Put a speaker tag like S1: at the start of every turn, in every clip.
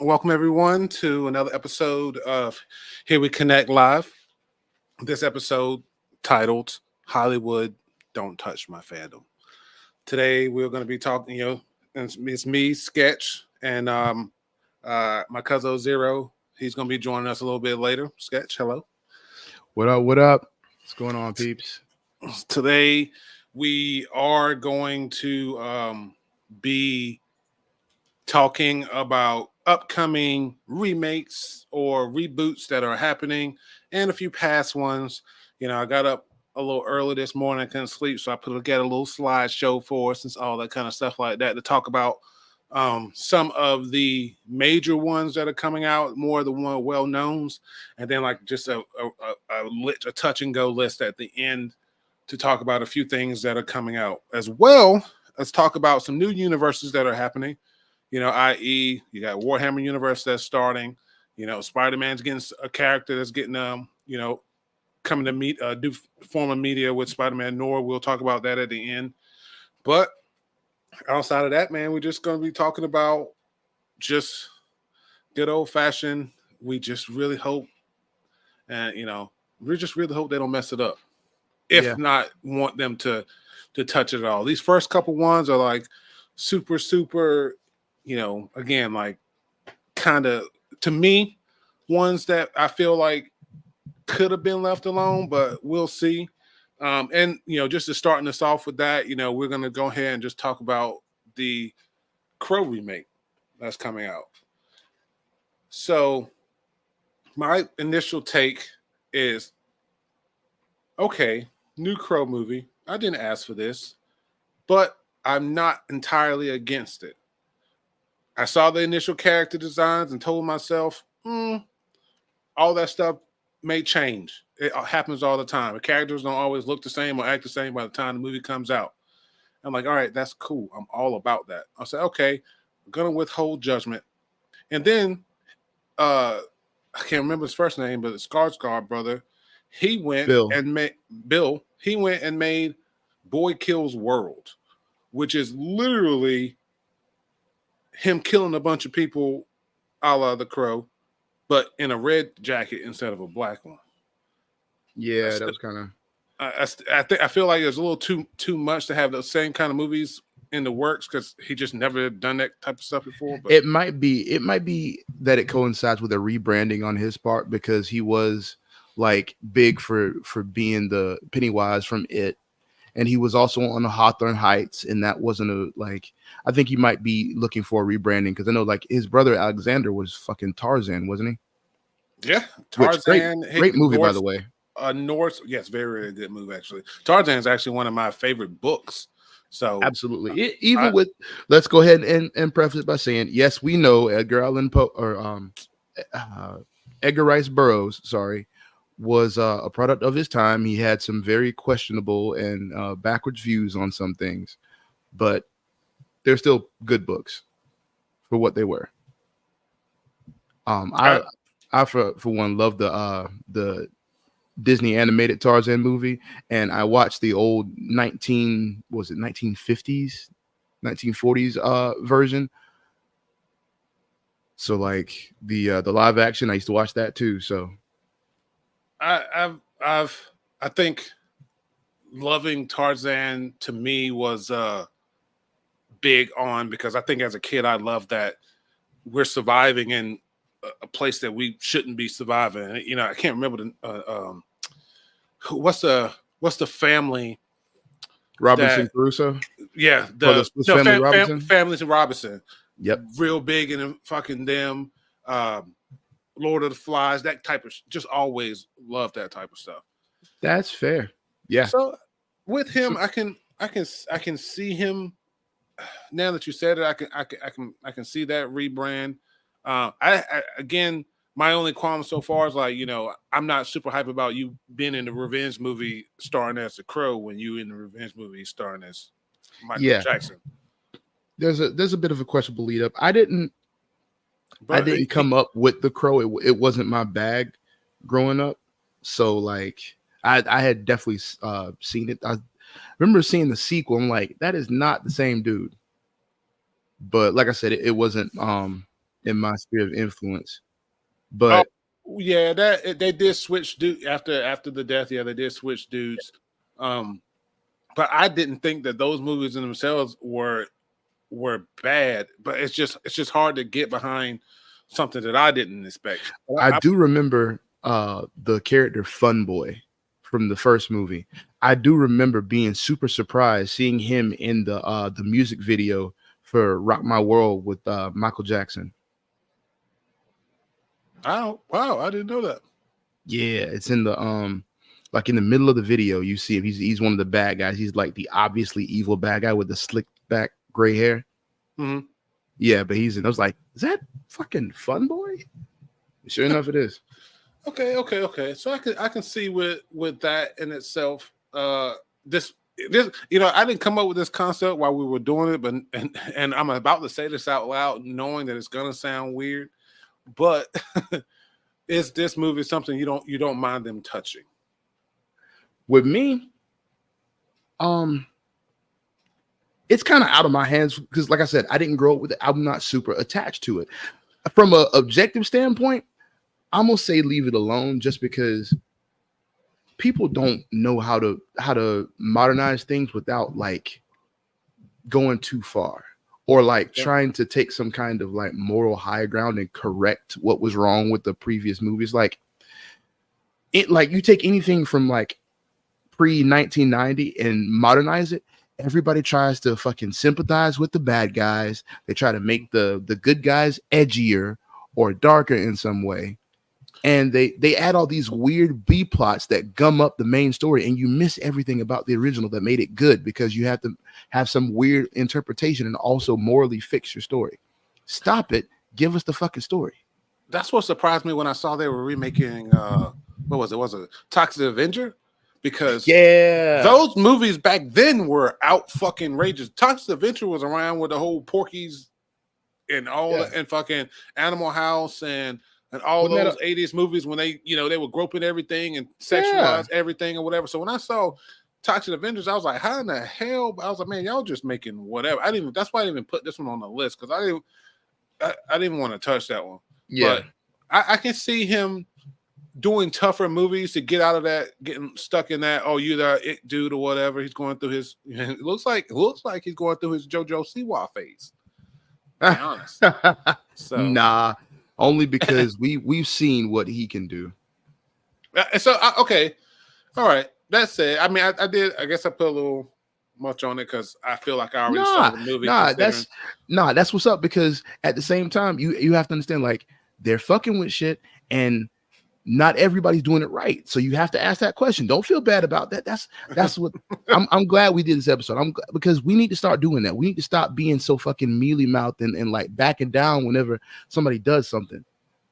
S1: welcome everyone to another episode of Here We Connect Live. This episode titled Hollywood Don't Touch My Fandom. Today we're going to be talking, and it's me, Sketch, and my cousin Zero. He's going to be joining us a little bit later. Sketch, hello.
S2: What up? What up? What's going on, peeps?
S1: Today we are going to be talking about upcoming remakes or reboots that are happening and a few past ones. I got up a little early this morning. I couldn't sleep, so I put together a little slideshow for us and all that kind of stuff like that to talk about some of the major ones that are coming out, more of the one well knowns, and then like just a touch and go list at the end to talk about a few things that are coming out as well. Let's talk about some new universes that are happening. I.e., you got Warhammer universe that's starting. Spider-Man's getting a character that's getting coming to meet do form of media with Spider-Man Noir. We'll talk about that at the end. But outside of that, man, we're just going to be talking about just good old fashioned. We just really hope, and we just really hope they don't mess it up. If not, want them to touch it at all. These first couple ones are like super. Again, like kind of to me, ones that I feel like could have been left alone, but we'll see. And just to starting us off with that, we're gonna go ahead and just talk about the Crow remake that's coming out. So my initial take is, okay, new Crow movie. I didn't ask for this, but I'm not entirely against it. I saw the initial character designs and told myself, all that stuff may change. It happens all the time. The characters don't always look the same or act the same by the time the movie comes out. I'm like, all right, that's cool. I'm all about that. I said, okay, I'm going to withhold judgment. And then, I can't remember his first name, but the Skarsgård brother, he went and made Bill. He went and made Boy Kills World, which is literally him killing a bunch of people a la The Crow, but in a red jacket instead of a black one.
S2: Yeah, that was kind of.
S1: I feel like there's a little too much to have those same kind of movies in the works because he just never done that type of stuff before. But
S2: it might be that it coincides with a rebranding on his part because he was like big for being the Pennywise from It, and he was also on the Hawthorne Heights, and that wasn't I think he might be looking for a rebranding because I know like his brother Alexander was fucking Tarzan, wasn't
S1: he? Yeah, Tarzan.
S2: Great movie, by the way.
S1: Norse, yes, very, very good movie actually. Tarzan is actually one of my favorite books. So
S2: absolutely, let's go ahead and preface it by saying, yes, we know Edgar Allan Poe or Edgar Rice Burroughs, was a product of his time. He had some very questionable and backwards views on some things, but they're still good books for what they were. I for one love the Disney animated Tarzan movie, and I watched the old 1950s 1940s version. So like the live action, I used to watch that too. So
S1: I think loving Tarzan to me was big on because I think as a kid I loved that we're surviving in a place that we shouldn't be surviving. I can't remember what's the family
S2: Robinson Crusoe.
S1: Yeah,
S2: family Robinson.
S1: Families in Robinson.
S2: Yep,
S1: real big in fucking them. Lord of the Flies, that type of just always love that type of stuff.
S2: That's fair. Yeah.
S1: So with him, I can see him. Now that you said it, I can see that rebrand. Again, my only qualm so far is like, I'm not super hype about you being in the revenge movie starring as the Crow when you in the revenge movie starring as Michael Jackson.
S2: There's a bit of a questionable lead up. I didn't come up with the Crow. It wasn't my bag growing up. So like I had definitely seen it. I remember seeing the sequel. I'm like, that is not the same dude. But like I said, it wasn't in my sphere of influence.
S1: Oh,
S2: But
S1: yeah, that they did switch dude after the death. Yeah, they did switch dudes. Um, but I didn't think that those movies in themselves were bad. But it's just hard to get behind something that I didn't expect.
S2: I do remember the character Fun Boy from the first movie. I do remember being super surprised seeing him in the music video for Rock My World with Michael Jackson.
S1: Oh, wow, I didn't know that.
S2: Yeah, it's in the like in the middle of the video, you see him. He's one of the bad guys. He's like the obviously evil bad guy with the slick back gray hair.
S1: Mm-hmm.
S2: Yeah, but he's in. I was like, is that fucking Fun Boy? Sure enough, it is.
S1: Okay. So I can see with that in itself. This I didn't come up with this concept while we were doing it, but and I'm about to say this out loud, knowing that it's gonna sound weird, but is this movie something you don't mind them touching?
S2: With me, it's kind of out of my hands because, like I said, I didn't grow up with it. I'm not super attached to it. From an objective standpoint, I'm gonna say leave it alone, just because people don't know how to modernize things without like going too far or like trying to take some kind of like moral high ground and correct what was wrong with the previous movies. Like you take anything from like pre 1990 and modernize it. Everybody tries to fucking sympathize with the bad guys. They try to make the good guys edgier or darker in some way. And they add all these weird B plots that gum up the main story, and you miss everything about the original that made it good because you have to have some weird interpretation and also morally fix your story. Stop it. Give us the fucking story.
S1: That's what surprised me when I saw they were remaking what was it? Was it Toxic Avenger? Because those movies back then were out fucking rages. Toxic Avenger was around with the whole Porky's and all and fucking Animal House and all those 80s movies when they were groping everything and sexualized everything or whatever. So when I saw Toxic Avengers, I was like, how in the hell? I was like, man, y'all just making whatever. That's why I didn't even put this one on the list, because I didn't want to touch that one.
S2: Yeah.
S1: But I can see him doing tougher movies to get out of that, getting stuck in that, oh, you the it dude or whatever. He's going through his it looks like he's going through his JoJo Siwa phase. To be honest. So
S2: nah. Only because we've seen what he can do.
S1: So okay, all right. That's it. I mean, I did. I guess I put a little much on it because I feel like I already saw the movie.
S2: That's what's up. Because at the same time, you have to understand, like, they're fucking with shit, and not everybody's doing it right. So you have to ask that question. Don't feel bad about that. That's what I'm glad we did this episode. Because we need to start doing that. We need to stop being so fucking mealy mouthed and like backing down whenever somebody does something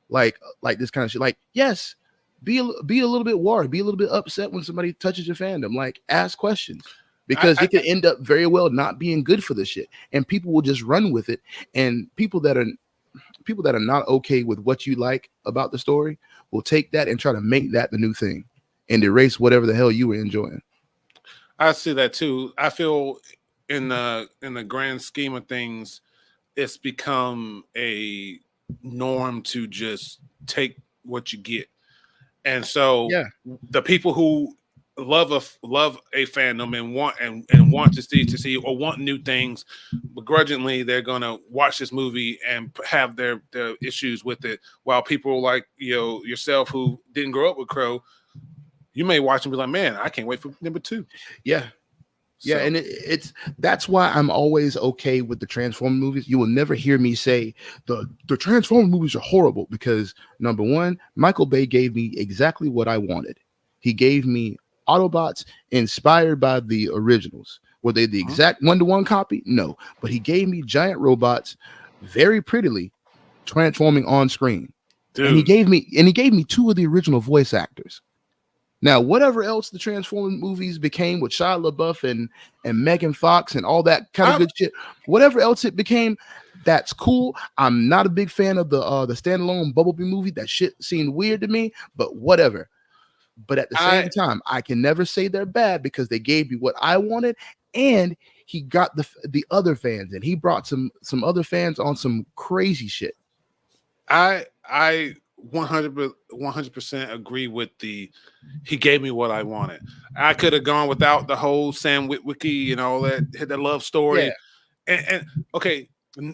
S2: like this kind of shit. Like, yes, be a little bit worried, be a little bit upset when somebody touches your fandom. Like, ask questions, because it could end up very well not being good for the shit, and people will just run with it. And people that are not okay with what you like about the story will take that and try to make that the new thing and erase whatever the hell you were enjoying.
S1: I see that too. I feel in the grand scheme of things, it's become a norm to just take what you get. And so the people who love a fandom and want to see or want new things, begrudgingly they're gonna watch this movie and have their issues with it, while people like yourself who didn't grow up with Crow, you may watch and be like, man, I can't wait for number 2.
S2: And that's why I'm always okay with the Transformer movies. You will never hear me say the Transformer movies are horrible, because number one, Michael Bay gave me exactly what I wanted. He gave me Autobots inspired by the originals. Were they the exact one-to-one copy? No, but he gave me giant robots very prettily transforming on screen. Dude. And he gave me 2 of the original voice actors. Now, whatever else the Transformers movies became with Shia LaBeouf and Megan Fox and all that kind of good shit, whatever else it became, that's cool. I'm not a big fan of the standalone Bumblebee movie. That shit seemed weird to me, but whatever. But at the same time, I can never say they're bad, because they gave me what I wanted, and he got the other fans, and he brought some other fans on some crazy shit.
S1: I 100% agree with the he gave me what I wanted. I could have gone without the whole Sam Witwicky and all that, had the love
S2: Yeah.
S1: story. And okay,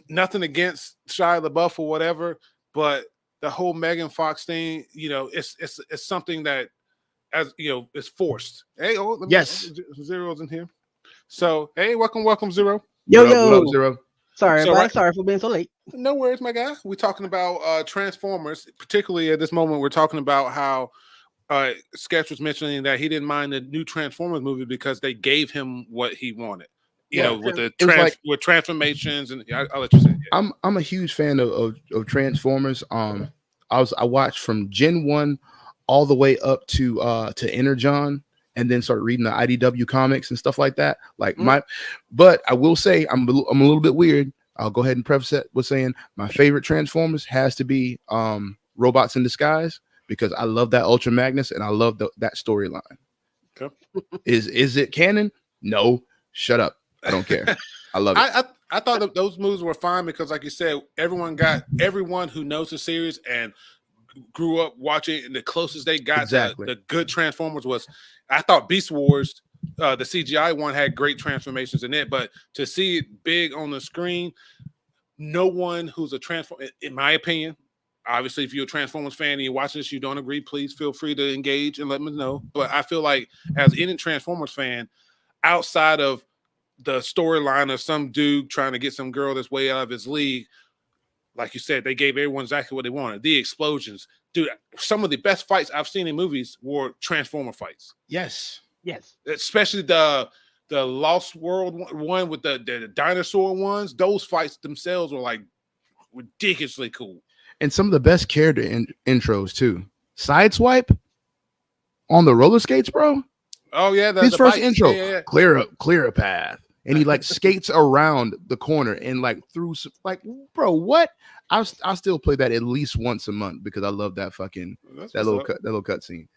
S1: nothing against Shia LaBeouf or whatever, but the whole Megan Fox thing, it's something that, as you know, is forced. Hey, let me
S2: Yes.
S1: Zero's in here. So hey, welcome Zero.
S3: Yo,
S2: What up,
S3: yo.
S2: Zero?
S3: Sorry,
S1: So
S3: everybody.
S1: right,
S3: Sorry for being so late.
S1: no worries, my guy. We're talking about Transformers, particularly at this moment. We're talking about how Sketch was mentioning that he didn't mind the new Transformers movie because they gave him what he wanted.
S2: Yeah.
S1: With the
S2: It was like
S1: with transformations, and I'll let you say. Yeah.
S2: I'm a huge fan of Transformers. I watched from Gen 1 all the way up to Energon, and then started reading the IDW comics and stuff like that. Like but I will say I'm a little bit weird. I'll go ahead and preface it with saying my favorite Transformers has to be Robots in Disguise, because I love that Ultra Magnus and I love that storyline.
S1: Okay.
S2: Is it canon? No. Shut up. I don't care. I love it.
S1: I thought that those moves were fine because, like you said, everyone who knows the series and grew up watching, and the closest they got
S2: Exactly.
S1: to the good Transformers was, I thought Beast Wars, the CGI one, had great transformations in it, but to see it big on the screen, no one who's a Transformer, in my opinion, obviously, if you're a Transformers fan and you're watching this, you don't agree, please feel free to engage and let me know. But I feel like, as any Transformers fan, outside of the storyline of some dude trying to get some girl that's way out of his league, like you said, they gave everyone exactly what they wanted. The explosions, dude. Some of the best fights I've seen in movies were Transformer fights.
S2: Yes.
S3: Yes.
S1: Especially the Lost World one with the dinosaur ones. Those fights themselves were like ridiculously cool.
S2: And some of the best character intros too. Sideswipe on the roller skates, bro.
S1: Oh yeah,
S2: His first
S1: bikes.
S2: intro,
S1: Yeah.
S2: clear a path, and he like skates around the corner and like through some, like, bro, what? I still play that at least once a month because I love that fucking that little cut scene.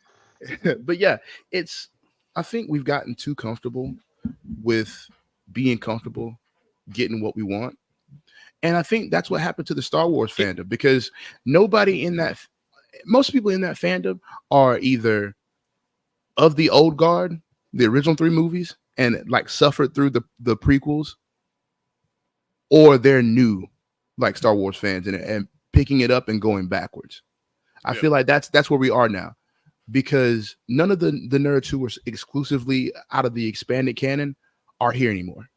S2: But yeah, I think we've gotten too comfortable with being comfortable getting what we want. And I think that's what happened to the Star Wars fandom, because most people in that fandom are either of the old guard, the original 3 movies, and like suffered through the prequels, or they're new, like Star Wars fans, and picking it up and going backwards. I feel like that's where we are now, because none of the nerds who were exclusively out of the expanded canon are here anymore.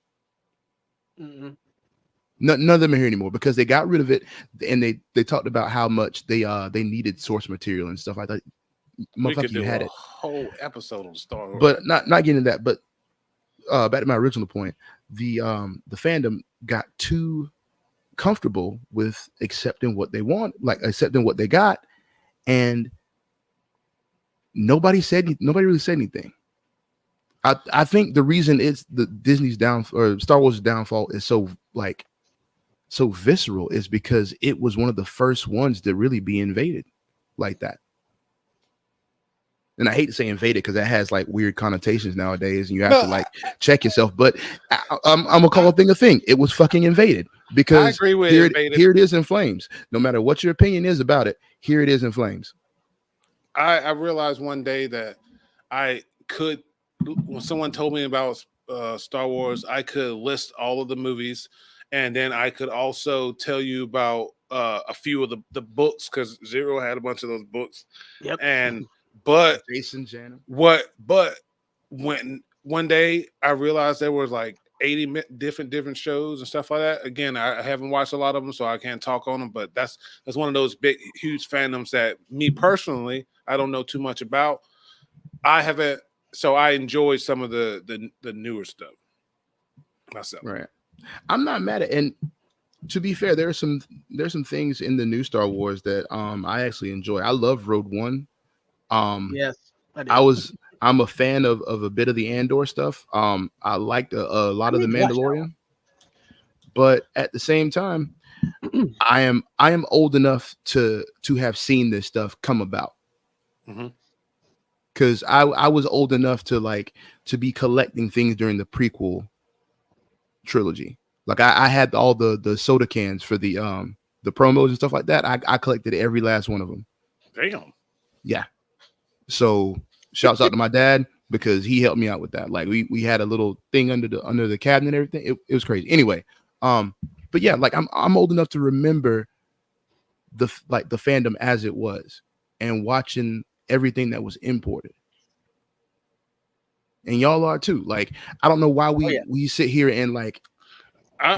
S2: None of them are here anymore because they got rid of it, and they talked about how much they needed source material and stuff like that.
S1: We could do
S2: had
S1: a
S2: it.
S1: whole episode on Star Wars,
S2: but not getting into that. But back to my original point, the fandom got too comfortable with accepting what they want, like accepting what they got, and nobody really said anything. I think the reason it's the Disney's or Star Wars' downfall is so visceral is because it was one of the first ones to really be invaded like that. And I hate to say invaded because that has like weird connotations nowadays, and you have to like check yourself. But I'm gonna call a thing a thing. It was fucking invaded, because
S1: I agree with
S2: here
S1: invaded.
S2: it is in flames. No matter what your opinion is about it, here it is in flames.
S1: I realized one day that I could, when someone told me about Star Wars, I could list all of the movies, and then I could also tell you about a few of the books, because Zero had a bunch of those books.
S3: Yep.
S1: But
S2: Jason Janum.
S1: But when one day I realized there was like 80 different shows and stuff like that. Again, I haven't watched a lot of them, so I can't talk on them. But that's one of those big, huge fandoms that me personally, I don't know too much about. I haven't, so I enjoyed some of the newer stuff myself.
S2: Right. I'm not mad at, and to be fair, there's some things in the new Star Wars that I actually enjoy. I love Rogue One.
S3: Yes,
S2: I'm a fan of a bit of the Andor stuff. I liked a lot of the Mandalorian, but at the same time, I am old enough to have seen this stuff come about. Because I was old enough to be collecting things during the prequel trilogy. Like I had all the soda cans for the the promos and stuff like that. I collected every last one of them.
S1: Damn.
S2: Yeah. So shouts out to my dad because he helped me out with that. Like we had a little thing under the cabinet and everything. It was crazy. Anyway, but yeah, like I'm old enough to remember the fandom as it was and watching everything that was imported. And y'all are too. Like I don't know why we sit here and like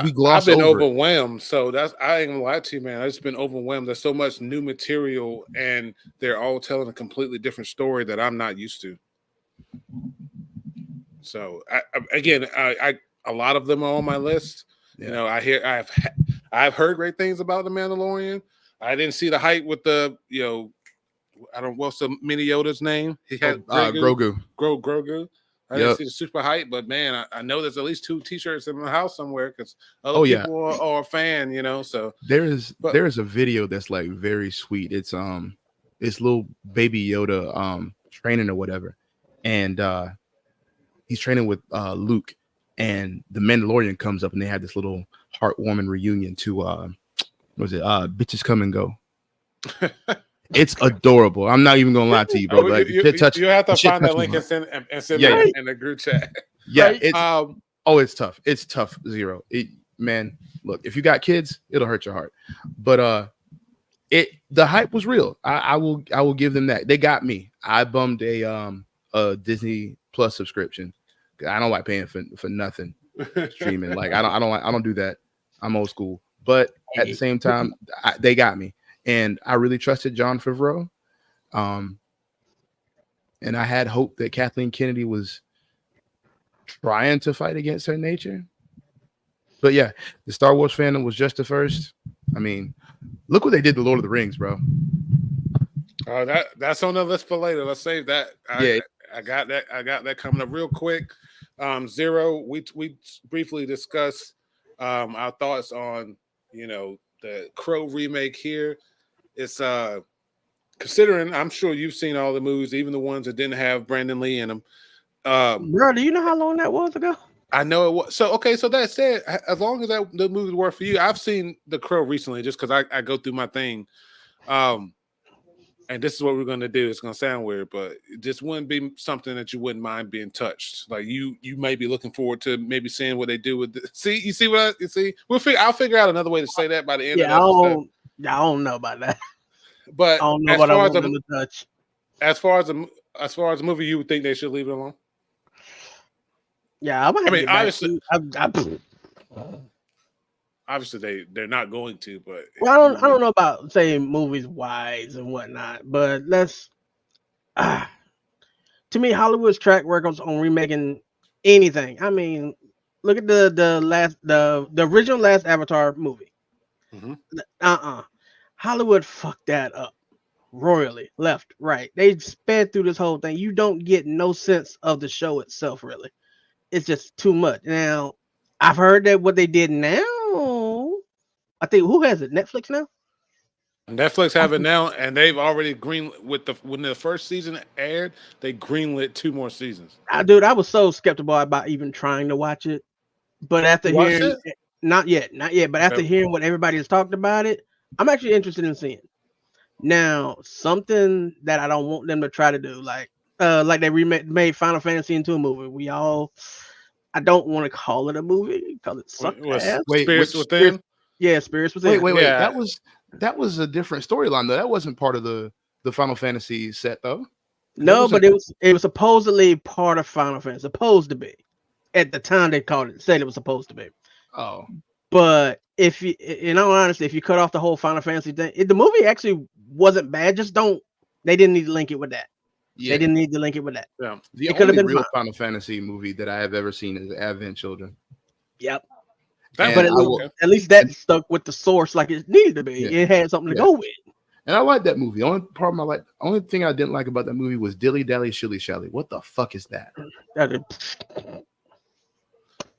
S2: we gloss
S1: I've been
S2: over
S1: overwhelmed. So I ain't gonna lie to you, man. I've just been overwhelmed. There's so much new material, and they're all telling a completely different story that I'm not used to. So a lot of them are on my list. Yeah. You know, I've heard great things about the Mandalorian. I didn't see the hype with the what's the mini Yoda's name? He had
S2: Grogu.
S1: Grogu. I didn't see the super hype, but man, I know there's at least 2 T-shirts in my house somewhere because other people are a fan, you know. So
S2: there is a video that's like very sweet. It's little baby Yoda training or whatever, and he's training with Luke, and the Mandalorian comes up, and they have this little heartwarming reunion to Bitches Come and Go. It's adorable. I'm not even gonna lie to you, bro. Like,
S1: you have to find that link and send it in the group chat.
S2: Yeah, it's tough. It's tough, Zero. Man, look, if you got kids, it'll hurt your heart. But the hype was real. I will give them that. They got me. I bummed a Disney Plus subscription. I don't like paying for nothing streaming. Like I don't do that. I'm old school. But at the same time, they got me. And I really trusted Jon Favreau. And I had hope that Kathleen Kennedy was trying to fight against her nature. But yeah, the Star Wars fandom was just the first. I mean, look what they did to Lord of the Rings, bro.
S1: That's on the list for later. Let's save that. I got that coming up real quick. Zero, we briefly discussed our thoughts on, the Crow remake here. It's considering I'm sure you've seen all the movies, even the ones that didn't have Brandon Lee in them.
S3: Bro, do you know how long that was ago?
S1: I know it was. So okay, so that said, as long as the movies work for you, I've seen The Crow recently just because I go through my thing. And this is what we're going to do. It's going to sound weird, but it just wouldn't be something that you wouldn't mind being touched. Like you may be looking forward to maybe seeing what they do with the, you see what you see? I'll figure out another way to say that by the end of the episode.
S3: I don't know about that.
S1: But
S3: I don't know what I want them to touch.
S1: As far as the movie, you would think they should leave it alone?
S3: Yeah, obviously,
S1: obviously they're not going to, but
S3: well, I don't know about saying movies wise and whatnot, but let's to me, Hollywood's track records on remaking anything. I mean, look at the original last Avatar movie. Mm-hmm. Hollywood fucked that up royally, left, right. They sped through this whole thing. You don't get no sense of the show itself, really. It's just too much. Now, I've heard that what they did now, I think, who has it? Netflix now?
S1: Netflix have it now, and they've already when the first season aired, they greenlit 2 more seasons.
S3: Dude, I was so skeptical about even trying to watch it. But after hearing it? Not yet. But after hearing what everybody has talked about it, I'm actually interested in seeing it. Now, something that I don't want them to try to do, like they made Final Fantasy into a movie. I don't want to call it a movie because it sucked ass.
S1: Spirits Within?
S3: Yeah, Spirits Within.
S2: Wait. Yeah. That was a different storyline though. That wasn't part of the Final Fantasy set though.
S3: No, but it was supposedly part of Final Fantasy. Supposed to be. At the time they said it was supposed to be.
S2: Oh.
S3: But if you, in all honesty, if you cut off the whole Final Fantasy thing, the movie actually wasn't bad. They didn't need to link it with that. Yeah. They didn't need to link it with that.
S2: Yeah. The only real Final Fantasy movie that I have ever seen is Advent Children.
S3: Yep. But at least that stuck with the source like it needed to be. Yeah. It had something to go with.
S2: And I like that movie. The only thing I didn't like about that movie was Dilly Dally Shilly Shally. What the fuck is that?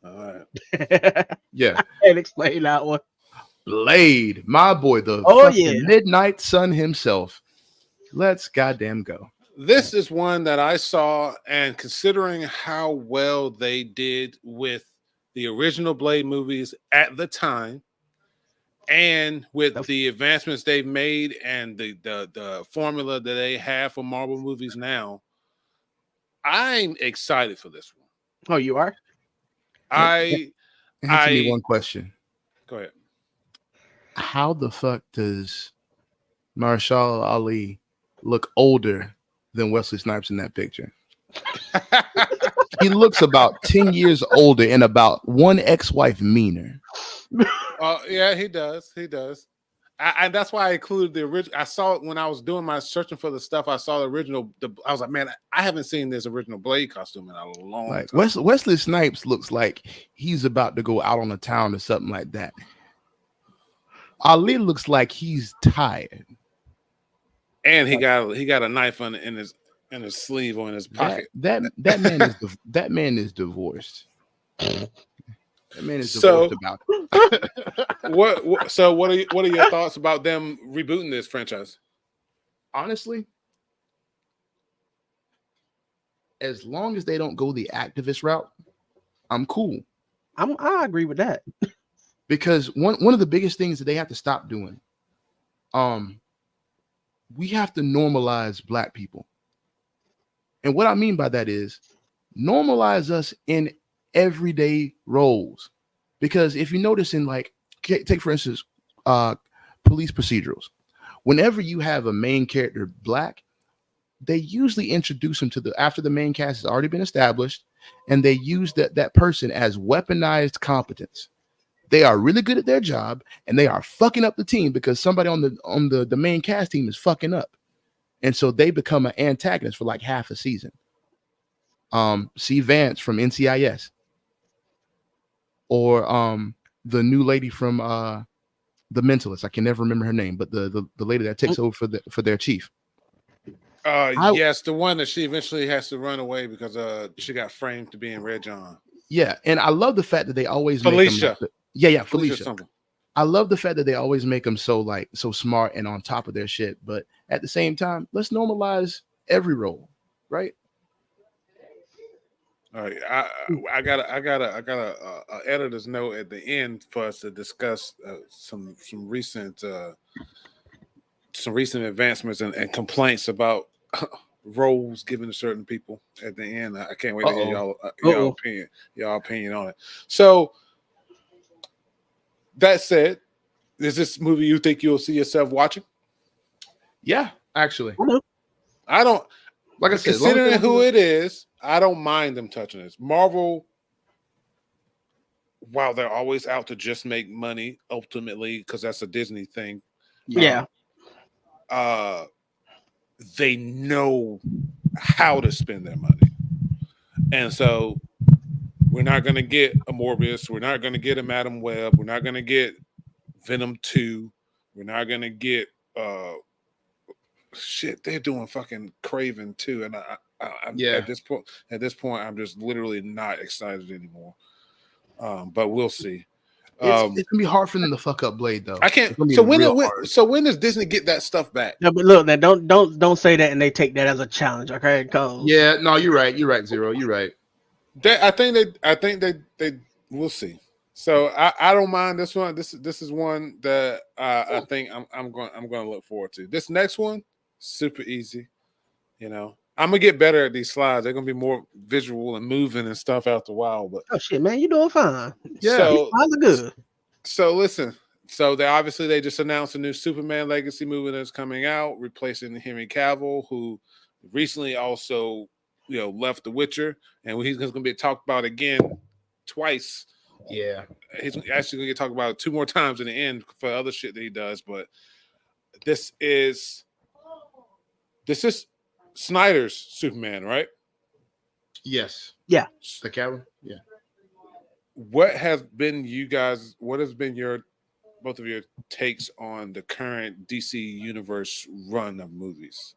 S1: All right.
S2: Yeah.
S3: I can't explain that one.
S2: Blade, my boy, the Midnight Sun himself. Let's goddamn go.
S1: This is one that I saw, and considering how well they did with the original Blade movies at the time, And with the advancements they've made and the formula that they have for Marvel movies now, I'm excited for this one.
S3: Oh, you are?
S2: Answer me one question.
S1: Go ahead.
S2: How the fuck does Marshall Ali look older than Wesley Snipes in that picture? He looks about 10 years older and about one ex-wife meaner.
S1: Yeah, he does. He does. And that's why I included the original. I saw it when I was doing my searching for the stuff. I saw the original. I was like, man, I haven't seen this original Blade costume in a long time.
S2: Wesley Snipes looks like he's about to go out on the town or something like that. Ali looks like he's tired.
S1: And he got a knife in his sleeve or in his pocket.
S2: That man is divorced. That man is divorced about it.
S1: What are your thoughts about them rebooting this franchise?
S2: Honestly, as long as they don't go the activist route, I'm cool.
S3: I agree with that.
S2: Because one of the biggest things that they have to stop doing, we have to normalize Black people. And what I mean by that is normalize us in everyday roles. Because if you notice in, like, take for instance, police procedurals, whenever you have a main character Black, they usually introduce him after the main cast has already been established, and they use that person as weaponized competence. They are really good at their job, and they are fucking up the team because somebody on the main cast team is fucking up, and so they become an antagonist for like half a season. See Vance from NCIS, or the new lady from The Mentalist. I can never remember her name, but the lady that takes over for their chief.
S1: Yes, the one that she eventually has to run away because she got framed to be in Red John.
S2: Yeah, and I love the fact that they always
S1: Felicia.
S2: Felicia. I love the fact that they always make them so smart and on top of their shit. But at the same time, let's normalize every role, right?
S1: All right, I got a editor's note at the end for us to discuss some recent advancements and complaints about roles given to certain people at the end. I can't wait to hear y'all opinion on it. So that said, is this movie you think you'll see yourself watching?
S2: Yeah, actually.
S1: I don't.
S2: Like I said,
S1: considering who it is, I don't mind them touching this. Marvel, while they're always out to just make money, ultimately, because that's a Disney thing.
S3: Yeah.
S1: They know how to spend their money. And so we're not going to get a Morbius. We're not going to get a Madam Web. We're not going to get Venom 2. We're not going to get shit. They're doing fucking Craven 2. And at this point, I'm just literally not excited anymore. But we'll see.
S2: It's gonna be hard for them to fuck up Blade, though.
S1: I can't. So when does Disney get that stuff back?
S3: No, but look, don't say that and they take that as a challenge, okay?
S2: Yeah, no, you're right. You're right, Zero. You're right.
S1: I think they we'll see. So I don't mind this one. This is one that I think I'm going to look forward to. This next one, super easy. You know, I'm gonna get better at these slides. They're gonna be more visual and moving and stuff after a while. But
S3: oh shit, man, you doing fine.
S2: Yeah,
S1: so,
S3: slides are good.
S1: So listen. So they just announced a new Superman Legacy movie that's coming out, replacing Henry Cavill, who recently also left The Witcher, and he's going to be talked about again twice.
S2: Yeah,
S1: he's actually going to get talked about 2 more times in the end for other shit that he does. But this is Snyder's Superman, right?
S2: Yes.
S3: Yeah.
S2: The Cavill. Yeah.
S1: What has been your both of your takes on the current DC Universe run of movies?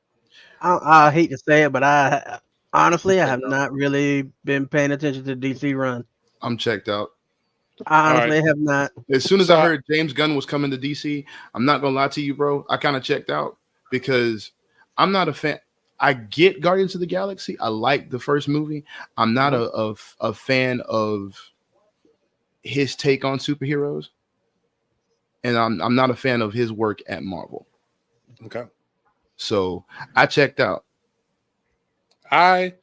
S3: I hate to say it, but I honestly have not really been paying attention to DC run.
S2: I'm checked out.
S3: I honestly have not.
S2: As soon as I heard James Gunn was coming to DC, I'm not gonna lie to you, bro. I kind of checked out because I'm not a fan. I get Guardians of the Galaxy. I like the first movie. I'm not a fan of his take on superheroes. and I'm not a fan of his work at Marvel.
S1: Okay.
S2: So I checked out.
S1: I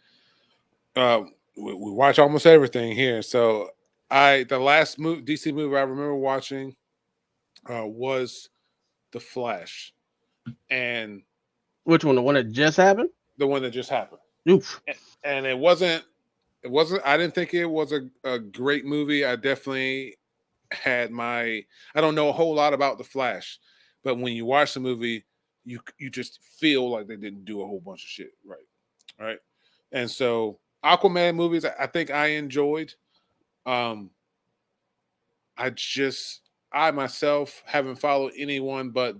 S1: we watch almost everything here. So the last DC movie I remember watching was The Flash, and
S3: Which one? The one that just happened?
S1: the one that just happened.
S3: Oof.
S1: And it wasn't. I didn't think it was a great movie. I definitely had my. I don't know a whole lot about The Flash, but when you watch the movie, you just feel like they didn't do a whole bunch of shit right. And so Aquaman movies, I think I enjoyed. I myself haven't followed anyone but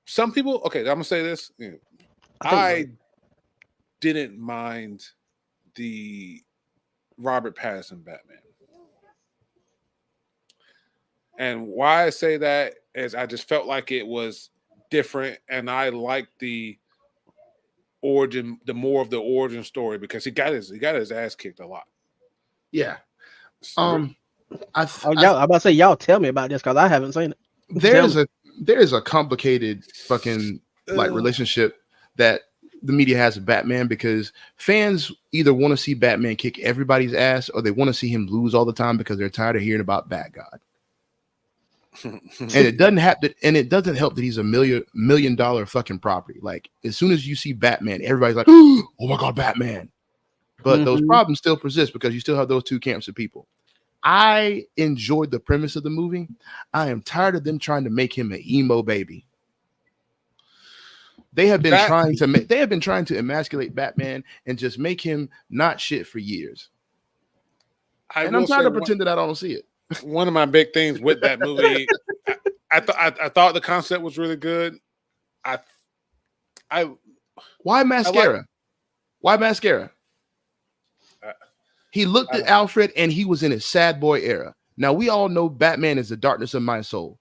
S1: some people. Okay, I'm gonna say this. I didn't mind the Robert Pattinson Batman. And why I say that is I just felt like it was different, and I liked the more of the origin story because he got his ass kicked a lot.
S2: Yeah.
S3: I'm about to say, y'all tell me about this because I haven't seen it.
S2: There's a complicated fucking relationship that the media has with Batman, because fans either want to see Batman kick everybody's ass or they want to see him lose all the time because they're tired of hearing about Batgod. And it doesn't help that he's $1 million fucking property. Like, as soon as you see Batman, everybody's like, oh my god, Batman. But those problems still persist because you still have those two camps of people. I enjoyed the premise of the movie. I am tired of them trying to make him an emo baby. They have been trying to emasculate Batman and just make him not shit for years. I'm trying to pretend that I don't see it.
S1: One of my big things with that movie, I thought the concept was really good.
S2: Why mascara? Why mascara? He looked at Alfred and he was in his sad boy era. Now we all know Batman is the darkness of my soul.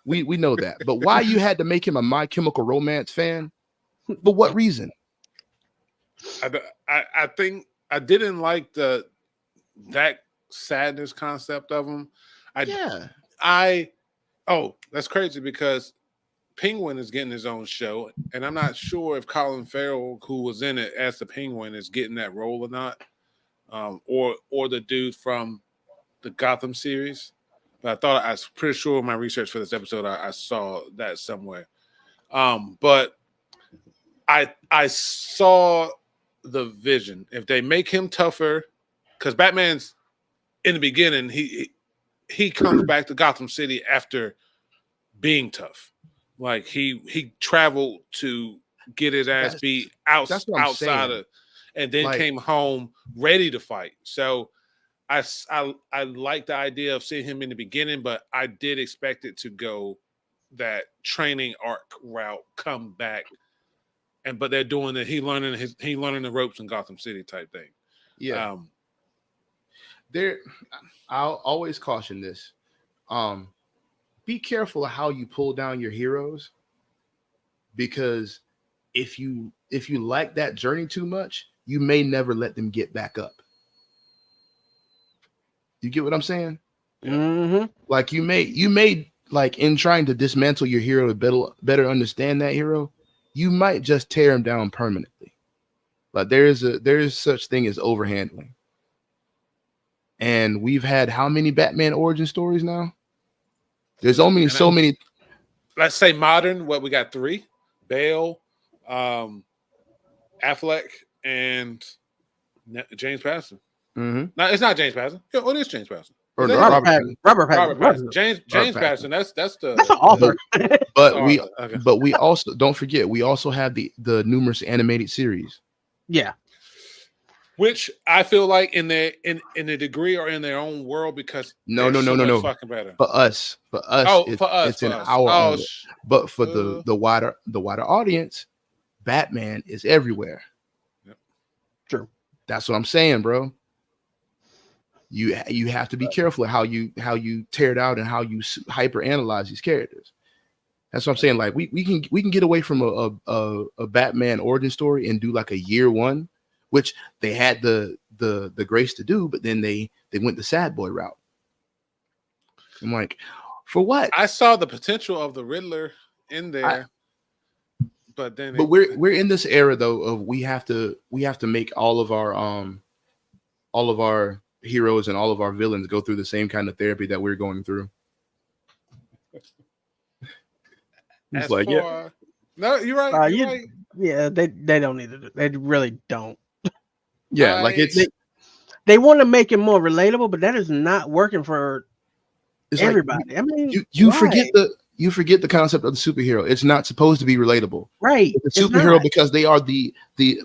S2: We know that. But why you had to make him a My Chemical Romance fan? For what reason?
S1: I think I didn't like that sadness concept of him. That's crazy because Penguin is getting his own show, and I'm not sure if Colin Farrell, who was in it as the Penguin, is getting that role or not, or the dude from the Gotham series. But I was pretty sure in my research for this episode I saw that somewhere. But I saw the vision. If they make him tougher, because Batman's in the beginning, he comes back to Gotham City after being tough. Like he traveled to get his ass beat outside of, and then came home ready to fight. So I like the idea of seeing him in the beginning, but I did expect it to go that training arc route, come back, but they're doing it. He learning the ropes in Gotham City type thing.
S2: Yeah. I'll always caution this. Be careful of how you pull down your heroes, because if you like that journey too much, you may never let them get back up. You get what I'm saying?
S3: Mm-hmm.
S2: Like you may like, in trying to dismantle your hero to better understand that hero, you might just tear him down permanently. Like there is such thing as overhandling. And we've had how many Batman origin stories now? There's only so many.
S1: Let's say modern. What we got? 3: Bale, Affleck, and James Patterson.
S2: Mm-hmm.
S1: No, it's not James Patterson. It is James Patterson.
S3: Robert Patterson.
S1: James Patterson. That's the
S3: author.
S2: But we also, don't forget, we also have the numerous animated series.
S3: Yeah.
S1: Which I feel like in a degree are in their own world, because
S2: no,
S1: fucking better
S2: for us. It's in our own. But for the wider audience, Batman is everywhere.
S1: Yep.
S3: True.
S2: That's what I'm saying, bro. You have to be careful of how you tear it out and how you hyper analyze these characters. That's what I'm saying. Like we can get away from a Batman origin story and do like a year one, which they had the grace to do, but then they went the sad boy route. I'm like, For what?
S1: I saw the potential of the Riddler in
S2: I,
S1: there, but then
S2: but we're in this era though of we have to make all of our heroes and all of our villains go through the same kind of therapy that we're going through. It's
S1: as
S2: like, yeah,
S1: for no, you're right. You're right.
S3: Yeah, they don't need to. They really don't.
S2: yeah, like
S1: I
S3: They want to make it more relatable, but that is not working for
S2: it's like
S3: everybody. I mean,
S2: you
S3: why?
S2: forget the concept of the superhero. It's not supposed to be relatable.
S3: Right.
S2: It's a
S3: It's
S2: superhero
S3: not.
S2: because they are the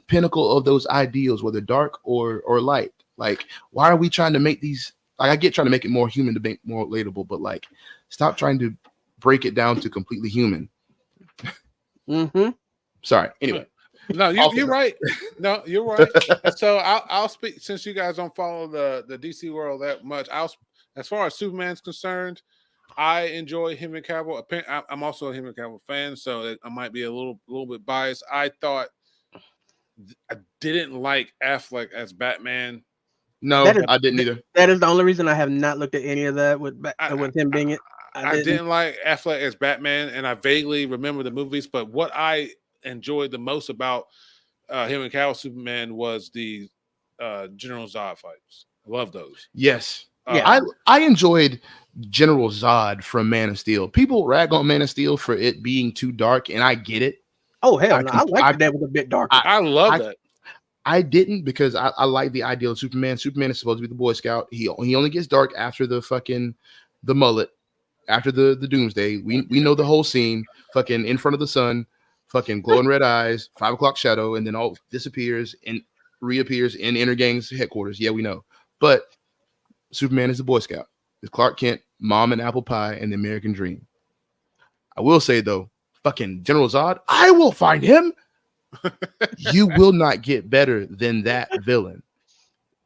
S2: pinnacle of those ideals, whether dark or light. Like, why are we trying to make these? Like, I get trying to make it more human to make more relatable, but like, stop trying to break it down to completely human.
S3: Mm-hmm.
S2: Sorry. Anyway,
S1: no, you're right. No, you're right. So I'll speak since you guys don't follow the DC world that much. As far as Superman's concerned, I enjoy Henry Cavill. I'm also a Henry Cavill fan, so I might be a little bit biased. I thought I didn't like Affleck as Batman.
S2: no,
S3: That is
S2: I didn't either.
S3: that is the only reason I have not looked at any of that with him being it.
S1: I didn't like Affleck as Batman, and I vaguely remember the movies. But what I enjoyed the most about Henry Cavill Superman was the General Zod fights. I love those.
S2: Yes.
S3: Yeah.
S2: I enjoyed General Zod from Man of Steel. People rag on Man of Steel for it being too dark, and I get it.
S3: Oh hell no! I liked that was a bit darker.
S1: I love that.
S2: I didn't because I like the ideal of Superman. Superman is supposed to be the Boy Scout. He only gets dark after the mullet, after the Doomsday. We know the whole scene. Fucking in front of the sun, fucking glowing red eyes, 5 o'clock shadow, and then all disappears and reappears in Inner Gang's headquarters. Yeah, we know. But Superman is the Boy Scout. It's Clark Kent, Mom and Apple Pie, and the American Dream. I will say though, fucking General Zod, I will find him. You will not get better than that villain.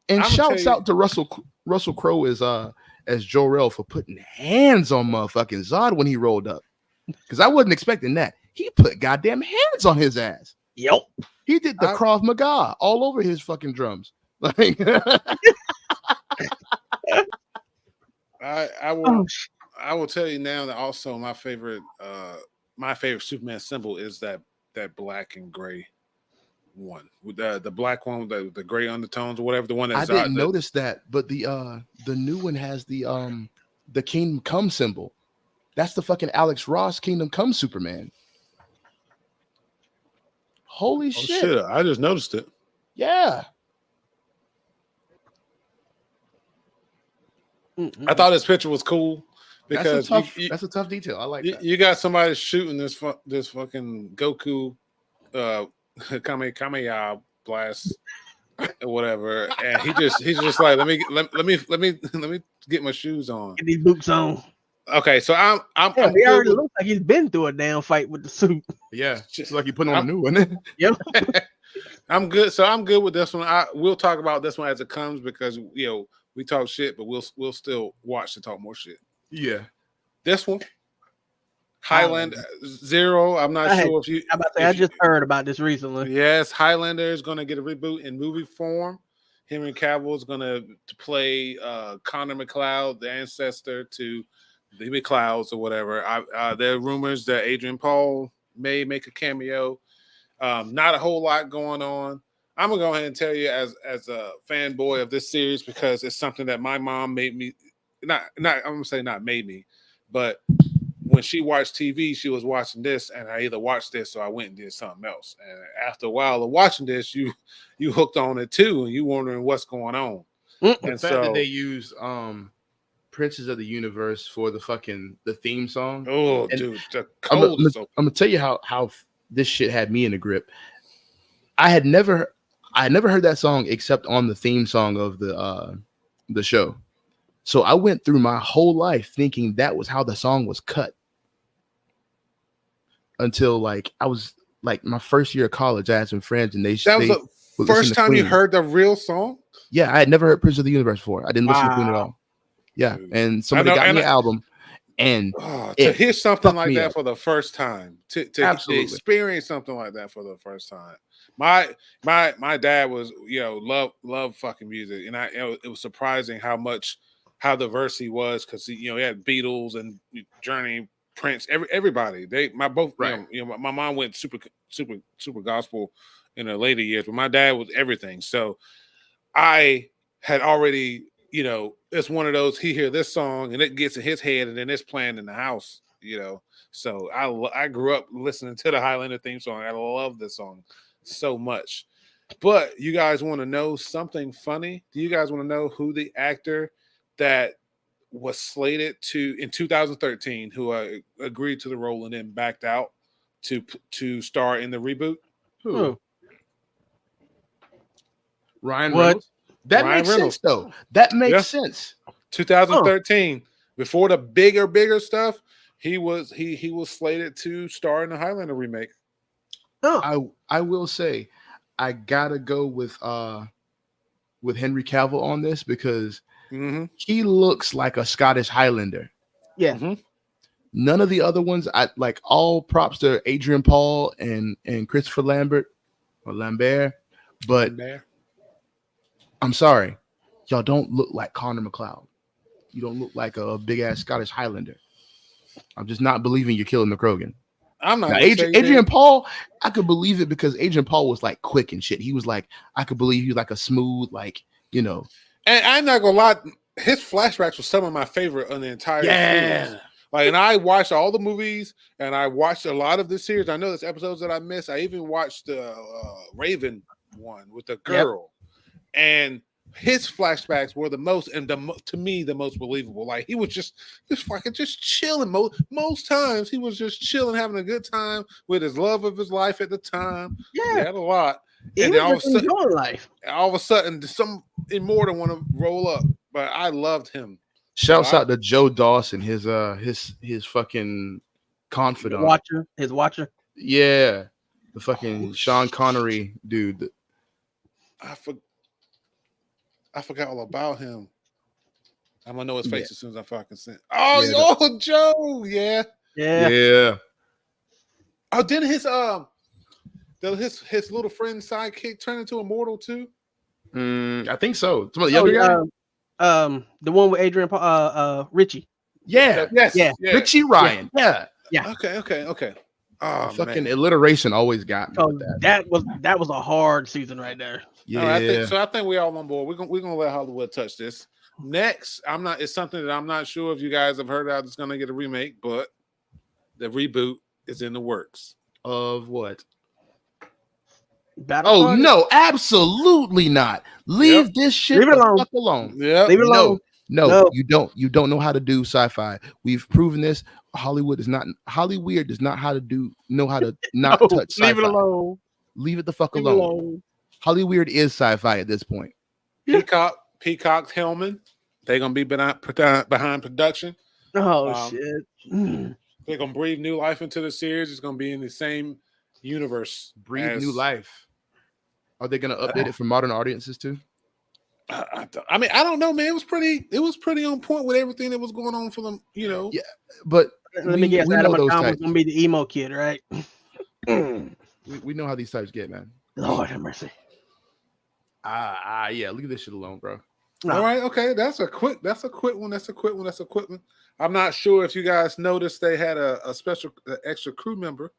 S2: And shouts out to Russell Crowe as Jor-El for putting hands on motherfucking Zod when he rolled up. Because I wasn't expecting that. He put goddamn hands on his ass.
S3: Yep.
S2: He did the Krav Maga all over his fucking drums. Like
S1: I will tell you now that also my favorite Superman symbol is that black and gray one with the black one with the gray undertones or whatever. The one that's
S2: I didn't notice that, but the new one has the Kingdom Come symbol. That's the fucking Alex Ross Kingdom Come Superman. Holy shit!
S1: I just noticed it.
S2: Yeah.
S1: I thought this picture was cool because
S2: that's a tough detail. I like that.
S1: You got somebody shooting this fucking Goku Kamehameha blast or whatever, and he's just like, let me get my shoes on,
S3: get these boots on.
S1: Okay, so I'm
S3: he already looks like he's been through a damn fight with the suit.
S2: Yeah, just like you put on a new one.
S3: Yep.
S1: I'm good. So I'm good with this one. We'll talk about this one as it comes because we talk shit, but we'll still watch to talk more shit.
S2: Yeah.
S1: This one, Highlander Zero. I'm not sure if you.
S3: I just heard about this recently.
S1: Yes, Highlander is going to get a reboot in movie form. Henry Cavill is going to play Connor McLeod, the ancestor to the McLeods or whatever. There are rumors that Adrian Paul may make a cameo. Not a whole lot going on. I'm gonna go ahead and tell you as a fanboy of this series because it's something that my mom made me. I'm gonna say not made me, but when she watched TV, she was watching this, and I either watched this or I went and did something else. And after a while of watching this, you hooked on it too, and you wondering what's going on.
S2: The fact that they use Princes of the Universe for the theme song.
S1: Oh, and dude, I'm
S2: gonna tell you how this shit had me in a grip. I had never heard that song except on the theme song of the show. So I went through my whole life thinking that was how the song was cut. Until I was my first year of college, I had some friends and that
S1: was the first time you heard the real song?
S2: Yeah, I had never heard Prince of the Universe before. I didn't listen to Queen at all. Yeah, and somebody got me an album, and
S1: to hear something like that for the first time, to experience something like that for the first time. My dad was love fucking music, and it was surprising how much how diverse he was because he had Beatles and Journey, Prince, everybody.
S2: Right.
S1: My mom went super gospel in her later years, but my dad was everything. So I had already, it's one of those, he hear this song and it gets in his head and then it's playing in the house, So I grew up listening to the Highlander theme song. I love this song so much. But you guys want to know something funny? Do you guys want to know who the actor that was slated in 2013 who agreed to the role and then backed out to star in the reboot?
S2: Who? Ryan
S3: What?
S2: Reynolds. That
S1: Ryan
S2: makes
S1: Reynolds.
S2: sense, though. That makes
S1: Yeah.
S2: sense.
S1: 2013, before the bigger stuff, he was slated to star in the Highlander remake.
S2: I will say, I gotta go with Henry Cavill on this because he looks like a Scottish Highlander.
S3: Yeah.
S1: Mm-hmm.
S2: None of the other ones. I like all props to Adrian Paul and Christopher Lambert, but I'm sorry, y'all don't look like Connor McLeod. You don't look like a big ass Scottish Highlander. I'm just not believing you're killing McCrogan.
S1: I'm not.
S2: Now, Adrian Paul, I could believe it because Adrian Paul was like quick and shit. He was like, I could believe he was like a smooth, And
S1: I'm not gonna lie, his flashbacks were some of my favorite on the entire series. Like, and I watched all the movies, and I watched a lot of the series. I know there's episodes that I missed. I even watched the Raven one with the girl, and his flashbacks were the most, and to me, the most believable. Like, he was just fucking just chilling. Most times, he was just chilling, having a good time with his love of his life at the time.
S3: Yeah,
S1: he had a lot.
S3: He was just enjoying life.
S1: All of a sudden, some immortal want to roll up, but I loved him.
S2: Shouts out to Joe Dawson, his fucking confidant,
S3: his watcher.
S2: Yeah, the fucking Sean Connery dude.
S1: I forgot all about him. I'm gonna know his face as soon as I fucking see. Oh, Joe, yeah. Oh, didn't his little friend sidekick turn into immortal too?
S2: I think so. Some of the younger guy.
S3: The one with Adrian, Richie.
S2: Yeah. Richie Ryan. Yeah.
S1: Okay. Oh,
S2: fucking alliteration always got me with that.
S3: That was a hard season right there.
S2: Yeah.
S1: I think we all on board. We're gonna let Hollywood touch this. Next, it's something that I'm not sure if you guys have heard of. It's gonna get a remake, but the reboot is in the works.
S2: Of what?
S3: Battle Party?
S2: No, absolutely not. Leave this shit alone.
S1: Yeah,
S3: leave it alone.
S2: No, you don't. You don't know how to do sci-fi. We've proven this. Hollywood does not know how to not touch sci-fi.
S3: Leave it alone.
S2: Leave it the fuck alone. Hollywood is sci-fi at this point.
S1: Peacock, Hellman, they're gonna be behind production.
S3: Shit.
S1: They're gonna breathe new life into the series. It's gonna be in the same universe.
S2: Breathe new life. Are they gonna update it for modern audiences too?
S1: I don't know, man. It was pretty on point with everything that was going on for them, Yeah,
S2: but
S3: let me guess. Adam McCown was gonna be the emo kid, right?
S2: we know how these types get, man.
S3: Lord have mercy.
S2: Yeah. Leave this shit alone, bro.
S1: All right, okay. That's a quick one. I'm not sure if you guys noticed they had a special extra crew member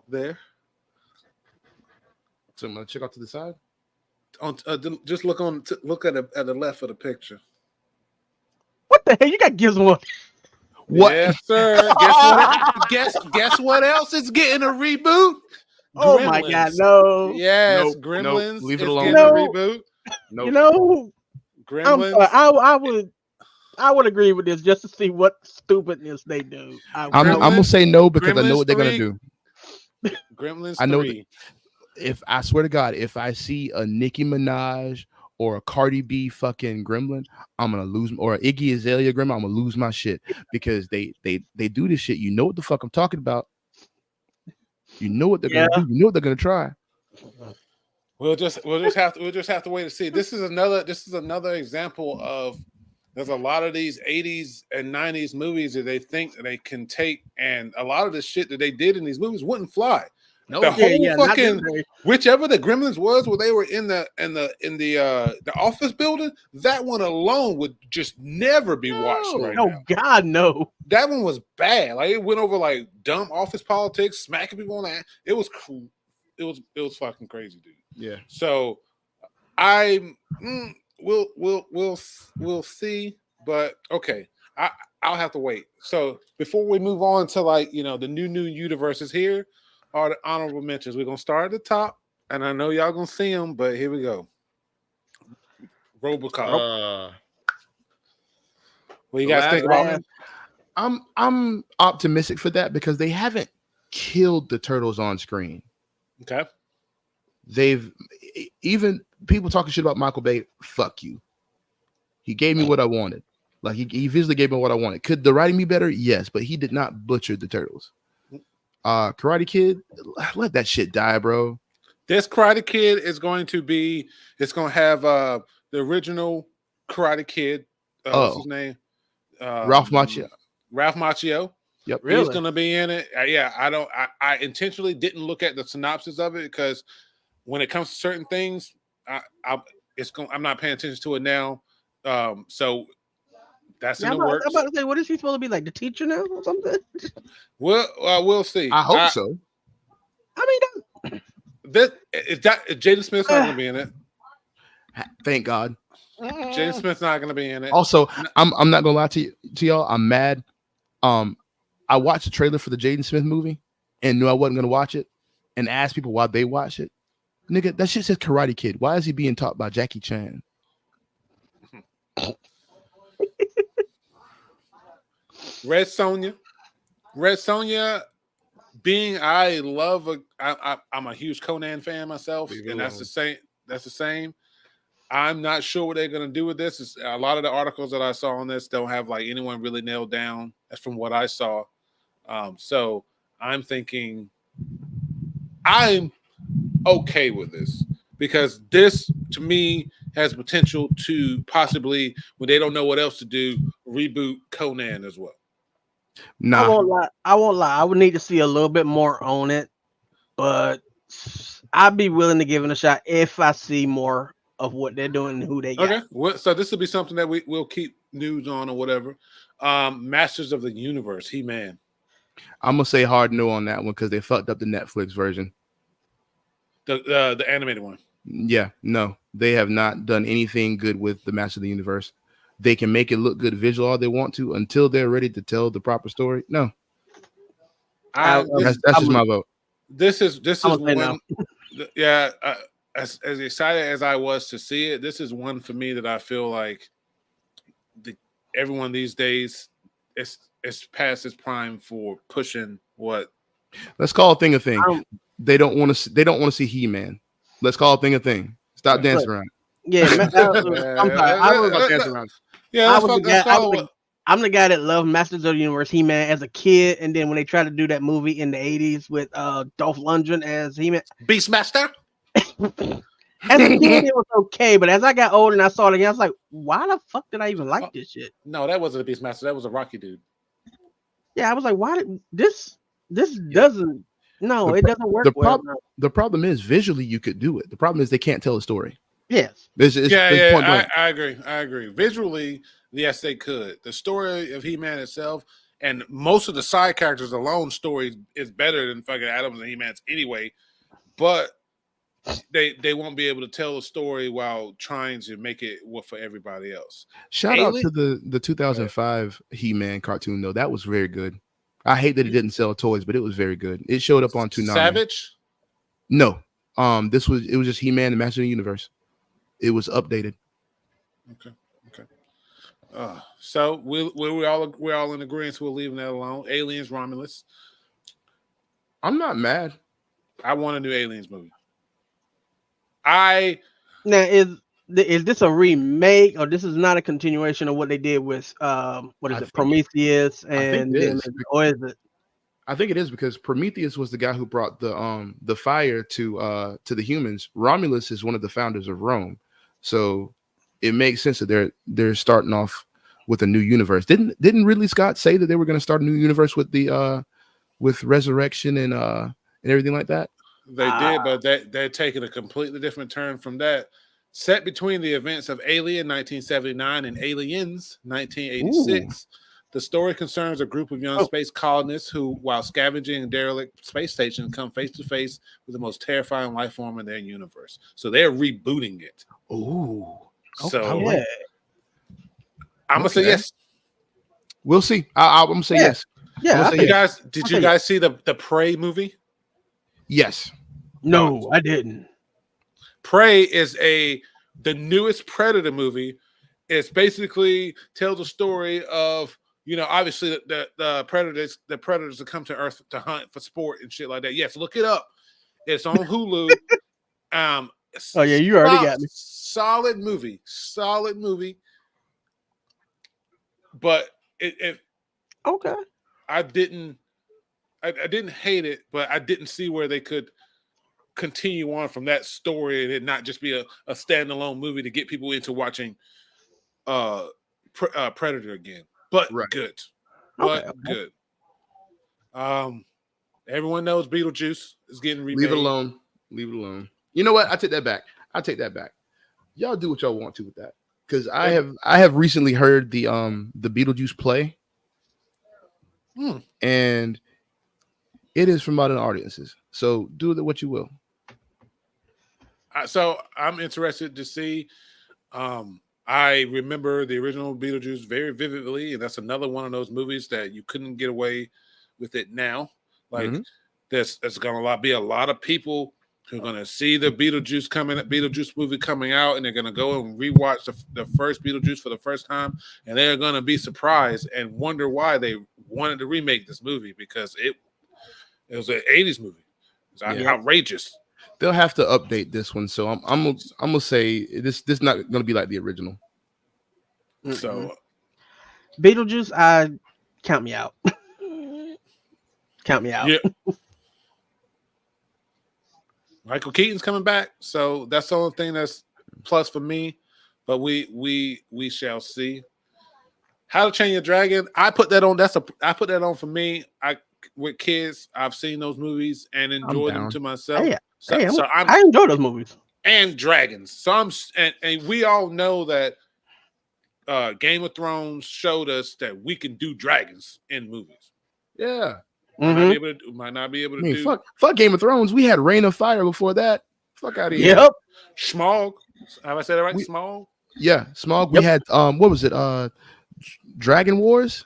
S1: there.
S2: So I'm gonna check out to the side.
S1: Just look at the left of the picture.
S3: What the hell? You got Gizmo?
S2: What?
S1: Yes, sir. Guess what else is getting a reboot?
S3: Oh
S1: Gremlins.
S3: my God, no.
S1: Yes,
S2: Nope,
S1: Gremlins.
S2: leave it alone.
S1: Getting a reboot.
S2: Nope.
S1: Gremlins.
S3: I would agree with this just to see what stupidness they do.
S2: I'm gonna say no because I know what they're gonna do.
S1: Gremlins.
S2: I know. If I swear to God, if I see a Nicki Minaj or a Cardi B fucking gremlin, I'm gonna lose, or an Iggy Azalea gremlin, I'm gonna lose my shit because they do this shit. You know what the fuck I'm talking about. You know what they're gonna do. You know what they're gonna try.
S1: We'll just have to wait to see. This is another example of there's a lot of these 80s and 90s movies that they think that they can take, and a lot of the shit that they did in these movies wouldn't fly.
S2: No,
S1: The whole
S3: not this
S1: fucking
S3: day.
S1: whichever the Gremlins was, where they were in the office building, that one alone would just never be watched
S2: No.
S1: right
S3: Oh
S1: now.
S3: God, no.
S1: That one was bad. Like it went over like dumb office politics, smacking people on that. It was cool. It was fucking crazy, dude.
S2: Yeah.
S1: So we'll see, but okay. I'll have to wait. So before we move on to like the new universes, here are the honorable mentions. We're gonna start at the top, and I know y'all gonna see them, but here we go. RoboCop. What you guys think about?
S3: Last-
S2: I'm optimistic for that because they haven't killed the turtles on screen.
S1: Okay.
S2: They've even people talking shit about Michael Bay. Fuck you. He gave me what I wanted. Like he visually gave me what I wanted. Could the writing be better? Yes, but he did not butcher the turtles. Karate Kid, let that shit die, bro.
S1: This Karate Kid is going to be. It's going to have the original Karate Kid. What's his name?
S2: Ralph Macchio.
S1: Ralph Macchio.
S2: Yep.
S3: Really?
S1: He's going to be in it. Yeah, I intentionally didn't look at the synopsis of it because when it comes to certain things, I'm not paying attention to it now. So that's in the works.
S3: I'm about to say, what is he supposed to be like? The teacher now or something?
S1: We'll see.
S2: I hope so.
S3: I mean,
S1: Jaden Smith's not going to be in it.
S2: Thank God.
S1: Jaden Smith's not going to be in it.
S2: Also, I'm not gonna lie to y'all. I'm mad. I watched the trailer for the Jaden Smith movie and knew I wasn't gonna watch it, and asked people why they watch it. Nigga, that shit says Karate Kid. Why is he being taught by Jackie Chan?
S1: Red Sonja. Being I'm a huge Conan fan myself, and that's the same. That's the same. I'm not sure what they're going to do with this. A lot of the articles that I saw on this don't have like anyone really nailed down. That's from what I saw. So I'm thinking I'm okay with this because this, to me, has potential to possibly, when they don't know what else to do, reboot Conan as well.
S2: Nah.
S3: I won't lie. I would need to see a little bit more on it, but I'd be willing to give it a shot if I see more of what they're doing and who they got.
S1: Okay. Well, so this will be something that we'll keep news on or whatever. Masters of the Universe, He-Man.
S2: I'm gonna say hard no on that one because they fucked up the Netflix version.
S1: The animated one.
S2: Yeah, no, they have not done anything good with the Master of the Universe. They can make it look good visual all they want to until they're ready to tell the proper story. No, that's just my vote.
S1: This is one.
S3: No.
S1: Yeah, as excited as I was to see it, this is one for me that I feel like everyone these days it's past its prime for pushing what.
S2: Let's call a thing a thing. They don't want to see He-Man. Let's call a thing a thing. Stop dancing around.
S3: Yeah, I'm the guy that loved Masters of the Universe He-Man as a kid, and then when they tried to do that movie in the 80s with Dolph Lundgren as He-Man,
S1: Beastmaster.
S3: As a kid, it was okay, but as I got older and I saw it again, I was like, why the fuck did I even like this shit?
S1: No, that wasn't a Beastmaster. That was a Rocky dude.
S3: Yeah, I was like, why did this doesn't it doesn't work
S2: the problem is visually you could do it. The problem is they can't tell a story.
S3: Yes.
S1: I agree. Visually, yes, they could. The story of He-Man itself and most of the side characters alone story is better than fucking Adams and He-Man's anyway. But they won't be able to tell a story while trying to make it work for everybody else.
S2: Shout out to the 2005 He-Man cartoon though. That was very good. I hate that it didn't sell toys, but it was very good. It showed up on Toonami.
S1: Savage?
S2: No. It was just He-Man, the Master of the Universe. It was updated.
S1: Okay. So we're all in agreement. So we're leaving that alone. Aliens, Romulus.
S2: I'm not mad.
S1: I want a new Aliens movie. Now
S3: is this a remake or this is not a continuation of what they did with Prometheus and or is it?
S2: I think it is because Prometheus was the guy who brought the fire to the humans. Romulus is one of the founders of Rome, so it makes sense that they're starting off with a new universe. Didn't Ridley Scott say that they were going to start a new universe with the with resurrection and everything like that?
S1: They did, but they're taking a completely different turn from that. Set between the events of Alien 1979 and Aliens 1986, the story concerns a group of young space colonists who, while scavenging a derelict space station, come face to face with the most terrifying life form in their universe. So they're rebooting it.
S2: Ooh.
S1: So
S3: yeah.
S1: I'm gonna say yes.
S2: We'll see. I'm gonna say yes.
S3: Yeah.
S1: You guys, did you guys see the Prey movie?
S2: Yes.
S3: No, I didn't.
S1: Prey is the newest Predator movie. It's basically tells a story of, obviously the predators that come to Earth to hunt for sport and shit like that. Yes, look it up. It's on Hulu.
S3: Oh yeah, you already got me.
S1: Solid movie. But it
S3: Okay.
S1: I didn't hate it, but I didn't see where they could continue on from that story and it not just be a standalone movie to get people into watching Predator again. But good. But good. Everyone knows Beetlejuice is getting remade.
S2: Leave it alone. You know what? I take that back. Y'all do what y'all want to with that. Because I have recently heard the Beetlejuice play. And it is from modern audiences. So do with it what you will.
S1: So I'm interested to see. I remember the original Beetlejuice very vividly, and that's another one of those movies that you couldn't get away with it now. Like there's going to be a lot of people who are going to see the Beetlejuice movie coming out, and they're going to go and rewatch the first Beetlejuice for the first time, and they're going to be surprised and wonder why they wanted to remake this movie because it was an 80s movie. It's outrageous.
S2: They'll have to update this one, so I'm gonna say this not gonna be like the original.
S1: So,
S3: Beetlejuice, count me out. Count me out.
S1: Yeah. Michael Keaton's coming back, so that's the only thing that's plus for me. But we shall see. How to Train Your Dragon. I put that on. I put that on for me. With kids, I've seen those movies and enjoyed them to myself.
S3: I enjoy those movies
S1: and dragons. So and we all know that Game of Thrones showed us that we can do dragons in movies.
S2: Yeah,
S1: might not be able to do.
S2: Fuck Game of Thrones. We had Reign of Fire before that. Fuck out of here.
S3: Yep.
S1: Smaug. Have I said that right? Smaug.
S2: Yeah, Smaug. We had what was it? Dragon Wars.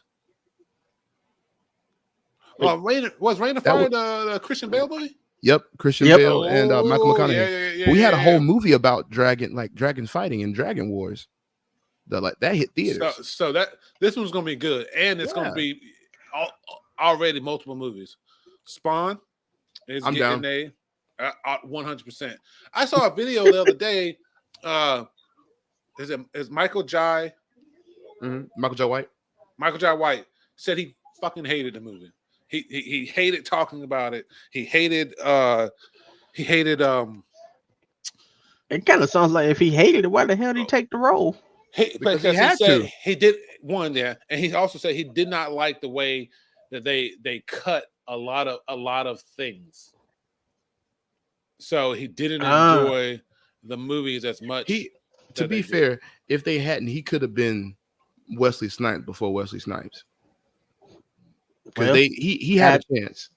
S1: Reign of Fire the Christian Bale movie?
S2: Yep, Christian Bale and Michael McConaughey. We had a whole movie about dragons fighting in Dragon Wars. That hit theaters.
S1: So this one's gonna be good, and it's gonna be already multiple movies. Spawn is getting a 100%. I saw a video the other day. Is Michael Jai?
S2: Michael Jai White.
S1: Michael Jai White said he fucking hated the movie. He hated talking about it. He hated. It
S3: kind of sounds like if he hated it, why the hell did he take the role?
S1: Because he had to. He did one there, and he also said he did not like the way that they cut a lot of things. So he didn't enjoy the movies as much.
S2: To be fair, if they hadn't, he could have been Wesley Snipes before Wesley Snipes. Because he had a chance.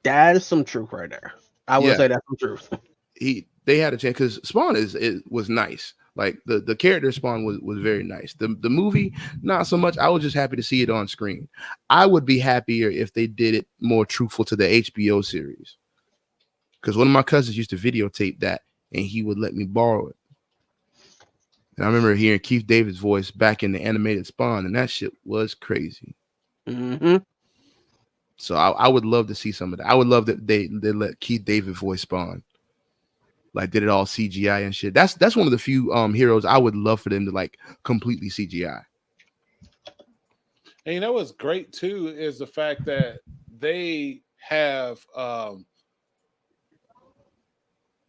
S3: That is some truth right there. I would say that's some truth.
S2: They had a chance because Spawn was nice. Like the character Spawn was very nice. The movie, not so much. I was just happy to see it on screen. I would be happier if they did it more truthful to the HBO series. Because one of my cousins used to videotape that, and he would let me borrow it. And I remember hearing Keith David's voice back in the animated Spawn, and that shit was crazy. So I would love to see some of that. I would love that they let Keith David voice Spawn, like did it all CGI and shit. That's one of the few heroes I would love for them to like completely CGI.
S1: And you know what's great too is the fact that they have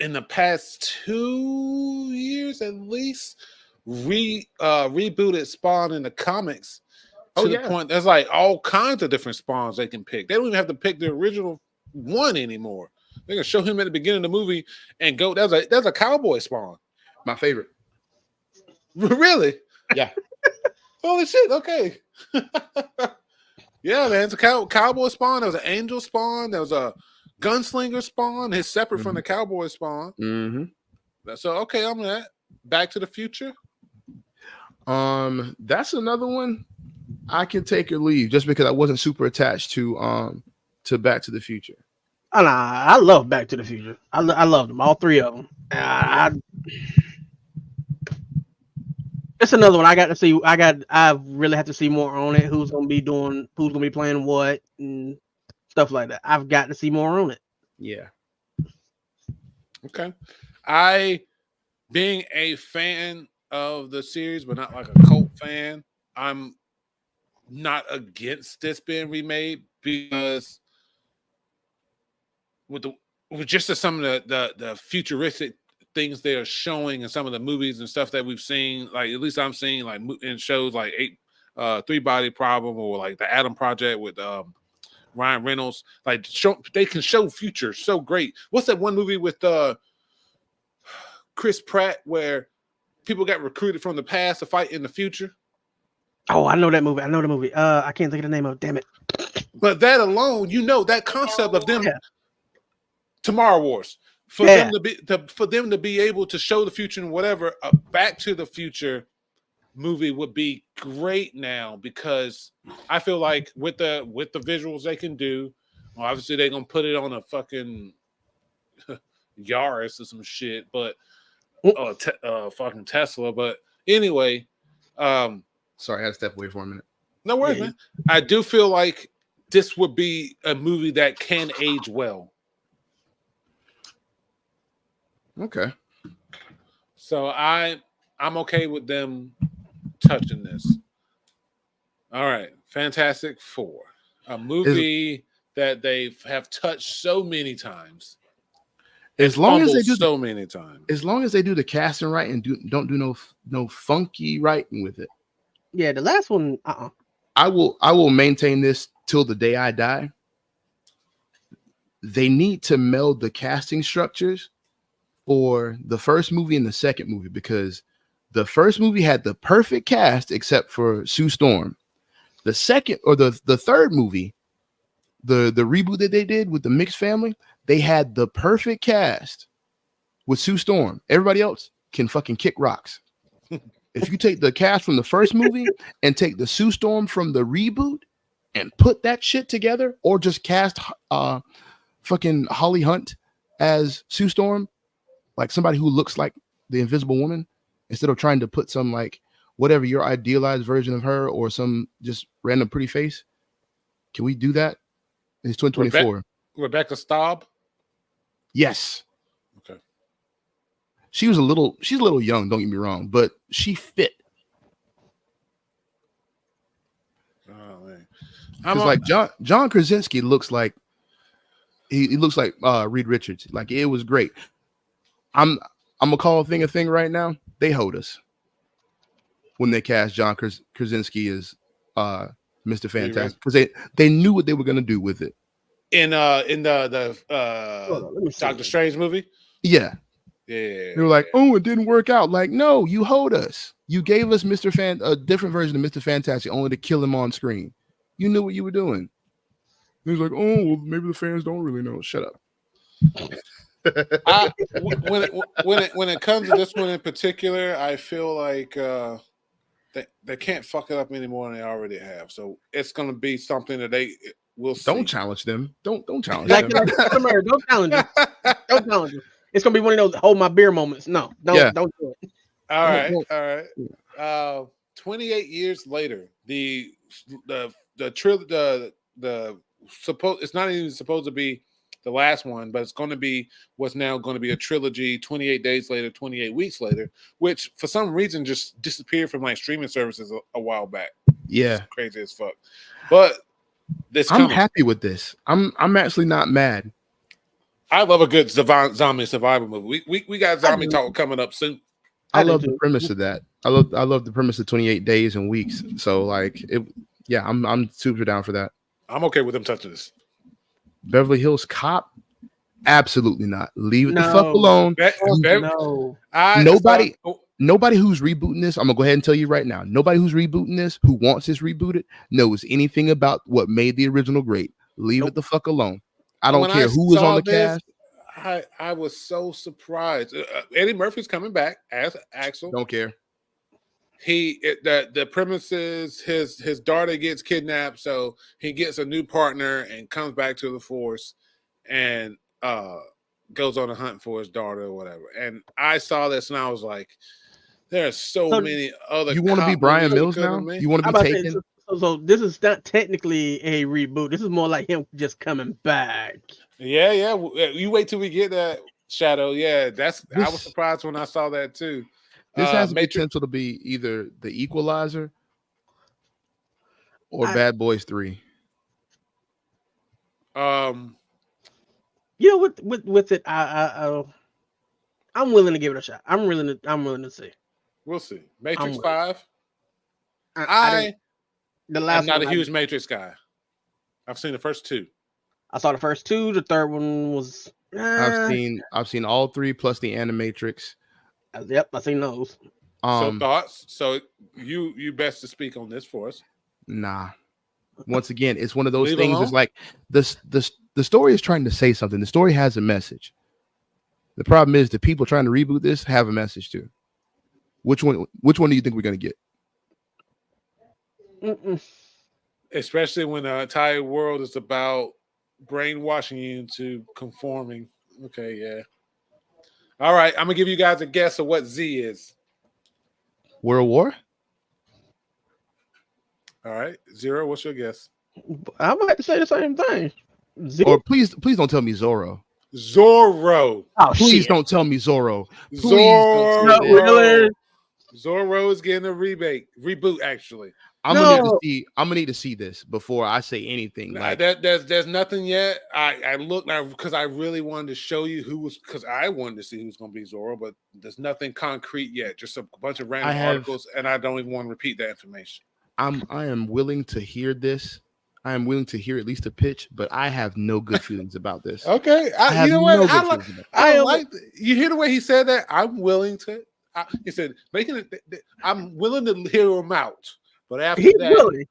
S1: in the past 2 years at least rebooted Spawn in the comics. To the point, there's like all kinds of different Spawns they can pick. They don't even have to pick the original one anymore. They're gonna show him at the beginning of the movie and go. That's a cowboy spawn.
S2: My favorite.
S1: Really?
S2: Yeah.
S1: Holy shit! Okay. Yeah, man. It's a cowboy spawn. There was an angel spawn. There was a gunslinger spawn. It's separate from the cowboy spawn.
S2: Mm-hmm.
S1: So okay, I'm that. Back to the Future.
S2: That's another one I can take or leave just because I wasn't super attached to Back to the Future.
S3: Oh, nah, I love Back to the Future. I love them, all three of them. It's another one I got to see. I really have to see more on it. Who's gonna be playing what and stuff like that. I've got to see more on it.
S2: Yeah.
S1: Okay. Being a fan of the series, but not like a cult fan, I'm not against this being remade because with just some of the futuristic things they are showing in some of the movies and stuff that we've seen, like at least I'm seeing like in shows like Three Body Problem or like the Atom Project with Ryan Reynolds, like they can show future so great. What's that one movie with Chris Pratt where people got recruited from the past to fight in the future?
S3: Oh, I know that movie. I can't think of the name of it. Damn it.
S1: But that alone, that concept of them Tomorrow Wars. For them to be able to show the future and whatever, a Back to the Future movie would be great now because I feel like with the visuals they can do, well, obviously they're gonna put it on a fucking Yaris or some shit, but fucking Tesla. But anyway,
S2: sorry, I had to step away for a minute.
S1: No worries, man. I do feel like this would be a movie that can age well.
S2: Okay.
S1: So I'm okay with them touching this. All right. Fantastic Four. A movie that they have touched so many times.
S2: As long as they do
S1: so many times.
S2: As long as they do the casting right and don't do no funky writing with it.
S3: Yeah, the last one,
S2: I will maintain this till the day I die. They need to meld the casting structures for the first movie and the second movie because the first movie had the perfect cast except for Sue Storm. The second or the third movie, the reboot that they did with the mixed family, they had the perfect cast with Sue Storm. Everybody else can fucking kick rocks. If you take the cast from the first movie and take the Sue Storm from the reboot and put that shit together, or just cast fucking Holly Hunt as Sue Storm, like somebody who looks like the Invisible Woman, instead of trying to put some like whatever your idealized version of her or some just random pretty face. Can we do that? It's 2024.
S1: Rebecca Staub?
S2: Yes.
S1: Okay.
S2: She's a little young, don't get me wrong, but she fit.
S1: Oh man.
S2: Because like John Krasinski looks like he looks like Reed Richards. Like it was great. I'm gonna call a thing right now. They hold us when they cast John Krasinski as Mr. Fantastic because they knew what they were gonna do with it.
S1: In the Doctor Strange movie?
S2: Yeah.
S1: Yeah.
S2: They were like, oh, it didn't work out. Like, no, you hold us. You gave us a different version of Mr. Fantastic only to kill him on screen. You knew what you were doing. He was like, oh, well, maybe the fans don't really know. Shut up.
S1: When it comes to this one in particular, I feel like they can't fuck it up any more than they already have. So it's going to be something that they will see.
S2: Don't challenge them. Don't challenge them.
S3: Don't challenge them. Don't challenge them. It's going to be one of those hold my beer moments. No, don't do it. All
S1: right. 28 years later, it's not even supposed to be the last one, but it's going to be what's now going to be a trilogy 28 days later, 28 weeks later, which for some reason just disappeared from like streaming services a while back.
S2: Yeah.
S1: It's crazy as fuck. But I'm
S2: happy with this. I'm actually not mad.
S1: I love a good zombie survival movie. We got zombie talk coming up soon.
S2: I love the premise of that. I love the premise of 28 days and weeks. So like I'm super down for that.
S1: I'm okay with them touching this.
S2: Beverly Hills Cop. Absolutely not. Leave it the fuck
S3: No.
S2: alone.
S3: Oh,
S1: Very-
S3: no.
S2: Nobody,
S1: oh,
S2: nobody who's rebooting this, I'm gonna go ahead and tell you right now. Nobody who's rebooting this, who wants this rebooted, knows anything about what made the original great. Leave
S3: Nope.
S2: it the fuck alone. I don't
S1: when
S2: care
S1: I
S2: who was on
S1: saw
S2: the
S1: this,
S2: cast.
S1: I was so surprised. Eddie Murphy's coming back as Axel.
S2: Don't care.
S1: The premise is his daughter gets kidnapped, so he gets a new partner and comes back to the force, and goes on a hunt for his daughter or whatever. And I saw this and I was like, there are so
S3: So
S1: many other.
S2: You want to be
S1: cop
S2: Brian
S1: movies we
S2: Mills
S1: could have
S2: now?
S1: made.
S2: You want to
S3: I'm
S2: be
S3: about to say,
S2: taken?
S3: so this is not technically a reboot. This is more like him just coming back.
S1: Yeah. You wait till we get that Shadow. Yeah, I was
S2: This-
S1: surprised when I saw that too.
S2: This has the
S1: Matrix.
S2: potential to be either The Equalizer or
S3: I-
S2: Bad Boys 3.
S3: You know, with it, I'm willing to give it a shot. I'm willing to see.
S1: We'll see. Matrix
S3: I'm
S1: 5.
S3: I didn't- the
S1: I'm
S3: last
S1: not
S3: one,
S1: a huge Matrix guy. I've seen the first two.
S3: I saw the first two. The third one was.
S2: I've seen all three plus the Animatrix.
S3: Yep, I seen those.
S1: So thoughts. So you best to speak on this for us.
S2: Nah. Once again, it's one of those
S1: Leave
S2: things.
S1: alone?
S2: It's like the story is trying to say something. The story has a message. The problem is the people trying to reboot this have a message too. Which one do you think we're gonna get?
S1: Especially when the entire world is about brainwashing you into conforming. Okay, yeah. All right, I'm gonna give you guys a guess of what Z is.
S2: World War?
S1: All right, Zero. What's your guess?
S3: I might have to say the same thing.
S2: Or please don't tell me Zorro.
S1: Zorro.
S3: Oh,
S2: Please
S3: shit.
S2: don't tell me Zorro. Please
S1: Zorro.
S2: don't say that.
S3: Really?
S1: Zorro is getting a reboot. Actually,
S2: I'm gonna need to see this before I say anything. Like
S1: there's nothing yet. I looked now because I really wanted to show you because I wanted to see who's going to be Zorro, but there's nothing concrete yet. Just a bunch of random articles, and I don't even want to repeat that information.
S2: I am willing to hear this. I am willing to hear at least a pitch, but I have no good feelings about this.
S1: Okay,
S2: you know what?
S1: You hear the way he said that. I'm willing to. He said, "Making it. I'm willing to hear him out." But after that,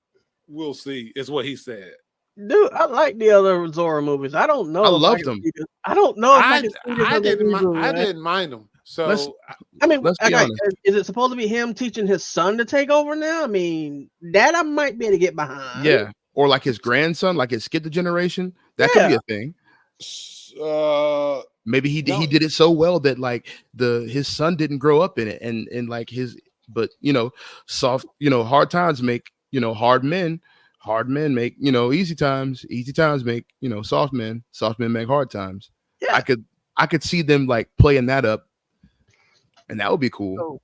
S1: we'll see, is what he said.
S3: Dude, I like the other Zorro movies. I don't know.
S2: I loved them.
S3: I don't know if
S1: I didn't mind them. So,
S2: let's be honest.
S3: Is it supposed to be him teaching his son to take over now? I mean, that I might be able to get behind.
S2: Yeah. Or like his grandson, like it skipped the generation. That could be a thing. Maybe he did it so well that like his son didn't grow up in it, and like but hard times make hard men make easy times make soft men make hard times. Yeah. I could see them like playing that up, and that would be cool.
S3: Oh.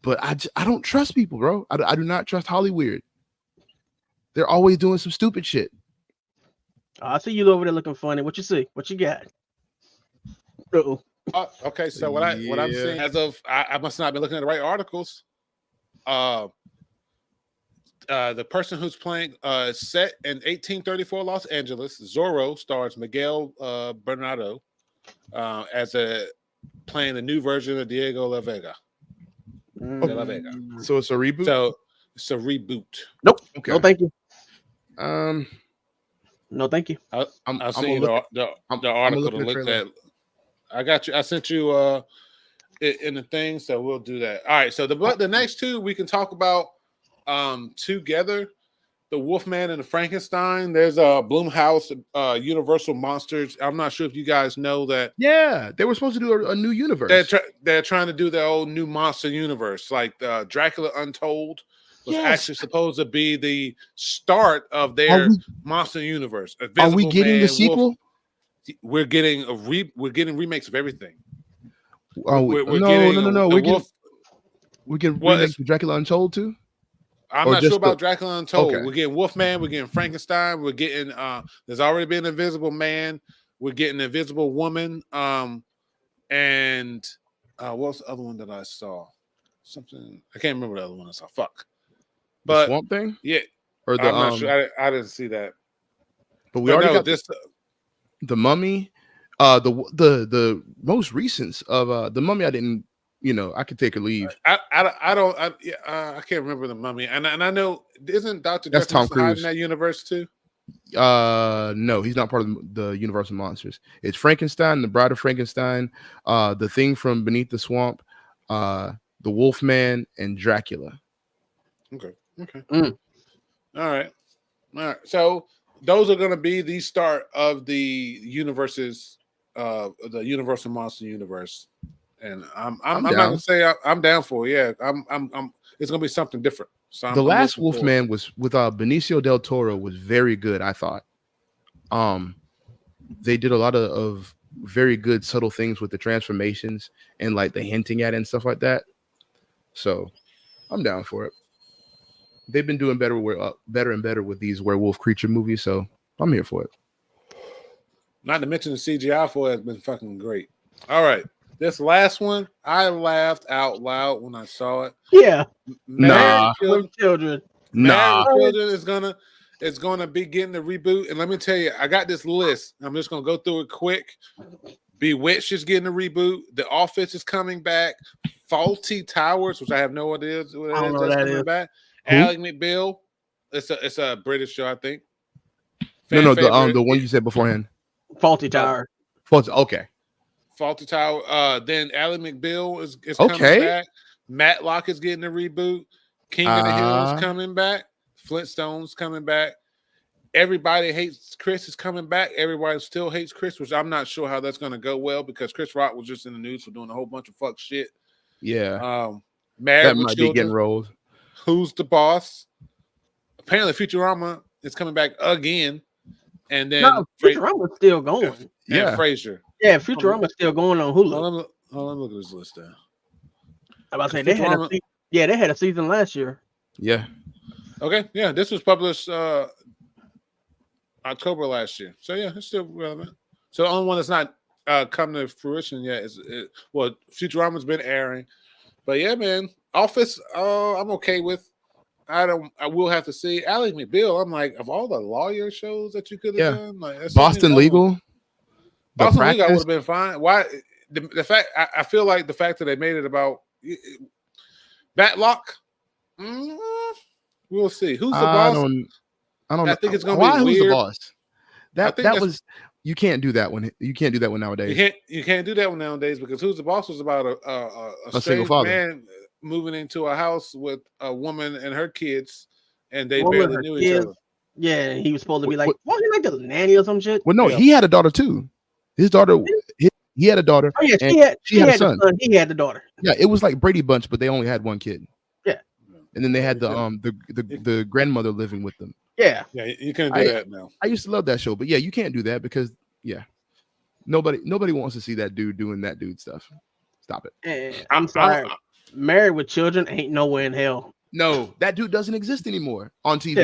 S2: But I don't trust people, bro. I do not trust Hollywood. They're always doing some stupid shit.
S3: I see you over there looking funny. What you see? What you got?
S1: Okay, so what I'm seeing as of I must not be looking at the right articles. The person who's playing set in 1834 Los Angeles, Zorro stars Miguel Bernardo as playing the new version of Diego La Vega. De La Vega.
S2: So it's a reboot.
S1: So it's a reboot.
S3: Nope.
S2: Okay.
S3: No, thank you.
S2: No,
S3: thank you.
S1: I'll see the article to look at. I got you. I sent you in the thing, so we'll do that. All right. So the next two we can talk about together. The Wolfman and the Frankenstein. There's a Blumhouse Universal Monsters. I'm not sure if you guys know that.
S2: Yeah, they were supposed to do a new universe.
S1: They're trying to do their own new monster universe, like Dracula Untold was actually supposed to be the start of their monster universe.
S2: Are we getting the sequel?
S1: We're getting remakes of everything.
S2: No. We're getting remakes of Dracula Untold too.
S1: I'm not sure about Dracula Untold. Okay. We're getting Wolfman. We're getting Frankenstein. We're getting. There's already been Invisible Man. We're getting Invisible Woman. And what was the other one that I saw? Something I can't remember the other one I saw. Fuck. But
S2: the Swamp Thing.
S1: Yeah.
S2: Or the,
S1: I'm not sure. I didn't see that.
S2: But we already got this. The Mummy. The most recent of the Mummy, I didn't, I could take or leave.
S1: I can't remember the Mummy, and I know isn't Dr.
S2: That's
S1: Jekyll
S2: Tom
S1: Mr. Hyde in
S2: Cruise.
S1: that universe too?
S2: No, he's not part of the Universal Monsters. It's Frankenstein, the Bride of Frankenstein, the Thing from Beneath the Swamp, the Wolfman, and Dracula.
S1: Okay.
S3: Mm.
S1: All right. So those are going to be the start of the universes, the Universal Monster Universe, and I'm not
S2: down.
S1: gonna say I'm down for it. Yeah, I'm. It's going to be something different. So
S2: The
S1: I'm
S2: last
S1: looking forward.
S2: Wolfman was with Benicio del Toro was very good, I thought. They did a lot of very good subtle things with the transformations and like the hinting at it and stuff like that. So I'm down for it. They've been doing better and better with these werewolf creature movies, so I'm here for it.
S1: Not to mention the CGI for it has been fucking great. All right. This last one, I laughed out loud when I saw it.
S3: Yeah.
S2: Nah.
S3: With children.
S2: Nah.
S1: Married with Children is gonna be getting the reboot. And let me tell you, I got this list. I'm just gonna go through it quick. Bewitched is getting a reboot. The Office is coming back. Faulty Towers, which I have no idea what
S3: I don't know
S1: that's
S3: what that
S1: coming
S3: is.
S1: back.
S2: Who?
S1: Ally McBeal. It's a British show, I think.
S2: No,
S1: Favorite.
S2: the one you said beforehand.
S3: Faulty Tower.
S2: Okay.
S1: Faulty Tower. Then Ally McBeal is
S2: Okay.
S1: coming back. Matlock is getting a reboot. King of the Hill is coming back. Flintstones coming back. Everybody Hates Chris is coming back. Everybody Still Hates Chris, which I'm not sure how that's going to go well because Chris Rock was just in the news for doing a whole bunch of fuck shit.
S2: Yeah.
S1: Married
S2: That
S1: with
S2: might
S1: Children.
S2: be getting rolled.
S1: Who's the Boss? Apparently Futurama is coming back again. And then
S3: No, Futurama's still going.
S2: Yeah.
S1: Frasier.
S3: Yeah, Futurama's still going on Hulu.
S1: Hold on, look at this list down.
S3: I'm about to say they had a season last year.
S2: Yeah.
S1: Okay, yeah, this was published October last year. So yeah, it's still relevant. So the only one that's not come to fruition yet is Futurama's been airing. But yeah, man, Office I'm okay with. I will have to see. Ally McBeal, I'm like, of all the lawyer shows that you could have done, like
S2: Boston Legal.
S1: Boston Legal would have been fine. Why the fact I feel like the fact that they made it about Batlock. We'll see. Who's the boss?
S2: I don't know.
S1: I think it's gonna
S2: Why,
S1: be weird.
S2: Who's the boss? That was you can't do that one. You can't do that one nowadays.
S1: You can't do that one nowadays because Who's the Boss was about a
S2: single father
S1: man moving into a house with a woman and her kids, and they barely knew each other.
S3: Yeah, he was supposed to be like, wasn't he like the nanny or some shit?
S2: Well, no, he had a daughter too. His daughter, he had a daughter.
S3: Oh yeah, she had a son. He had the daughter.
S2: Yeah, it was like Brady Bunch, but they only had one kid.
S3: Yeah,
S2: and then they had the grandmother living with them.
S3: Yeah,
S1: you can't do that now.
S2: I used to love that show, but yeah, you can't do that because nobody wants to see that dude doing that dude stuff. Stop it.
S3: And I'm sorry. Married with Children ain't nowhere in hell.
S2: No, that dude doesn't exist anymore on TV.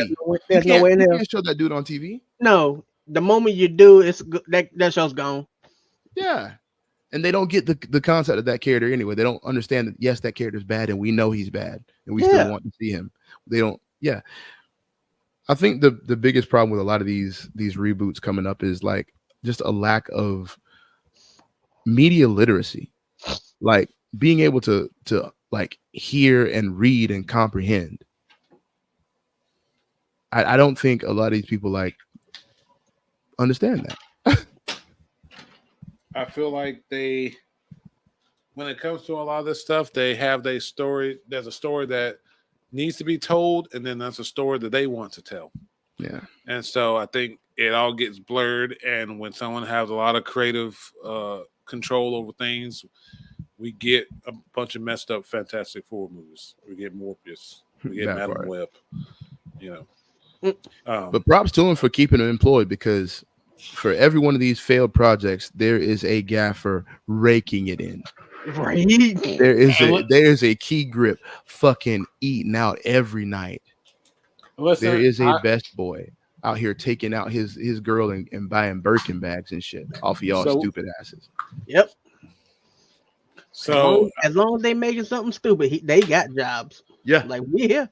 S3: There's no way in hell.
S2: You can't show that dude on TV.
S3: No, the moment you do, it's that show's gone.
S2: Yeah, and they don't get the concept of that character anyway. They don't understand that yes, that character's bad, and we know he's bad, and we still want to see him. They don't. Yeah, I think the biggest problem with a lot of these reboots coming up is like just a lack of media literacy, like being able to like hear and read and comprehend. I don't think a lot of these people like understand that.
S1: I feel like when it comes to a lot of this stuff, they have their story. There's a story that needs to be told, and then that's a story that they want to tell.
S2: Yeah.
S1: And so I think it all gets blurred. And when someone has a lot of creative control over things, we get a bunch of messed up Fantastic Four movies. We get Morbius. We get Madam Web.
S2: But props to him for keeping him employed, because for every one of these failed projects, there is a gaffer raking it in.
S3: Right.
S2: There is a key grip fucking eating out every night. Listen, there is a best boy out here taking out his girl and buying Birkin bags and shit off of y'all stupid asses.
S3: Yep.
S1: So
S3: as long as they making something stupid, they got jobs.
S2: Yeah.
S3: Like we here.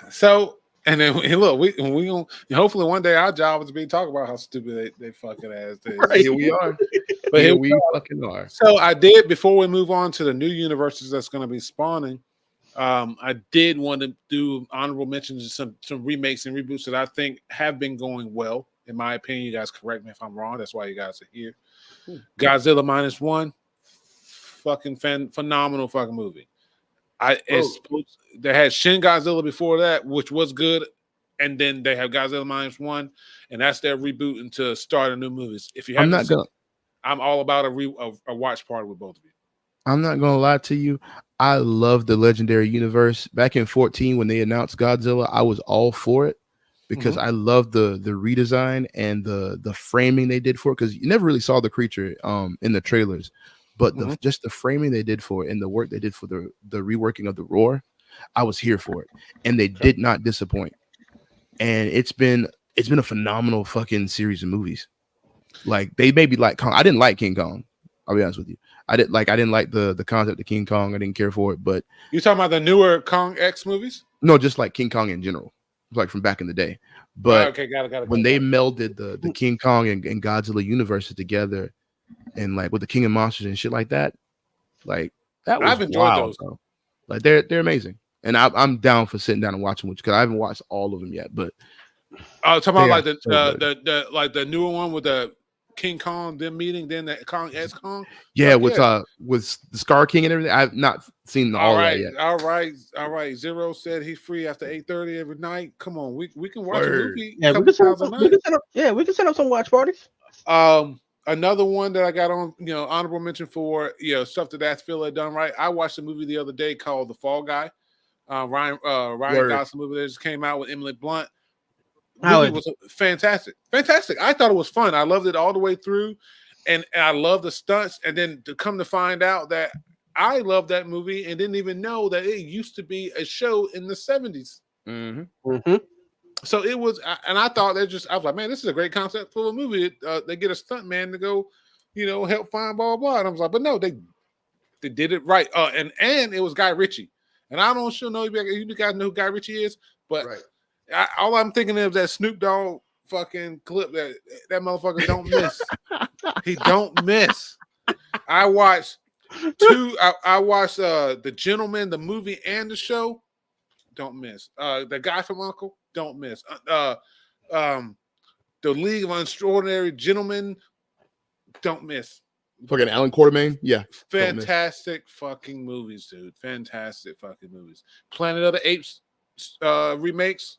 S1: So And then look, we gonna hopefully one day our job is to be talking about how stupid they fucking ass is.
S3: Right.
S2: Here we are.
S1: But
S2: Here
S1: here
S2: we fucking are.
S1: So I did before we move on to the new universes that's going to be spawning. I did want to do honorable mentions of some remakes and reboots that I think have been going well. In my opinion, you guys correct me if I'm wrong. That's why you guys are here. Godzilla -1, fucking phenomenal fucking movie. They had Shin Godzilla before that, which was good, and then they have Godzilla -1, and that's their reboot into start of new movies. If you haven't seen, I'm all about a watch party with both of you.
S2: I'm not gonna lie to you. I love the Legendary Universe. Back in 2014, when they announced Godzilla, I was all for it because I love the redesign and the framing they did for it. Because you never really saw the creature in the trailers, but just the framing they did for it and the work they did for the reworking of the roar, I was here for it, and they did not disappoint. And it's been a phenomenal fucking series of movies. Like they maybe like Kong. I didn't like King Kong. I'll be honest with you. I didn't like the concept of King Kong. I didn't care for it. But
S1: you talking about the newer Kong X movies?
S2: No, just like King Kong in general, like from back in the day. But
S1: okay, got it.
S2: When they melded the King Kong and Godzilla universes together, and like with the King of Monsters and shit like that was
S1: I've enjoyed
S2: wild,
S1: those.
S2: bro. Like they're amazing, and I'm down for sitting down and watching which because I haven't watched all of them yet. But
S1: talking about like the newer one with the King Kong, them meeting, then the Kong X Kong.
S2: Yeah, with the Scar King and everything. I've not seen all that yet.
S1: All right. Zero said he's free after 8:30 every night. Come on, we can watch a movie.
S3: Yeah, we can set up some watch parties.
S1: Another one that I got on, honorable mention for, stuff that feel had done right. I watched a movie the other day called The Fall Guy. Ryan Gosling movie that just came out with Emily Blunt. Movie was fantastic. I thought it was fun. I loved it all the way through, and I love the stunts. And then to come to find out that I loved that movie and didn't even know that it used to be a show in the 70s. So it was, and I thought I was like, man, this is a great concept for a movie. They get a stunt man to go, help find blah blah. And I was like, but no, they did it right. And it was Guy Ritchie, and I don't know you guys know who Guy Ritchie is, but. Right. All I'm thinking of that Snoop Dogg fucking clip that motherfucker don't miss. He don't miss. I watched I watched The Gentleman, the movie and the show. Don't miss. The Guy from Uncle. Don't miss. The League of Extraordinary Gentlemen. Don't miss.
S2: Fucking Alan Quartermain. Yeah.
S1: Fantastic fucking movies, dude. Fantastic fucking movies. Planet of the Apes remakes.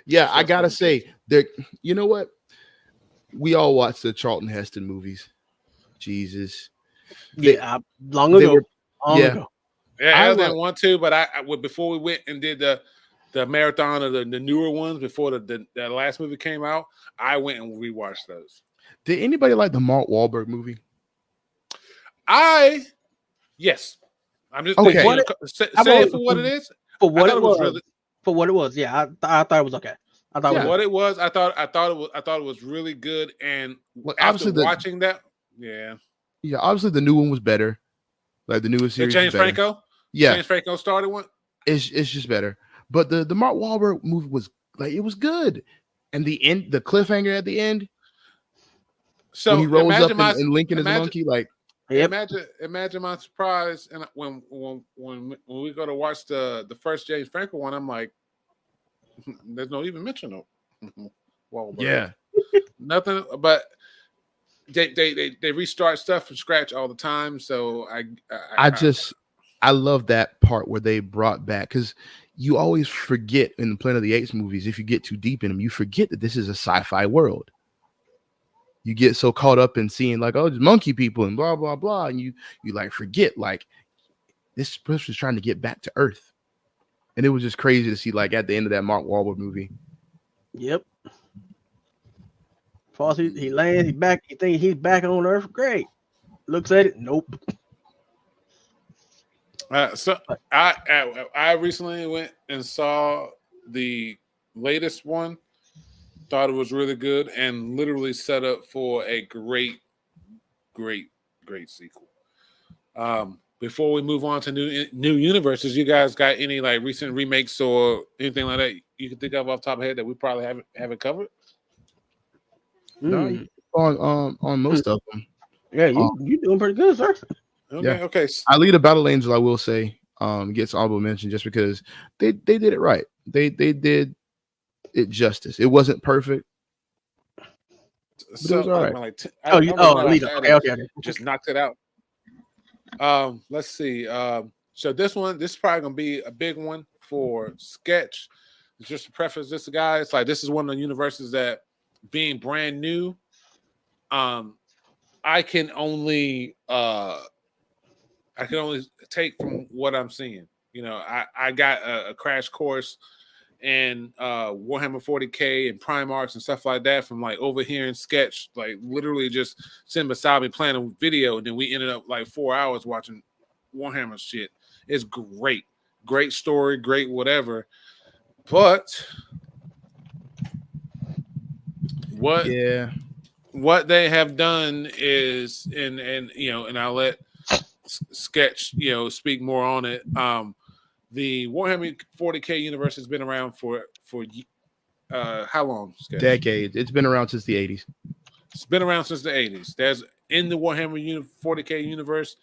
S2: Yeah, I gotta say, you know what? We all watched the Charlton Heston movies. Jesus.
S3: Long ago.
S1: Yeah, I didn't want to, but I before we went and did the marathon of the newer ones before the last movie came out, I went and rewatched those.
S2: Did anybody like the Mark Wahlberg movie?
S1: Yes. I'm just
S3: okay.
S1: Say it for what it is.
S3: For what it was. For what it was, yeah, I thought it was okay. I thought it was really good, and after watching that,
S2: obviously the new one was better, like the newest series.
S1: James Franco, James Franco started one.
S2: It's just better, but the Mark Wahlberg movie was it was good, and the cliffhanger at the end. So when he rolls up and Lincoln is a monkey,
S1: Imagine my surprise, and when we go to watch the first James Franco one, I'm like, there's no even mention of Wahlberg.
S2: Yeah,
S1: nothing. But they restart stuff from scratch all the time. So
S2: I love that part where they brought back, because you always forget in the Planet of the Apes movies, if you get too deep in them, you forget that this is a sci-fi world. You get so caught up in seeing just monkey people and blah, blah, blah. And you forget this person was trying to get back to Earth. And it was just crazy to see at the end of that Mark Wahlberg movie.
S3: Yep. Falls, he lands, he's back. He thinks he's back on Earth. Great. Looks at it. Nope.
S1: So I recently went and saw the latest one. Thought it was really good and literally set up for a great sequel. before we move on to new universes, you guys got any like recent remakes or anything like that you can think of off the top of the head that we probably haven't covered?
S2: No,
S3: Mm.
S2: on most of them.
S3: Yeah,
S2: Um,
S3: you doing pretty good, sir.
S1: Okay,
S2: Yeah.
S1: okay.
S2: I lead a Battle Angel, I will say, gets honorable mention just because they did it right. They did it justice. It wasn't perfect, but it was
S1: So
S2: all right.
S1: I
S3: Oh, you
S1: really know I
S3: Alita.
S1: had
S3: Okay,
S1: it,
S3: okay, okay.
S1: just knocked it out. Let's see. So this is probably gonna be a big one for Sketch. Just to preface this, guys, like this is one of the universes that, being brand new, um, I can only take from what I'm seeing. I got a crash course in Warhammer 40K and Primarchs and stuff like that from like overhearing Sketch, like literally just sitting beside me playing a video, and then we ended up like 4 hours watching Warhammer shit. It's great story, great whatever. But what
S2: Yeah.
S1: what they have done is, and I'll let Sketch speak more on it. The Warhammer 40K universe has been around for how long? Sketch?
S2: Decades. It's been around since the 80s.
S1: It's been around since the 80s. There's in the Warhammer 40K universe,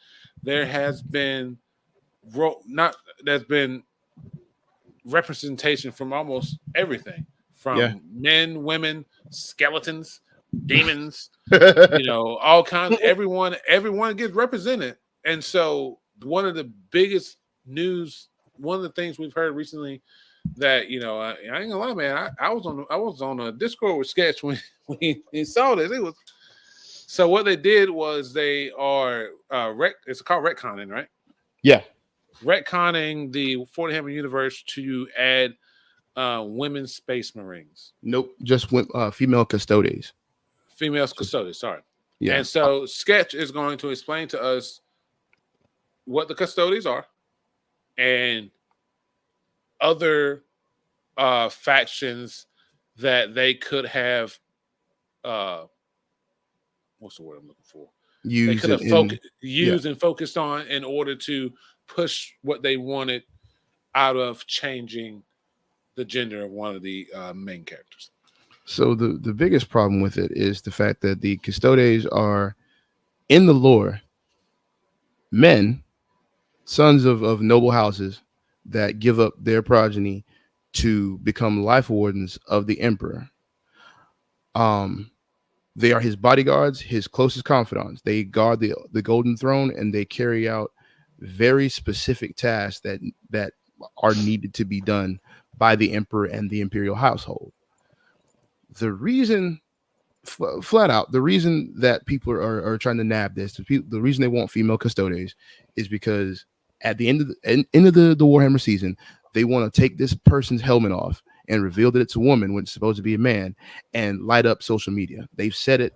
S1: there has been there's been representation from almost everything, from men, women, skeletons, demons, all kinds. Everyone gets represented. And so one of the biggest news, one of the things we've heard recently that, I ain't gonna lie, man, I was on a Discord with Sketch when he saw this. It was, so what they did was they are it's called retconning, right?
S2: Yeah.
S1: Retconning the 40 Hammer universe to add women space marines.
S2: Nope. Just female custodes.
S1: Female custodes, sorry.
S2: Yeah.
S1: And so Sketch is going to explain to us what the custodes are and other factions that they could have what's the word I'm looking for? They could have used and focused on in order to push what they wanted out of changing the gender of one of the main characters.
S2: So the biggest problem with it is the fact that the custodes are, in the lore, men, sons of noble houses that give up their progeny to become life wardens of the emperor. They are his bodyguards, his closest confidants. They guard the golden throne, and they carry out very specific tasks that are needed to be done by the emperor and the imperial household. The reason, flat out, the reason that people are trying to nab this, the reason they want female custodes is because at the end of the Warhammer season, they want to take this person's helmet off and reveal that it's a woman when it's supposed to be a man, and light up social media. They've said it.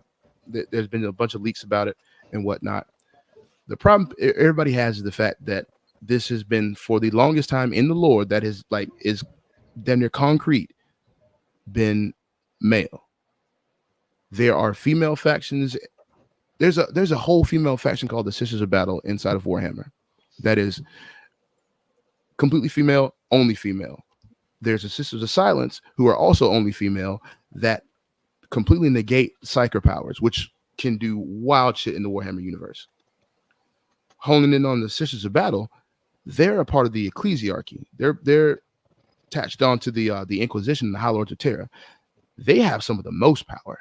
S2: There's been a bunch of leaks about it and whatnot. The problem everybody has is the fact that this has been, for the longest time in the lore, that is damn near concrete, been male. There are female factions. There's a whole female faction called the Sisters of Battle inside of Warhammer that is completely female, only female. There's the Sisters of Silence, who are also only female, that completely negate psyker powers, which can do wild shit in the Warhammer universe. Honing in on the Sisters of Battle, they're a part of the ecclesiarchy. They're attached onto the Inquisition and the High Lords of Terra. They have some of the most power,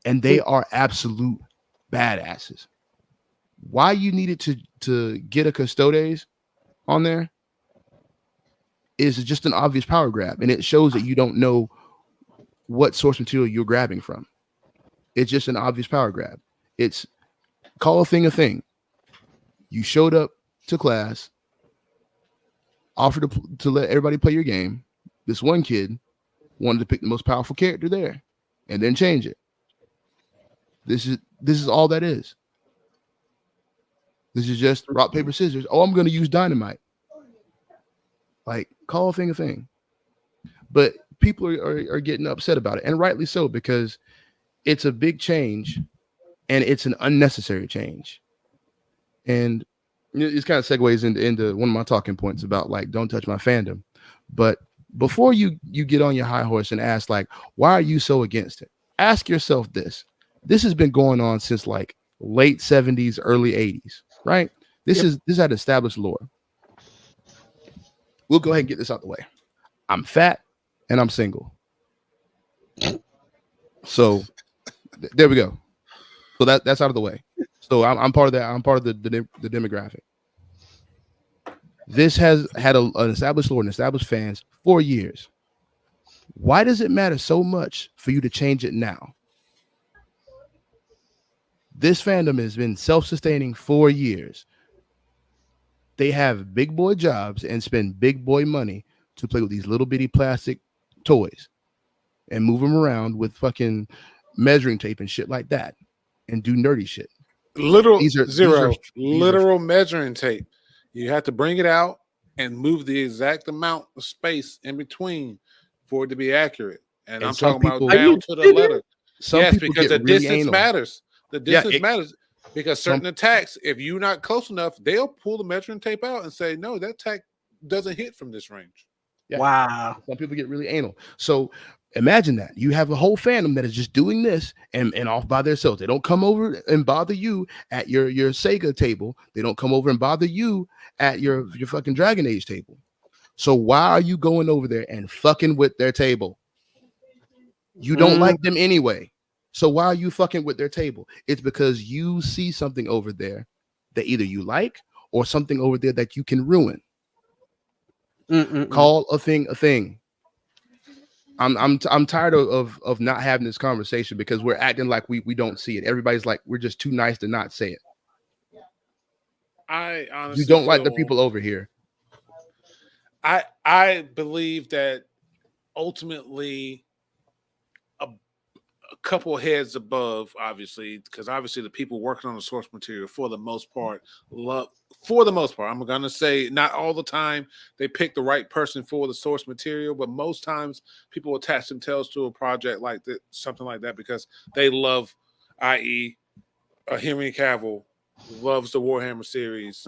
S2: and they are absolute badasses. Why you needed to get a custodes on there is just an obvious power grab, and it shows that you don't know what source material you're grabbing from. It's just an obvious power grab. It's call a thing a thing. You showed up to class, offered to let everybody play your game. This one kid wanted to pick the most powerful character there and then change it. This is all that is. This is just rock, paper, scissors. Oh, I'm going to use dynamite. Like, call a thing a thing. But people are getting upset about it, and rightly so, because it's a big change and it's an unnecessary change. And It kind of segues into one of my talking points about like don't touch my fandom. But before you get on your high horse and ask like why are you so against it? Ask yourself this. This has been going on since like late 70s, early 80s, right?
S3: Yep.
S2: This had established lore. We'll go ahead and get this out the way. I'm fat and I'm single. So there we go. So that's out of the way. So I'm part of that. I'm part of the demographic. This has had an established lore and established fans for years. Why does it matter so much for you to change it now? This fandom has been self-sustaining for years. They have big boy jobs and spend big boy money to play with these little bitty plastic toys and move them around with fucking measuring tape and shit like that and do nerdy shit.
S1: Literal
S2: These
S1: literal measuring tape. You have to bring it out and move the exact amount of space in between for it to be accurate. And I'm talking about down to the letter. Yes, because the distance matters. The distance matters because certain attacks, if you're not close enough, they'll pull the measuring tape out and say, no, that attack doesn't hit from this range.
S2: Yeah.
S3: Wow.
S2: Some people get really anal. So imagine that. You have a whole fandom that is just doing this and off by themselves. They don't come over and bother you at your Sega table. They don't come over and bother you at your fucking Dragon Age table. So why are you going over there and fucking with their table? You don't like them anyway. So why are you fucking with their table? It's because you see something over there that either you like or something over there that you can ruin. Call a thing a thing. I'm tired of not having this conversation because we're acting like we don't see it. Everybody's like we're just too nice to not say it.
S1: I honestly
S2: you don't like the people over here.
S1: I believe that ultimately a couple heads above, obviously, because obviously the people working on the source material for the most part I'm gonna say not all the time they pick the right person for the source material, but most times people attach themselves to a project like that, something like that, because they love, i.e. Henry Cavill loves the Warhammer series,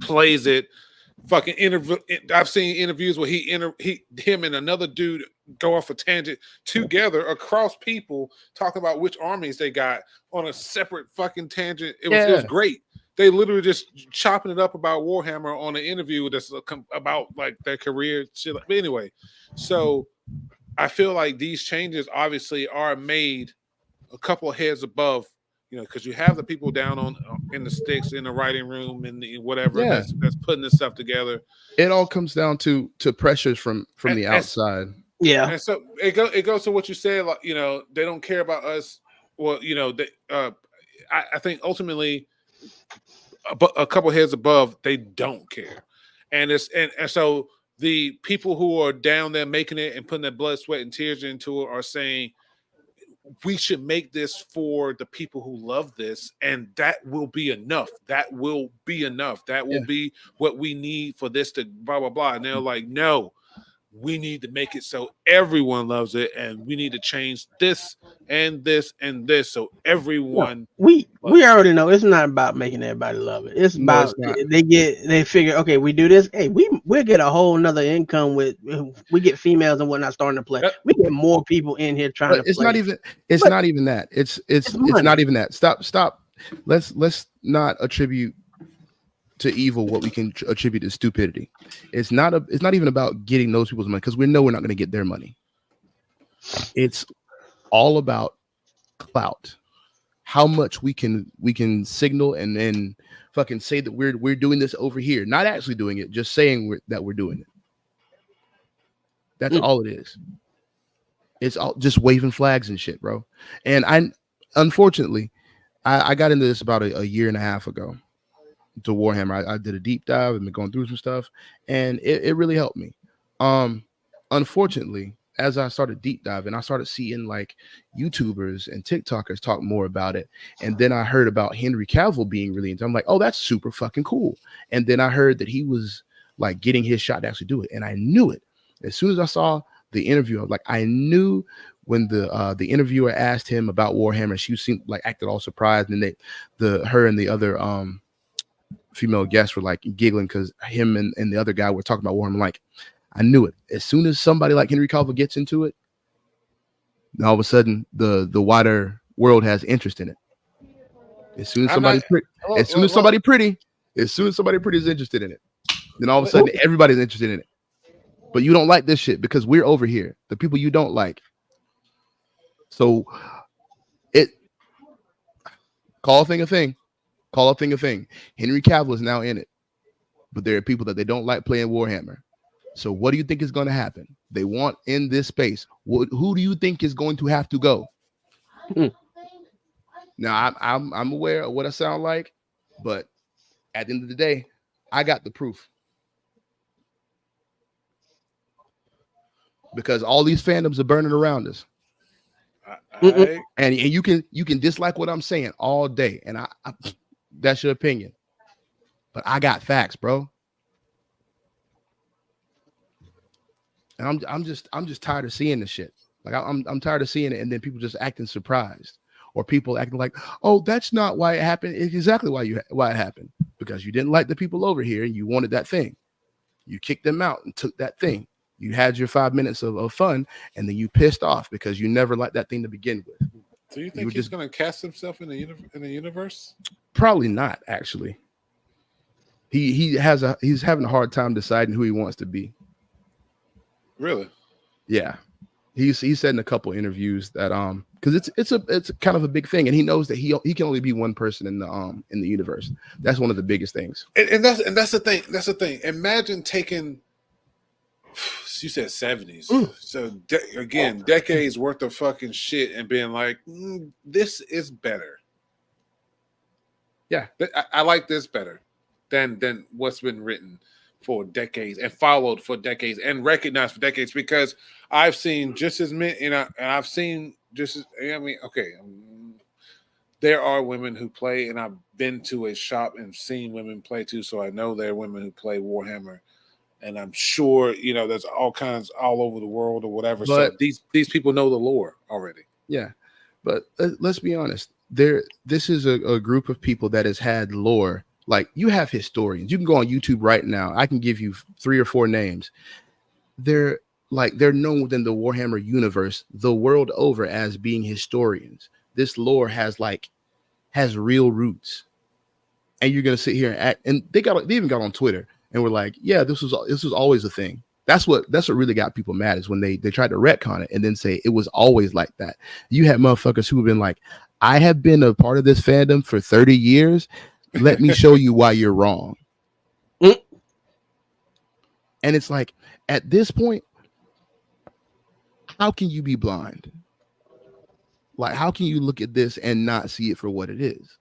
S1: plays it. Fucking interview. I've seen interviews where him and another dude go off a tangent together across people talking about which armies they got on a separate fucking tangent. It was great. They literally just chopping it up about Warhammer on an interview that's about like their career shit. But anyway, so I feel like these changes obviously are made a couple of heads above. You know, because you have the people down in the sticks in the writing room and whatever that's putting this stuff together.
S2: It all comes down to pressures from the outside.
S3: Yeah,
S1: and so it goes to what you said. Like, you know, they don't care about us. Well, you know, I think ultimately, a couple heads above, they don't care, and so the people who are down there making it and putting their blood, sweat, and tears into it are saying, we should make this for the people who love this, and that will be enough. That will be enough. That will be what we need for this to blah, blah, blah. And they're like, no, we need to make it so everyone loves it, and we need to change this and this and this so everyone.
S3: We already know it's not about making everybody love it. It's about they figure, okay, we do this, hey, we'll get a whole nother income with we get females and whatnot starting to play. We get more people in here trying to play.
S2: It's not even that. It's not even that. Stop. Let's not attribute to evil what we can attribute to stupidity. It's not even about getting those people's money, because we know we're not going to get their money. It's all about clout. How much we can signal and then fucking say that we're doing this over here, not actually doing it, just saying that we're doing it. That's all it is. It's all just waving flags and shit, bro. And unfortunately I got into this about a year and a half ago. To Warhammer, I did a deep dive and been going through some stuff, and it really helped me. Unfortunately, as I started deep diving, I started seeing like YouTubers and TikTokers talk more about it, and then I heard about Henry Cavill being really into it. I'm like, oh, that's super fucking cool. And then I heard that he was like getting his shot to actually do it, and I knew it as soon as I saw the interview. I knew when the interviewer asked him about Warhammer, she seemed like acted all surprised, and her and the other female guests were like giggling because him and the other guy were talking about Warhammer. Like, I knew it. As soon as somebody like Henry Cavill gets into it, all of a sudden the wider world has interest in it. As soon as
S1: I'm not.
S2: as soon as somebody pretty is interested in it, then all of a sudden everybody's interested in it. But you don't like this shit because we're over here. The people you don't like. So call a thing a thing. Call a thing a thing. Henry Cavill is now in it. But there are people that they don't like playing Warhammer. So what do you think is going to happen? They want in this space. Who do you think is going to have to go? Now I'm aware of what I sound like, but at the end of the day, I got the proof. Because all these fandoms are burning around us. And you can dislike what I'm saying all day, and I that's your opinion. But I got facts, bro. And I'm just tired of seeing this shit. Like I'm tired of seeing it, and then people just acting surprised, or people acting like, oh, that's not why it happened. It's exactly why it happened, because you didn't like the people over here, and you wanted that thing. You kicked them out and took that thing. You had your 5 minutes of fun, and then you pissed off because you never liked that thing to begin with.
S1: Do you think he's going to cast himself in the universe?
S2: Probably not, actually. He's having a hard time deciding who he wants to be.
S1: Really?
S2: Yeah. He said in a couple interviews that because it's kind of a big thing, and he knows that he can only be one person in the universe. That's one of the biggest things.
S1: And that's the thing. That's the thing. Imagine taking, you said 70s. So again, decades worth of fucking shit and being like, this is better.
S2: Yeah,
S1: I like this better than what's been written for decades and followed for decades and recognized for decades, because I've seen just as many, and I've seen just as, I mean, okay, there are women who play, and I've been to a shop and seen women play too, so I know there are women who play Warhammer, and I'm sure, there's all kinds all over the world or whatever. But so these people know the lore already.
S2: Yeah, but let's be honest. This is a group of people that has had lore. Like, you have historians. You can go on YouTube right now. I can give you 3 or 4 names. They're known within the Warhammer universe the world over as being historians. This lore has real roots. And you're gonna sit here and act. And they even got on Twitter and were like, yeah, this was always a thing. That's what really got people mad, is when they tried to retcon it and then say it was always like that. You had motherfuckers who have been like, I have been a part of this fandom for 30 years. Let me show you why you're wrong. And it's like, at this point, how can you be blind? Like, how can you look at this and not see it for what it is?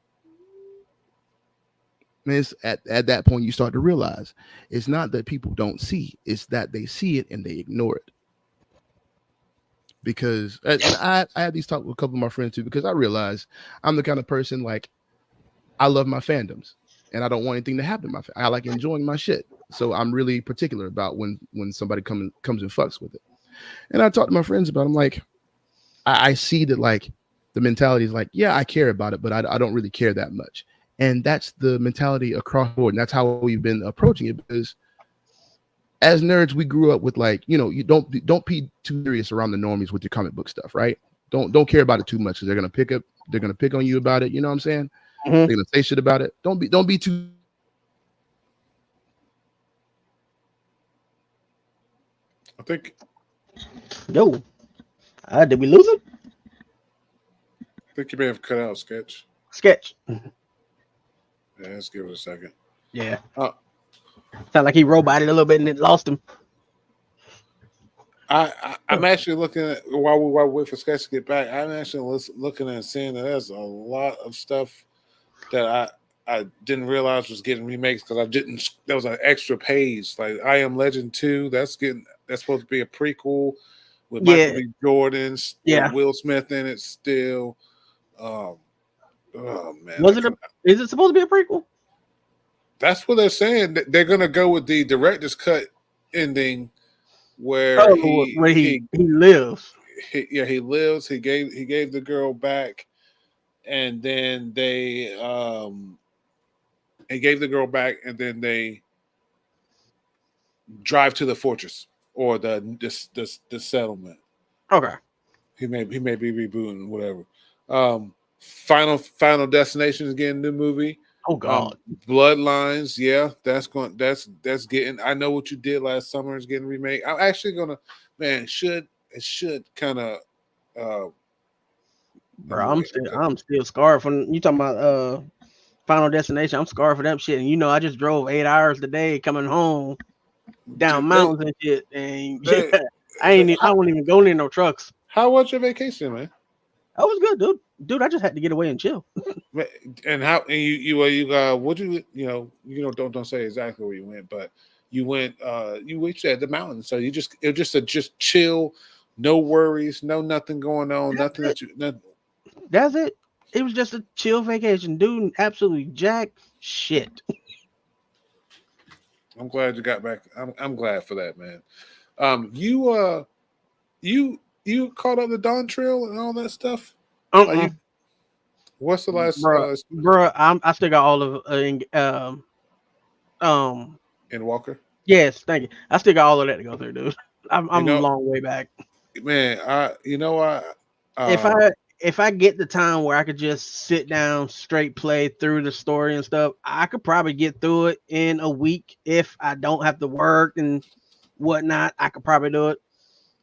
S2: And it's at that point you start to realize it's not that people don't see, it's that they see it and they ignore it. Because I had these talks with a couple of my friends too, because I realize I'm the kind of person, like, I love my fandoms and I don't want anything to happen to my I like enjoying my shit. So I'm really particular about when somebody comes and fucks with it. And I talk to my friends about it. I'm like, I see that, like, the mentality is like, yeah, I care about it, but I don't really care that much. And that's the mentality across the board. And that's how we've been approaching it, because as nerds, we grew up with, like, you don't be too serious around the normies with your comic book stuff, right? Don't care about it too much, because they're gonna pick on you about it. You know what I'm saying? Mm-hmm. They're gonna say shit about it. Don't be too.
S1: I think.
S3: Yo, did we lose him?
S1: I think you may have cut out Sketch.
S3: Yeah,
S1: let's give it a second.
S3: Yeah. Sound like he roboted a little bit and it lost him.
S1: I'm actually looking at, while we wait for Sketch to get back, I'm actually looking and seeing that there's a lot of stuff that I didn't realize was getting remakes, because there was an extra page. Like I Am Legend 2, that's supposed to be a prequel with Michael B. Jordan, with Will Smith in it still. Oh man.
S3: Is it supposed to be a prequel?
S1: That's what they're saying. They're gonna go with the director's cut ending, where he
S3: lives.
S1: He lives. He gave the girl back, and then they and gave the girl back, and then they drive to the fortress or the settlement.
S3: Okay.
S1: He may be rebooting whatever. Final Destination is getting a new movie.
S3: Oh God.
S1: Bloodlines, yeah, that's getting. I Know What You Did Last Summer is getting remade. I'm actually gonna, man, it should kind of.
S3: Bro, I'm still scarred from you talking about Final Destination. I'm scarred for that shit. And I just drove 8 hours today coming home down mountains and shit. And I won't even go near no trucks.
S1: How was your vacation, man?
S3: That was good, dude. Dude, I just had to get away and chill.
S1: And you what don't say exactly where you went, but you went at the mountains. So it was just chill, no worries, no nothing going on, nothing.
S3: That's it. It was just a chill vacation, dude. Absolutely jack shit.
S1: I'm glad you got back. I'm glad for that, man. You caught up the Dawn Trail and all that stuff. What's the last,
S3: bro? I still got all of
S1: in Walker.
S3: Yes, thank you. I still got all of that to go through, dude. I'm a long way back,
S1: man.
S3: If I get the time where I could just sit down, straight play through the story and stuff, I could probably get through it in a week if I don't have to work and whatnot. I could probably do it.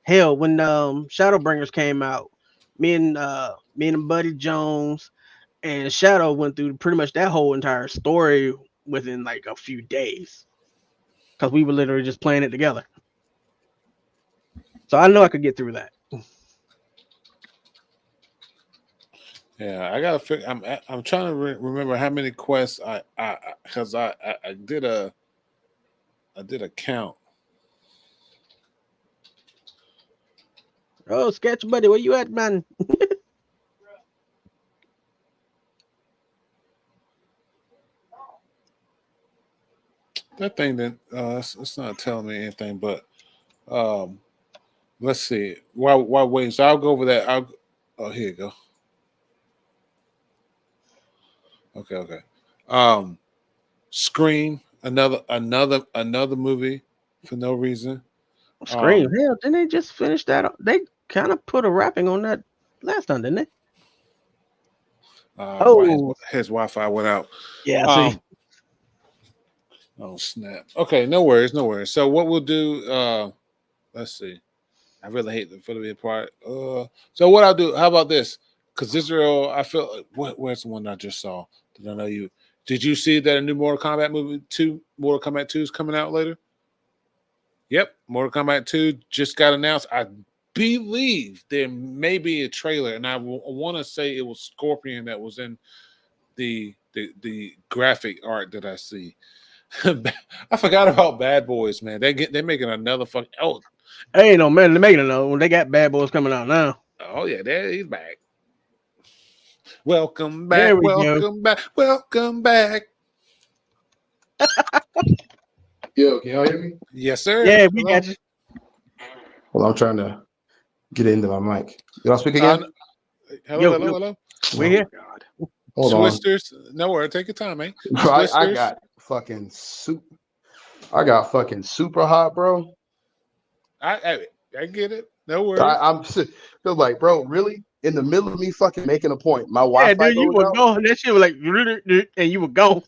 S3: Hell, when Shadowbringers came out, me and Buddy Jones and Shadow went through pretty much that whole entire story within like a few days because we were literally just playing it together. So I know I could get through that.
S1: Yeah, I gotta figure. I'm trying to remember how many quests I did a count.
S3: Oh, Sketch Buddy, where you at, man?
S1: That thing that it's not telling me anything, but let's see. While waiting, so I'll go over that. Here you go. Okay. Scream, another movie for no reason.
S3: Scream. Hell, didn't they just finish that? They kind of put a wrapping on that last time, didn't they?
S1: His Wi-Fi went out.
S3: Yeah, I see.
S1: Oh snap. Okay, no worries. So what we'll do, let's see. I really hate for the be part. So what I'll do, how about this? Because Israel, I feel where's the one I just saw? Did I know you? Did you see that a new Mortal Kombat Mortal Kombat 2 is coming out later? Yep, Mortal Kombat 2 just got announced. I believe there may be a trailer, and I want to say it was Scorpion that was in the graphic art that I see. I forgot about Bad Boys, man. They're making another fucking. Oh,
S3: hey, no man, they're making another one. They got Bad Boys coming out now.
S1: Oh yeah, he's back. Welcome back. Welcome back.
S4: Yo, can y'all hear me?
S1: Yes, sir.
S3: Yeah, we got you.
S4: Well, I'm trying to get into my mic. Y'all speak again?
S1: Hello.
S3: We're here.
S4: God.
S1: Hold Twisters. On. No worries. Take your time, man.
S4: I got fucking super hot, bro.
S1: I get it. No worries.
S4: I'm like, bro, really? In the middle of me fucking making a point, my Wi-Fi.
S3: Yeah, dude, you were going. That shit was like, and you were gone.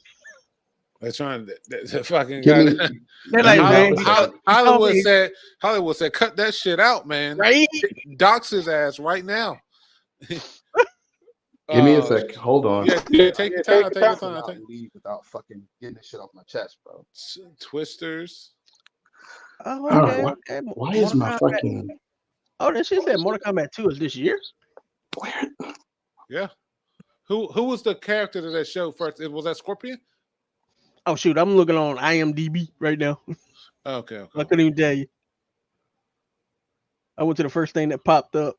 S1: They're trying to fucking.
S3: They're like,
S1: Hollywood said, cut that shit out, man.
S3: Right?
S1: Dox his ass right now.
S4: Give me a sec. Hold on.
S1: Yeah, take your time. Take your time.
S4: Leave without fucking getting this shit off my chest, bro.
S1: Twisters.
S3: Oh, okay.
S4: Why is my fucking?
S3: Oh, that shit said Mortal Kombat 2 is this year.
S4: Where?
S1: Yeah. Who was the character of that show first? Was that Scorpion?
S3: Oh shoot, I'm looking on IMDb right now.
S1: Okay.
S3: I couldn't even tell you. I went to the first thing that popped up.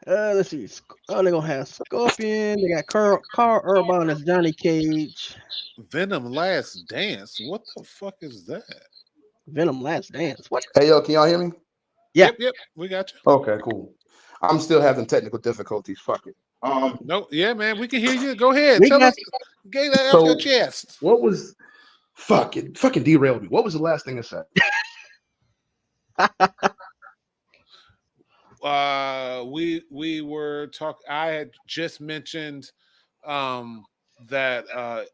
S3: Let's see. Oh, they're gonna have Scorpion. They got Carl Urban as Johnny Cage.
S1: Venom Last Dance. What the fuck is that?
S3: Venom Last Dance. What?
S4: Hey, yo, can y'all hear me?
S3: Yeah.
S1: Yep. We got you.
S4: Okay, cool. I'm still having technical difficulties. Fuck it.
S1: No, yeah, man, we can hear you. Go ahead.
S3: We
S1: Tell
S3: got
S1: us. Get that off
S2: So
S1: your chest.
S2: what was fucking derailed me? What was the last thing I said?
S1: We were talking. I had just mentioned that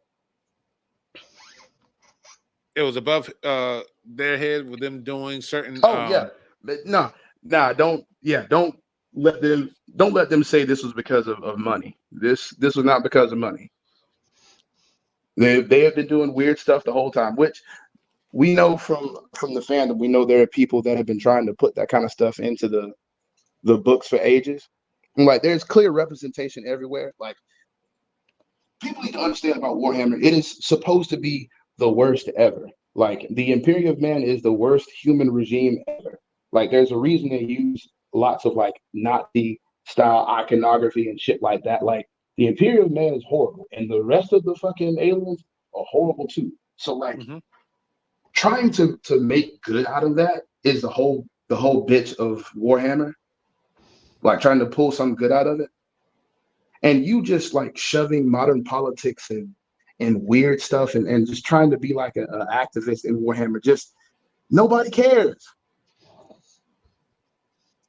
S1: it was above their head with them doing certain.
S2: Oh yeah, but don't let them say this was because of money. This was not because of money. They have been doing weird stuff the whole time, which we know from the fandom. We know there are people that have been trying to put that kind of stuff into the books for ages. And like there's clear representation everywhere. Like people need to understand about Warhammer. It is supposed to be the worst ever. Like the Imperium of Man is the worst human regime ever. Like there's a reason they use lots of like Nazi style iconography and shit like that. Like the Imperium of Man is horrible, and the rest of the fucking aliens are horrible too. So like trying to make good out of that is the whole bitch of Warhammer. Like trying to pull some good out of it. And you just like shoving modern politics and weird stuff and just trying to be like an activist in Warhammer. Just nobody cares.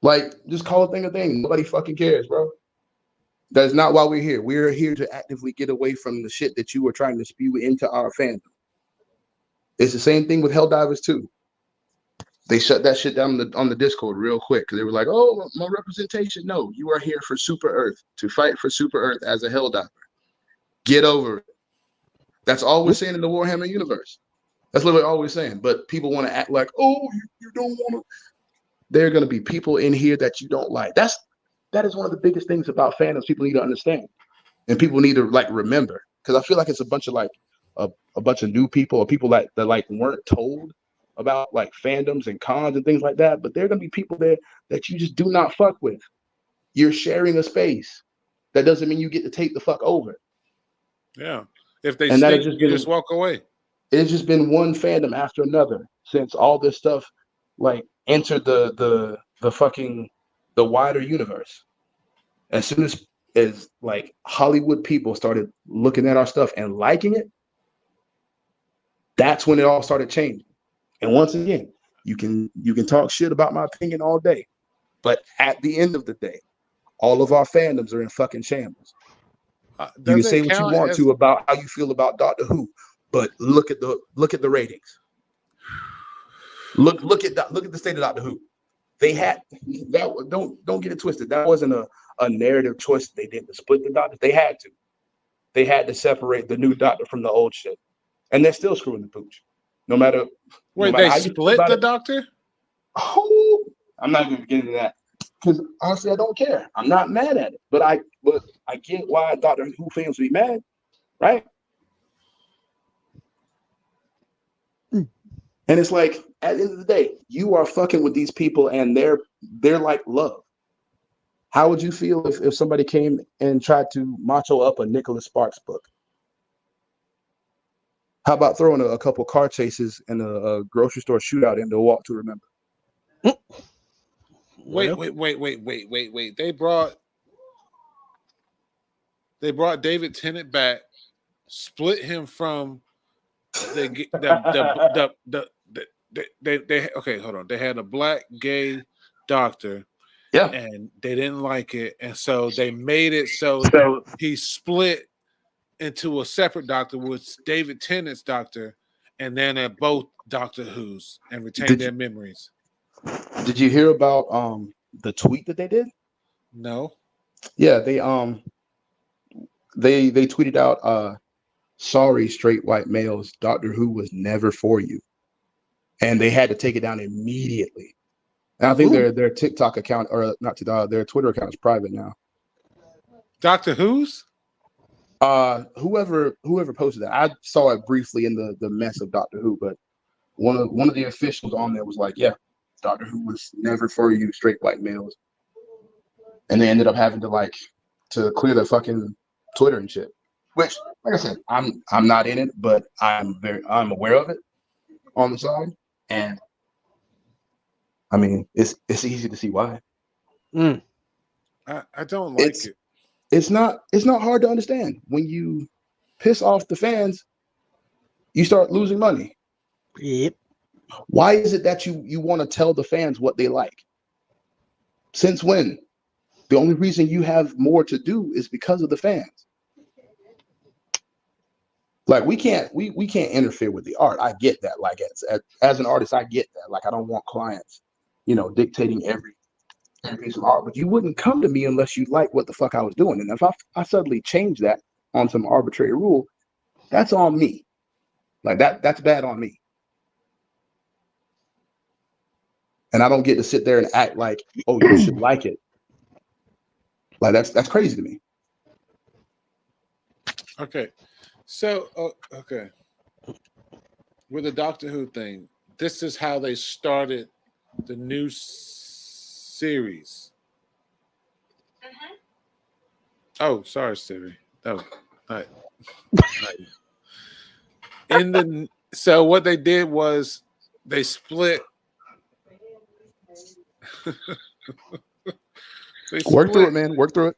S2: Like, just call a thing a thing. Nobody fucking cares, bro. That's not why we're here. We're here to actively get away from the shit that you were trying to spew into our fandom. It's the same thing with Helldivers too. They shut that shit down on the Discord real quick because they were like, "Oh, my representation." No, you are here for Super Earth to fight for Super Earth as a Helldiver. Get over it. That's all we're saying in the Warhammer universe. That's literally all we're saying. But people want to act like, "Oh, you don't want to." There are going to be people in here that you don't like. That is one of the biggest things about fandoms people need to understand, and people need to like remember, because I feel like it's a bunch of like a bunch of new people or people that like weren't told about like fandoms and cons and things like that. But there are going to be people there that you just do not fuck with. You're sharing a space. That doesn't mean you get to take the fuck over.
S1: Yeah. If they
S2: And that has
S1: stink,
S2: just
S1: you
S2: been
S1: just walk away.
S2: it's just been one fandom after another since all this stuff like entered the fucking the wider universe. As soon as like Hollywood people started looking at our stuff and liking it, that's when it all started changing. And once again, you can talk shit about my opinion all day, but at the end of the day, all of our fandoms are in fucking shambles. You can
S1: Does
S2: say
S1: it
S2: what you
S1: count
S2: want
S1: as
S2: to about how you feel about Doctor Who, but look at the ratings. Look at the state of Doctor Who. They had that. Don't get it twisted. That wasn't a narrative choice they did to split the Doctors. They had to. They had to separate the new Doctor from the old shit, and they're still screwing the pooch. No matter
S1: they
S2: how you feel
S1: split
S2: about
S1: the
S2: it.
S1: Doctor?
S2: Oh, I'm not going to get into that because honestly, I don't care. I'm not mad at it, but I get why Doctor Who fans would be mad, right? And it's like at the end of the day, you are fucking with these people, and they're like love. How would you feel if somebody came and tried to macho up a Nicholas Sparks book? How about throwing a couple car chases and a grocery store shootout into a walk to remember?
S1: Wait. They brought David Tennant back, split him from they okay, hold on. They had a black gay doctor,
S2: Yeah,
S1: and they didn't like it, and so they made it so he split into a separate doctor with David Tennant's doctor, and then they're both Doctor Who's and retain their memories.
S2: Did you hear about the tweet that they did?
S1: No.
S2: Yeah, they tweeted out sorry straight white males, Doctor Who was never for you. And they had to take it down immediately. And I think their TikTok account or not their Twitter account is private now.
S1: Doctor Who's?
S2: Whoever posted that, I saw it briefly in the mess of Doctor Who, but one of the officials on there was like, yeah, Doctor Who was never for you straight white males. And they ended up having to clear their fucking Twitter and shit. Which, like I said, I'm not in it, but I'm aware of it on the side. And I mean, it's easy to see why.
S1: I don't like it.
S4: It's not hard to understand. When you piss off the fans, you start losing money.
S3: Yep.
S4: Why is it that you want to tell the fans what they like? Since when? The only reason you have more to do is because of the fans. Like we can't interfere with the art. I get that. Like as an artist, I get that. Like I don't want clients, dictating every piece of art. But you wouldn't come to me unless you like what the fuck I was doing. And if I suddenly change that on some arbitrary rule, that's on me. Like that's bad on me. And I don't get to sit there and act like, oh, you should like it. Like that's crazy to me.
S1: Okay. So, okay. With the Doctor Who thing, this is how they started the new series. Oh, sorry, Siri. Oh, right. So what they did was they split.
S4: Work through it, man. Work through it.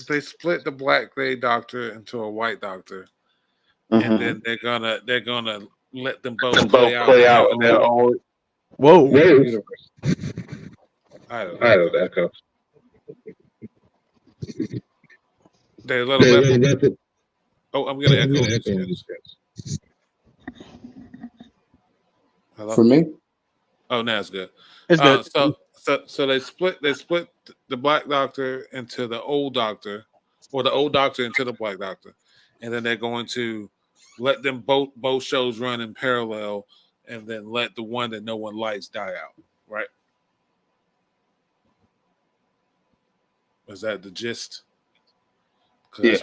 S1: They split the black gray Doctor into a white Doctor, and then they're gonna let them both play out in their own.
S3: Whoa.
S1: Universe. I don't know. They let them. Oh, I'm gonna echo. Hello?
S4: For me?
S1: Oh, now it's good.
S3: It's good.
S1: So they split the Black Doctor into the old Doctor, or the old Doctor into the Black Doctor, and then they're going to let them both shows run in parallel, and then let the one that no one likes die out. Right? Was that the gist? Because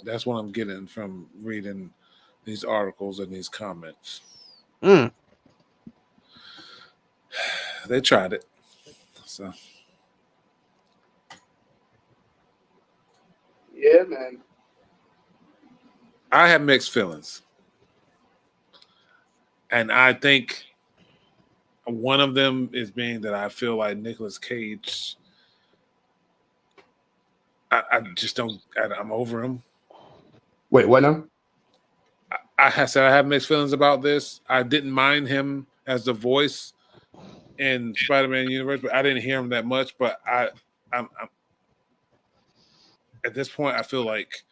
S1: that's what I'm getting from reading these articles and these comments. They tried it. So
S4: yeah, man.
S1: I have mixed feelings. And I think one of them is being that I feel like Nicolas Cage, I just don't, I'm over him.
S4: Wait, what now?
S1: I said I have mixed feelings about this. I didn't mind him as the voice in Spider-Man universe, but I didn't hear him that much. But I'm at this point, I feel like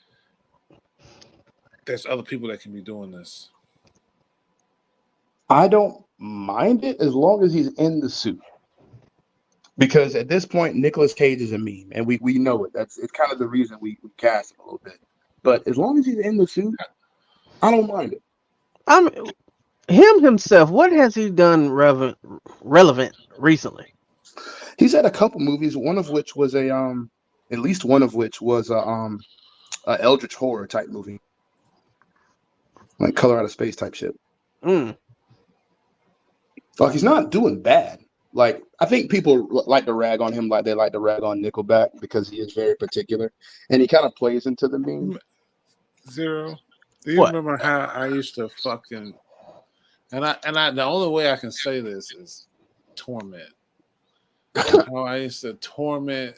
S1: there's other people that can be doing this.
S4: I don't mind it as long as he's in the suit. Because at this point, Nicolas Cage is a meme, and we know it. It's kind of the reason we cast him a little bit. But as long as he's in the suit, I don't mind it.
S3: Him himself. What has he done relevant recently?
S4: He's had a couple movies, one of which was at least one of which was a eldritch horror type movie, like Color Out of Space type shit. Like he's not doing bad. Like I think people like to rag on him like they like to rag on Nickelback because he is very particular, and he kind of plays into the meme.
S1: Zero. Do you remember how I used to fucking and I the only way I can say this is torment. How I used to torment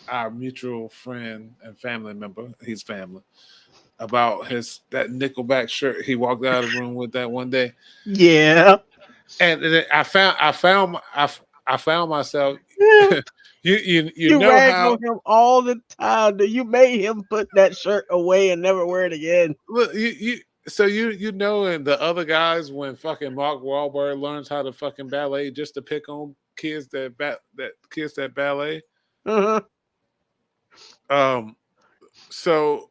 S1: our mutual friend and family member, his family, about that Nickelback shirt he walked out of the room with that one day.
S3: Yeah.
S1: And I found myself. Yeah. you know
S3: rag
S1: how
S3: on him all the time. You made him put that shirt away and never wear it again.
S1: Look, you know, and the other guys when fucking Mark Wahlberg learns how to fucking ballet just to pick on kids that ballet. So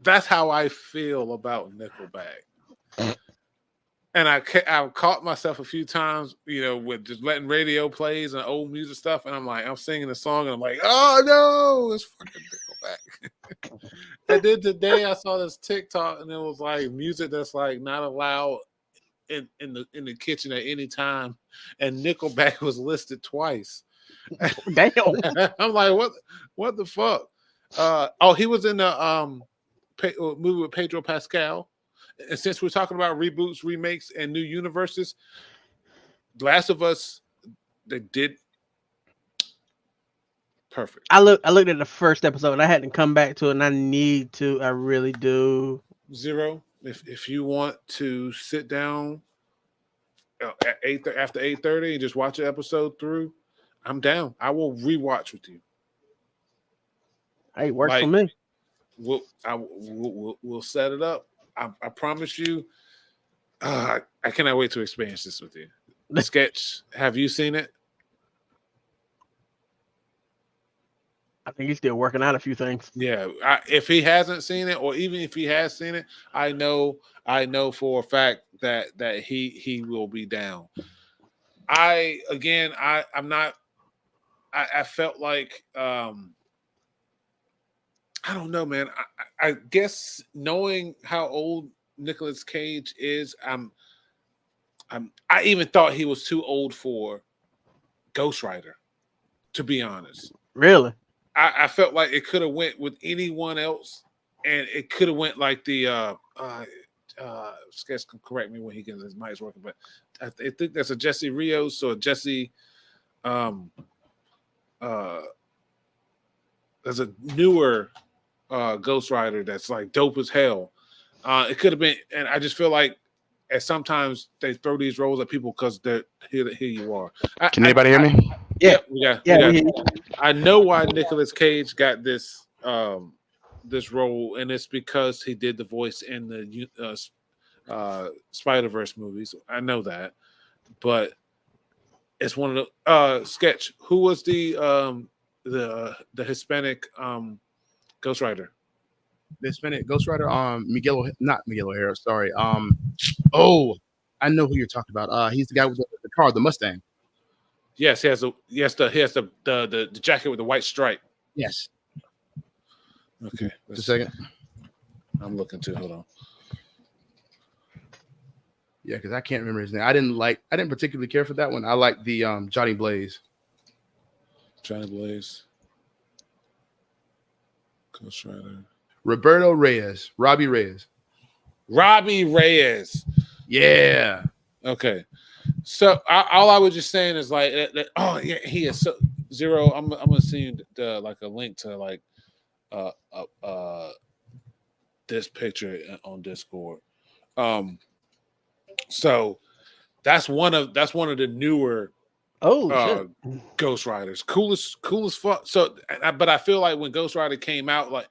S1: that's how I feel about Nickelback. And I caught myself a few times, with just letting radio plays and old music stuff, and I'm singing the song, and I'm like, oh no, it's fucking Nickelback. And then today I saw this TikTok, and it was like music that's like not allowed in the kitchen at any time, and Nickelback was listed twice.
S3: Damn.
S1: I'm like, what the fuck? He was in the movie with Pedro Pascal. And since we're talking about reboots, remakes, and new universes, Last of Us, they did Perfect.
S3: I looked at the first episode. I had to come back to it, and I need to. I really do.
S1: Zero. If you want to sit down at 8 after 8:30 and just watch an episode through, I'm down. I will rewatch with you.
S3: Hey, works for
S1: Like
S3: me.
S1: we'll set it up. I promise you. I cannot wait to experience this with you. Sketch, have you seen it?
S3: I think he's still working out a few things.
S1: Yeah. If he hasn't seen it, or even if he has seen it, I know for a fact that he will be down. I'm not. I felt like I don't know, man. I guess knowing how old Nicolas Cage is, I even thought he was too old for Ghost Rider, to be honest.
S3: Really?
S1: I felt like it could have went with anyone else, and it could have went like the Sketch can correct me when he gets his mic's working, but I think that's a Jesse Rios or Jesse there's a newer Ghost Rider that's like dope as hell. It could have been, and I just feel like and sometimes they throw these roles at people because they're here you are.
S2: Can anybody hear me?
S3: Yeah.
S1: We got.
S3: Yeah.
S1: I know why Nicolas Cage got this this role, and it's because he did the voice in the Spider-Verse movies. I know that, but it's one of the Sketch. Who was the Hispanic Ghost Rider?
S2: The Hispanic Ghost Rider, not Miguel O'Hara, sorry. I know who you're talking about. He's the guy with the car, the Mustang.
S1: Yes, he has the jacket with the white stripe.
S2: Yes.
S1: Okay.
S2: Just a second.
S1: I'm looking too. Hold on.
S2: Yeah, because I can't remember his name. I didn't particularly care for that one. I like the Johnny Blaze.
S1: Johnny Blaze. Ghost Rider.
S2: Roberto Reyes. Robbie Reyes.
S1: Robbie Reyes.
S2: Yeah.
S1: Okay. So all I was just saying is like, oh yeah, he is so Zero. I'm gonna send you like a link to like this picture on Discord. So that's one of the newer Ghost Riders. Cool as fuck. So, but I feel like when Ghost Rider came out, like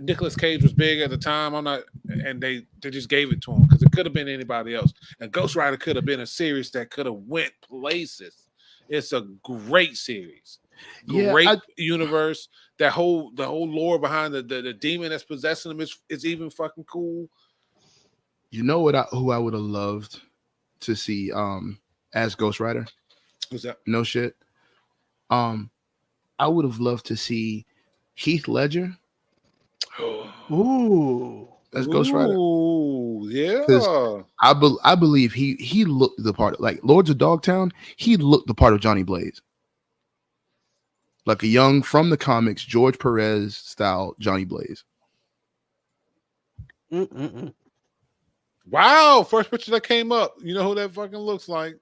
S1: Nicolas Cage was big at the time. And they just gave it to him because it could have been anybody else. And Ghost Rider could have been a series that could have went places. It's a great series, great universe. The whole lore behind the demon that's possessing him is even fucking cool.
S2: You know who I would have loved to see as Ghost Rider?
S1: Who's that?
S2: No shit. I would have loved to see Heath Ledger.
S3: Ooh.
S2: As Ghost Rider.
S1: Ooh, yeah.
S2: I believe he looked the part. Like Lords of Dogtown, he looked the part of Johnny Blaze. Like a young, from the comics, George Perez style Johnny Blaze.
S1: Wow, first picture that came up. You know who that fucking looks like?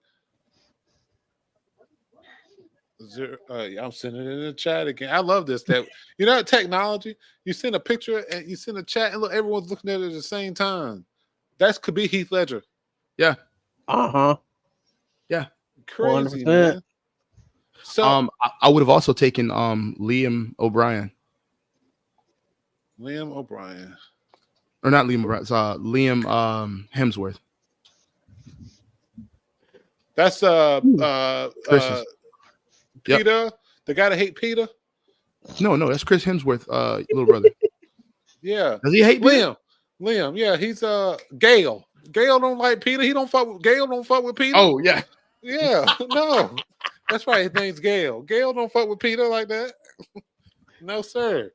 S1: I'm sending it in the chat again. I love this. That you know technology. You send a picture and you send a chat, and look, everyone's looking at it at the same time. That could be Heath Ledger.
S2: Yeah.
S1: Yeah. Crazy, 100%. Man.
S2: So I would have also taken Liam O'Brien.
S1: Liam O'Brien.
S2: Or not Liam O'Brien. It's Liam Hemsworth.
S1: That's Peter, the guy that hate Peter.
S2: No, that's Chris Hemsworth, little brother.
S1: Yeah.
S2: Does he hate
S1: Liam? Liam, yeah, he's Gale. Gale don't like Peter. He don't fuck with Gale. Don't fuck with Peter.
S2: Oh yeah,
S1: yeah. No, that's right. His name's Gale. Gale don't fuck with Peter like that. No sir.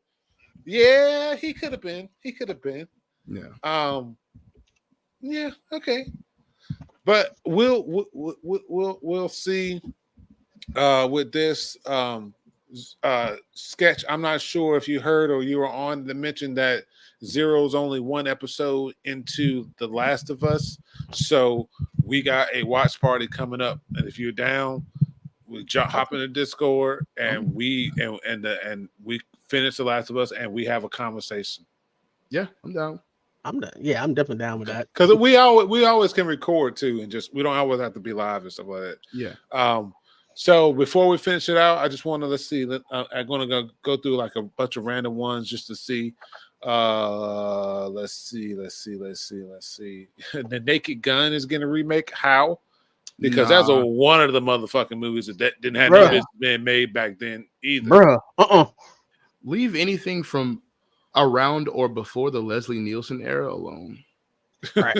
S1: Yeah, he could have been. Yeah. Yeah. Okay. But we'll see. With this sketch, I'm not sure if you heard or you were on the mention that Zero's only one episode into The Last of Us, so we got a watch party coming up, and if you're down, We hop in the Discord and we finish The Last of Us and we have a conversation.
S2: Yeah, I'm down.
S3: I'm done. Yeah, I'm definitely down with that.
S1: Because we always can record too, and just we don't always have to be live and stuff like that.
S2: Yeah.
S1: So before we finish it out, I just want to I'm going to go through like a bunch of random ones just to see. Let's see. The Naked Gun is getting a remake. How? Because that's one of the motherfucking movies that didn't have no business being made back then either.
S3: Bruh.
S2: Leave anything from around or before the Leslie Nielsen era alone.
S3: Right.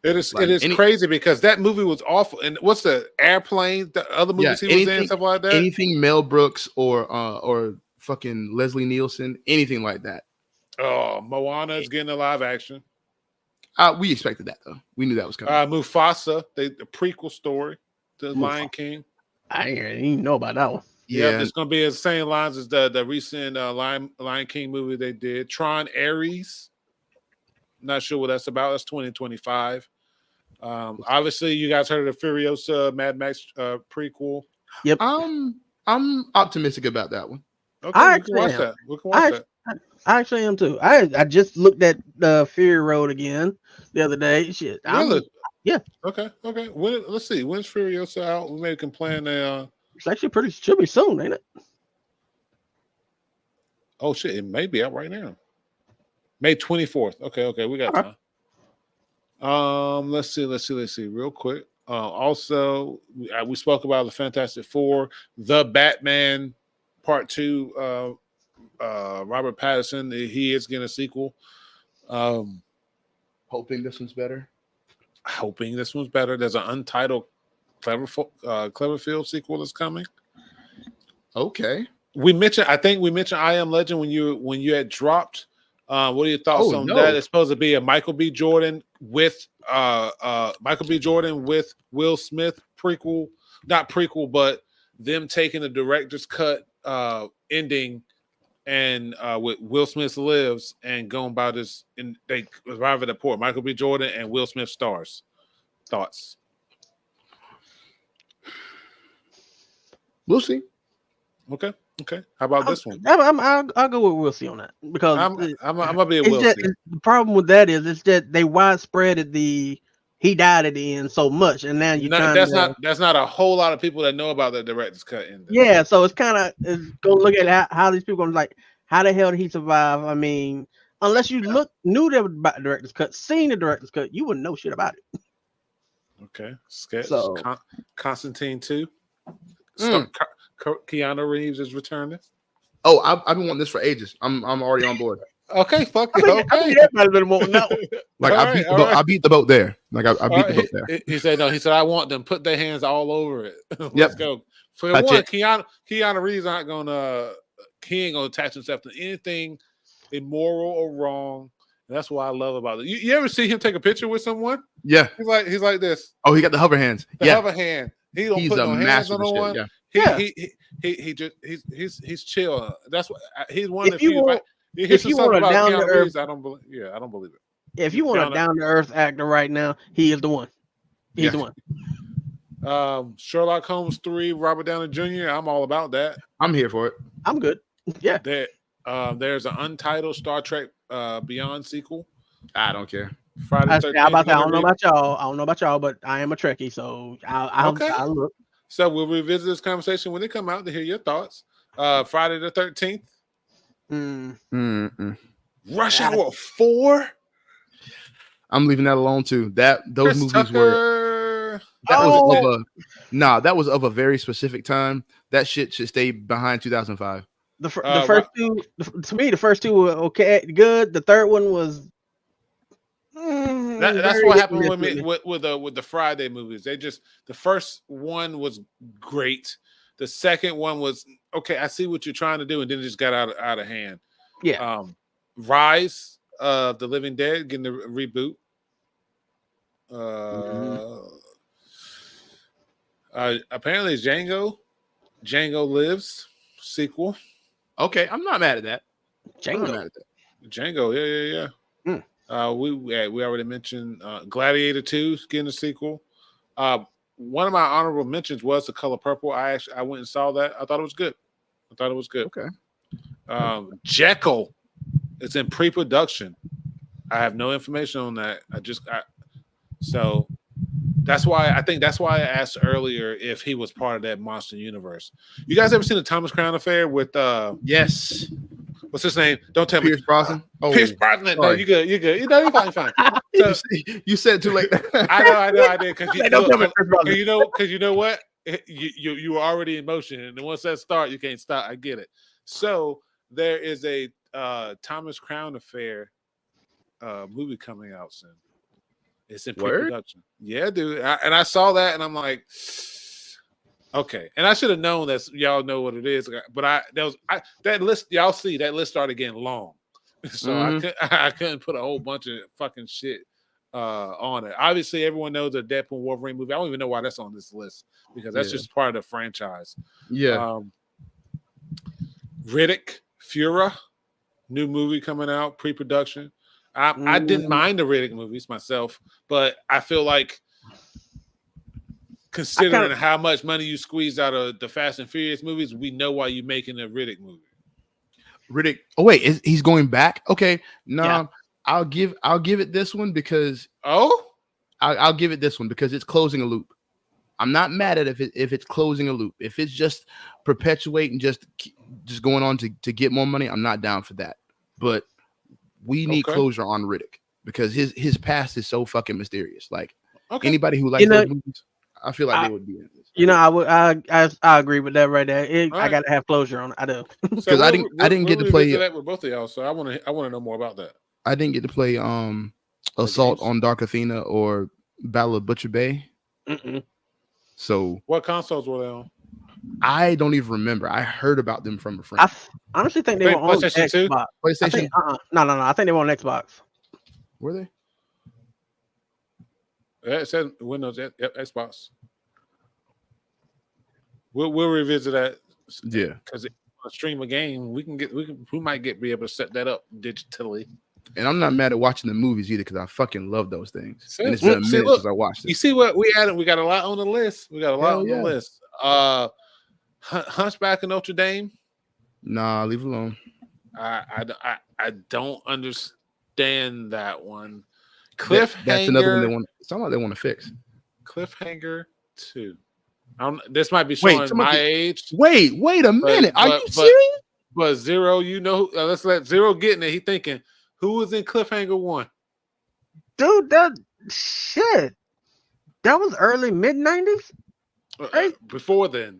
S1: It is crazy because that movie was awful. And what's the Airplane? The other movies he was in, stuff like that.
S2: Anything Mel Brooks or fucking Leslie Nielsen, anything like that.
S1: Oh, Moana is getting a live action.
S2: We expected that though. We knew that was coming.
S1: Mufasa, the prequel story to Lion King.
S3: I didn't even know about that one.
S1: Yeah, it's going to be the same lines as the recent Lion King movie they did. Tron Ares. Not sure what that's about. That's 2025. Obviously, you guys heard of the Furiosa Mad Max prequel.
S3: Yep.
S2: I'm optimistic about that one.
S1: Okay, we can watch that.
S3: I actually am too. I just looked at the Fury Road again the other day. Shit.
S1: Really?
S3: Yeah.
S1: Okay. Let's see. When's Furiosa out? We maybe can plan a.
S3: It's actually should be soon, ain't it?
S1: Oh shit! It may be out right now. May 24th. Okay, we got time. Let's see, real quick. Also, we spoke about the Fantastic Four, the Batman Part 2. Robert Pattinson, he is getting a sequel.
S2: Hoping this one's better.
S1: There's an untitled Cleverfield sequel that's coming.
S2: Okay.
S1: I think we mentioned I Am Legend when you had dropped. What are your thoughts on that? It's supposed to be a Michael B. Jordan with Will Smith prequel, not prequel, but them taking the director's cut ending and with Will Smith Lives and going about this, and they arrive at the port. Michael B. Jordan and Will Smith stars. Thoughts?
S2: We'll see.
S1: Okay. How about this one?
S3: I'll go with Will see on that because
S1: I'm gonna be a Will see.
S3: The problem with that is that they widespreaded he died at the end so much, and now
S1: that's not a whole lot of people that know about the director's cut ending.
S3: Yeah, so it's kind of go look at how these people are like, how the hell did he survive? I mean, unless you knew that about the director's cut, seen the director's cut, you wouldn't know shit about it.
S1: Okay, sketch.
S3: So,
S1: Constantine 2. Keanu Reeves is returning.
S2: Oh, I've been wanting this for ages. I'm already on board.
S1: Okay, fuck it. Okay.
S3: I think everybody's been wanting that one.
S2: Like I beat the boat there. Like I beat the boat there.
S1: He said no. He said I want them to put their hands all over it. Let's go. For
S2: That's
S1: one,
S2: it.
S1: Keanu Reeves he ain't gonna attach himself to anything immoral or wrong. And that's what I love about it. You ever see him take a picture with someone?
S2: Yeah.
S1: He's like this.
S2: Oh, he got the hover hands.
S1: Hover hand. He don't
S2: He's
S1: put no hands on no one.
S2: Yeah.
S1: He's chill. That's what he's one of the few.
S3: If you want a down to earth,
S1: I don't believe it.
S3: If you want a down to earth actor right now, he is the one. He's the one.
S1: Sherlock Holmes 3, Robert Downey Jr. I'm all about that.
S2: I'm here for it.
S3: I'm good. Yeah.
S1: There's an untitled Star Trek Beyond sequel.
S2: I don't care.
S1: Friday the 13th.
S3: I don't know about y'all, but I am a Trekkie, so I'll look.
S1: So we'll revisit this conversation when they come out to hear your thoughts. Friday the 13th. Rush Hour 4.
S2: I'm leaving that alone too. Those
S1: Chris
S2: movies
S1: Tucker.
S2: That was of a very specific time. That shit should stay behind 2005.
S3: The first two, to me, the first two were okay, good. The third one was.
S1: That's what happened with me with the Friday movies. The first one was great. The second one was okay. I see what you're trying to do, and then it just got out of hand.
S3: Yeah.
S1: Rise of the Living Dead getting a reboot. Apparently, Django Lives sequel.
S2: Okay, I'm not mad at that.
S1: Django, yeah. We already mentioned Gladiator 2 getting a sequel. one of my honorable mentions was The Color Purple. I went and saw that. I thought it was good.
S2: Okay.
S1: Jekyll is in pre-production. I have no information on that. So that's why I asked earlier if he was part of that monster universe. You guys ever seen the Thomas Crown Affair with
S2: Yes.
S1: what's his name? Don't tell
S2: Pierce
S1: me.
S2: Brosnan. Oh,
S1: Pierce Brosnan. No,
S2: sorry.
S1: you good. You know, you're fine. So,
S2: you said it too late.
S1: I did because
S3: Hey, don't tell me Pierce Brosnan.
S1: you know what? You were already in motion, and once that start, you can't stop. I get it. So there is a Thomas Crown Affair movie coming out soon. It's in pre-production. Yeah, dude. I saw that, and I'm like, okay. And I should have known that y'all know what it is, but that list y'all see that list started getting long, so I couldn't put a whole bunch of fucking shit on it. Obviously, everyone knows the Deadpool Wolverine movie. I don't even know why that's on this list because that's just part of the franchise.
S2: Yeah.
S1: Riddick, Fura, new movie coming out, pre-production. I didn't mind the Riddick movies myself, but I feel like considering how much money you squeezed out of the Fast and Furious movies, we know why you're making a Riddick movie.
S2: Riddick. Oh wait, he's going back? Okay. No,
S3: Yeah.
S2: I'll give it this one because I'll give it this one because it's closing a loop. I'm not mad at it if it's closing a loop. If it's just perpetuating, just going on to get more money, I'm not down for that. But we need closure on Riddick because his past is so fucking mysterious. Like anybody who likes those movies, I feel like they would be in this.
S3: You know, I agree with that right there. I gotta have closure on it. I do
S2: because I didn't get to play
S1: that with both of y'all, so I want to know more about that.
S2: I didn't get to play Assault on Dark Athena or Battle of Butcher Bay. So
S1: what consoles were they on?
S2: I don't even remember. I heard about them from a friend.
S3: I honestly think they were on Xbox.
S2: PlayStation?
S3: No. I think they were on Xbox.
S2: Were they?
S1: It said Windows, Xbox. We'll revisit that.
S2: Yeah,
S1: because a stream a game, we might be able to set that up digitally.
S2: And I'm not mad at watching the movies either because I fucking love those things. And it's been a minute since I watched it.
S1: You see what we added? We got a lot on the list. The list. Hunchback of Notre Dame.
S2: Nah, leave it alone.
S1: I don't understand that one. Cliffhanger.
S2: That's another one it's not like they want to fix.
S1: Cliffhanger 2. This might be showing my age.
S2: Wait a minute. Are you serious?
S1: But Zero, let's let Zero get in it. He thinking, who was in Cliffhanger 1?
S3: Dude, that was early mid-90s? Right?
S1: Before then.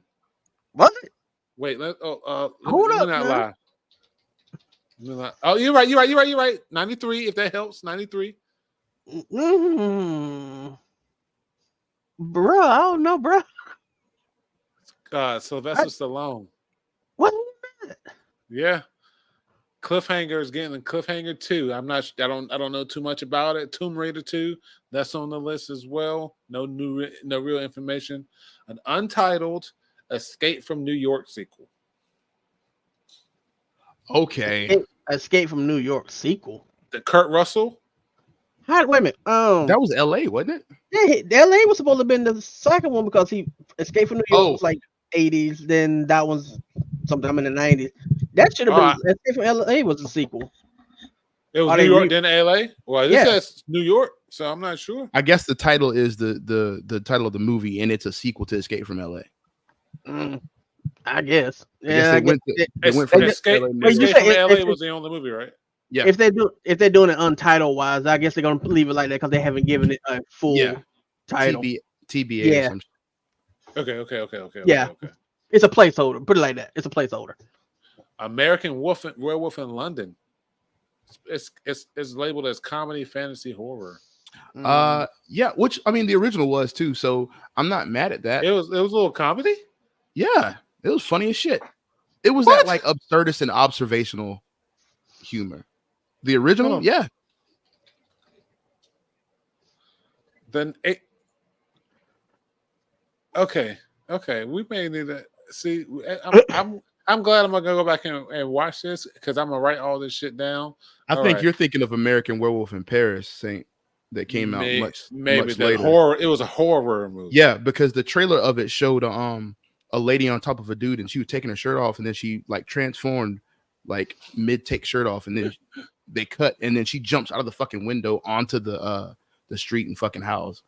S3: Was it?
S1: Wait,
S3: hold up,
S1: not lie. Oh, you're right. 93, if that helps. 93.
S3: Bro, I don't know, bro.
S1: Sylvester Stallone.
S3: What?
S1: Yeah. Cliffhanger is getting Cliffhanger 2. I don't know too much about it. Tomb Raider 2, that's on the list as well. No real information. An untitled Escape from New York sequel.
S2: Okay.
S3: Escape from New York sequel.
S1: The Kurt Russell.
S3: Wait a minute.
S2: That was LA, wasn't
S3: Yeah,
S2: it?
S3: LA was supposed to have been the second one because he Escape from New York was like 80s. Then that was sometime in the 90s. That should have been Escape from LA was the sequel.
S1: It was New York, then LA. Well, this says New York, so I'm not sure.
S2: I guess the title is the title of the movie, and it's a sequel to Escape from LA.
S3: I guess.
S2: They went from
S1: Escape from LA was the only movie, right?
S2: Yeah.
S3: If they're doing it untitled wise, I guess they're gonna leave it like that because they haven't given it a full title.
S2: TBA.
S3: Yeah.
S1: Okay.
S3: Yeah.
S1: Okay.
S3: It's a placeholder. Put it like that. It's a placeholder.
S1: American Werewolf in London. It's labeled as comedy, fantasy, horror.
S2: Yeah, which I mean the original was too, so I'm not mad at that.
S1: It was a little comedy?
S2: Yeah, it was funny as shit. It was that like absurdist and observational humor. The original, yeah.
S1: Then okay. We may need to see. I'm glad I'm gonna go back and watch this because I'm gonna write all this shit down.
S2: I think you're thinking of American Werewolf in Paris, Saint. that came out much
S1: the
S2: later.
S1: horror. It was a horror movie.
S2: Yeah, because the trailer of it showed a lady on top of a dude, and she was taking her shirt off, and then she like transformed like mid take shirt off, and then they cut, and then she jumps out of the fucking window onto the street and fucking howls.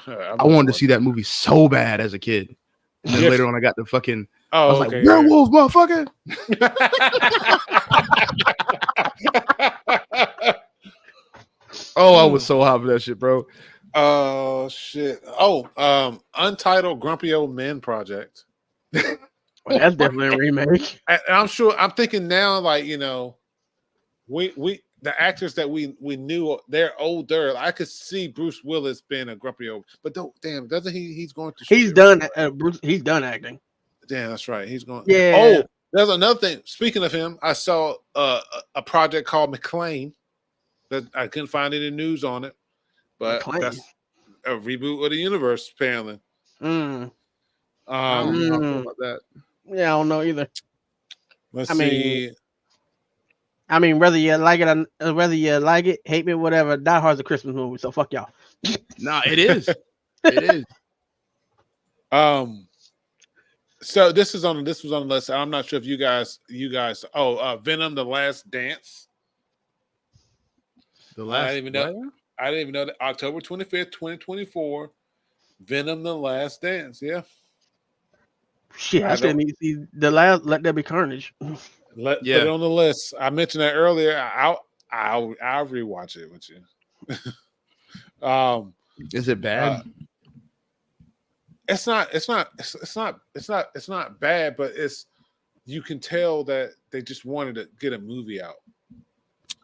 S2: I wanted to see that movie so bad as a kid, and then later on I got the fucking. I was like, werewolf, motherfucker. Oh, I was so hot for that shit, bro.
S1: Oh shit. Oh, Untitled Grumpy Old Men Project.
S3: Well, that's definitely a remake.
S1: And I'm sure. I'm thinking now, like, you know, we the actors that we knew, they're older. I could see Bruce Willis being a grumpy old, but damn, doesn't he? He's going to.
S3: He's done. Bruce. He's done acting.
S1: Damn, that's right. He's going.
S3: Yeah.
S1: Oh, there's another thing. Speaking of him, I saw a project called McClane. That I couldn't find any news on it, but that's a reboot of the universe, apparently.
S3: I don't know
S2: about that.
S3: Yeah, I don't know either.
S1: Let's see.
S3: I mean, whether you like it, hate me, whatever. Die Hard's a Christmas movie, so fuck y'all.
S2: Nah, it is. It is.
S1: So this was on the list. I'm not sure if you guys. Venom: The Last Dance. I didn't even know that October 25th, 2024. Venom: The Last Dance. Yeah.
S3: Shit, I still need to see the last. Let There Be Carnage.
S1: Put it on the list. I mentioned that earlier. I'll rewatch it with you.
S2: Is it bad?
S1: It's not bad, but you can tell that they just wanted to get a movie out.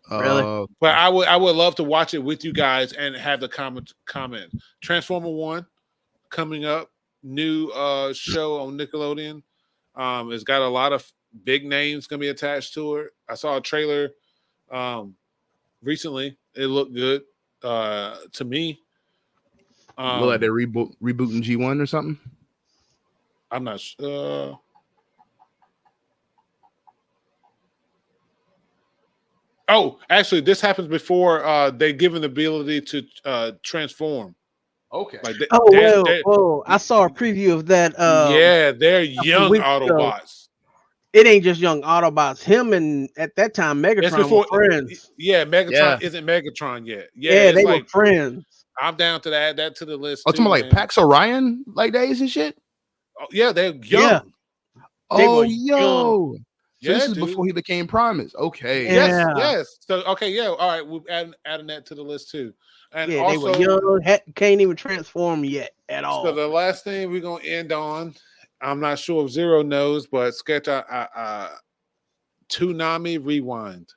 S3: Really?
S1: But I would love to watch it with you guys and have the comment. Transformer 1 coming up, new show on Nickelodeon. It's got a lot of big names gonna be attached to it. I saw a trailer recently. It looked good to me.
S2: Look like they're rebooting G1 or something.
S1: I'm not sure. Oh, actually, this happens before they give them the ability to transform.
S2: Okay.
S1: Like
S3: I saw a preview of that.
S1: Yeah, they're young Autobots.
S3: It ain't just young Autobots. Him and at that time Megatron were friends.
S1: Yeah, Megatron isn't Megatron yet.
S3: Yeah, they were friends.
S1: I'm down to add that to the list.
S2: Oh, talking about like Pax Orion like days and shit.
S1: Oh, yeah, they're young.
S3: Yeah.
S2: Oh, yo.
S3: Young.
S2: So this is before he became Primus. Okay.
S1: Yes. So okay, yeah. All right, we're adding that to the list too. And
S3: yeah,
S1: also,
S3: they were young, can't even transform yet at all.
S1: So the last thing we're gonna end on, I'm not sure if Zero knows, but sketch Toonami Rewind.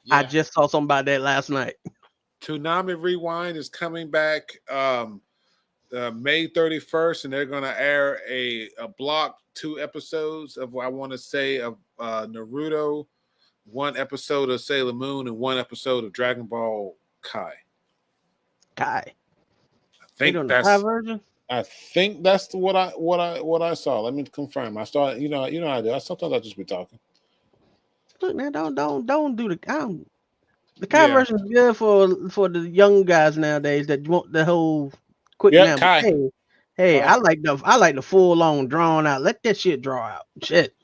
S3: Yeah. I just saw something about that last night.
S1: Toonami Rewind is coming back May 31st, and they're gonna air a block 2 episodes of what I want to say of Naruto, 1 episode of Sailor Moon, and 1 episode of Dragon Ball Kai.
S3: I
S1: think that's the version. I think that's what I saw. Let me confirm. I started, you know I do. Sometimes I just be talking.
S3: Look, man, don't do the Kai version is good for the young guys nowadays that want the whole quick nap. Hey, Kai. I like the full on drawn out. Let that shit draw out. Shit.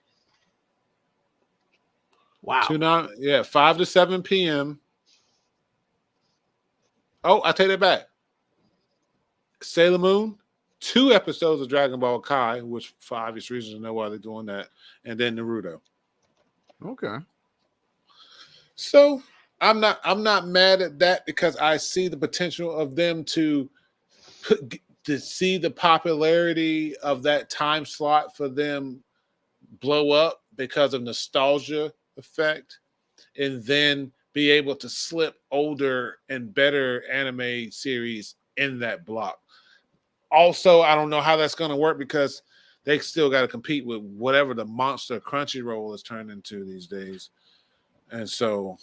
S3: Wow.
S1: 5 to 7 p.m. Oh, I take that back. Sailor Moon, 2 episodes of Dragon Ball Kai, which for obvious reasons I know why they're doing that, and then Naruto.
S2: Okay.
S1: So I'm not mad at that because I see the potential of them to see the popularity of that time slot for them blow up because of nostalgia effect, and then be able to slip older and better anime series in that block. Also, I don't know how that's going to work because they still got to compete with whatever the monster Crunchyroll has turned into these days. And so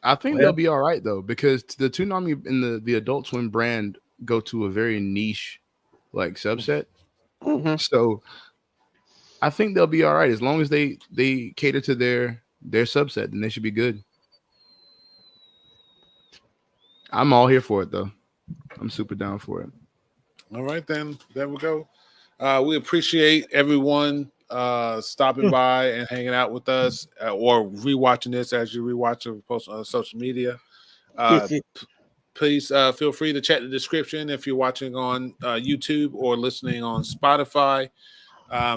S2: I think they'll be all right though, because the Toonami and the Adult Swim brand go to a very niche like subset.
S3: Mm-hmm.
S2: So I think they'll be all right as long as they cater to their subset, then they should be good. I'm all here for it though. I'm super down for it.
S1: All right, then. There we go. We appreciate everyone stopping by and hanging out with us or rewatching this as you rewatch it, post on social media. Please feel free to check the description if you're watching on YouTube or listening on Spotify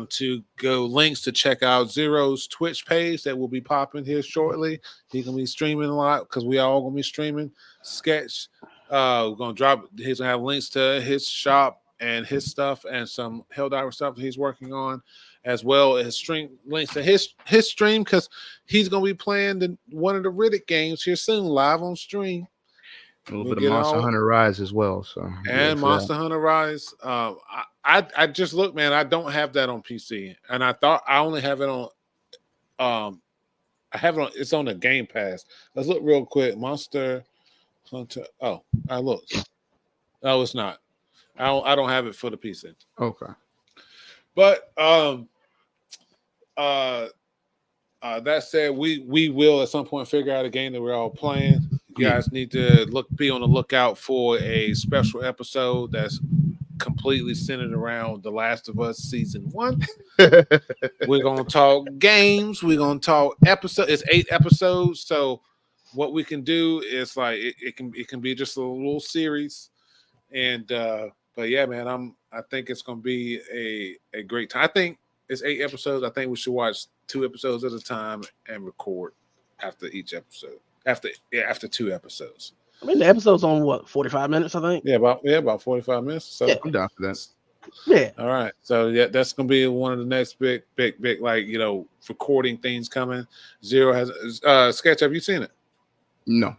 S1: to go links to check out Zero's Twitch page that will be popping here shortly. He's going to be streaming a lot because we all going to be streaming Sketch. We're going to drop, he's going to have links to his shop and his stuff and some Helldiver stuff that he's working on, as well as stream links to his stream because he's going to be playing one of the Riddick games here soon, live on stream.
S2: A little bit of Monster Hunter Rise as well. So
S1: and Monster Hunter Rise. I just look, man. I don't have that on PC, and I thought I only have it on. I have it on. It's on the Game Pass. Let's look real quick. Monster Hunter. Oh, I looked. No, it's not. I don't have it for the PC.
S2: Okay.
S1: But that said, we will at some point figure out a game that we're all playing. You guys need to be on the lookout for a special episode that's completely centered around The Last of Us Season 1. We're gonna talk games. We're gonna talk episodes. It's 8 episodes, so what we can do is like it can be just a little series. And but yeah, man, I think it's gonna be a great time. I think it's 8 episodes. I think we should watch 2 episodes at a time and record after each episode. After 2 episodes.
S3: I mean, the episode's on what, 45 minutes, I think.
S1: Yeah, about 45 minutes. So
S2: yeah, I'm down for that.
S3: Yeah.
S1: All right. So yeah, that's gonna be one of the next big like recording things coming. Zero has Sketch. Have you seen it?
S2: No.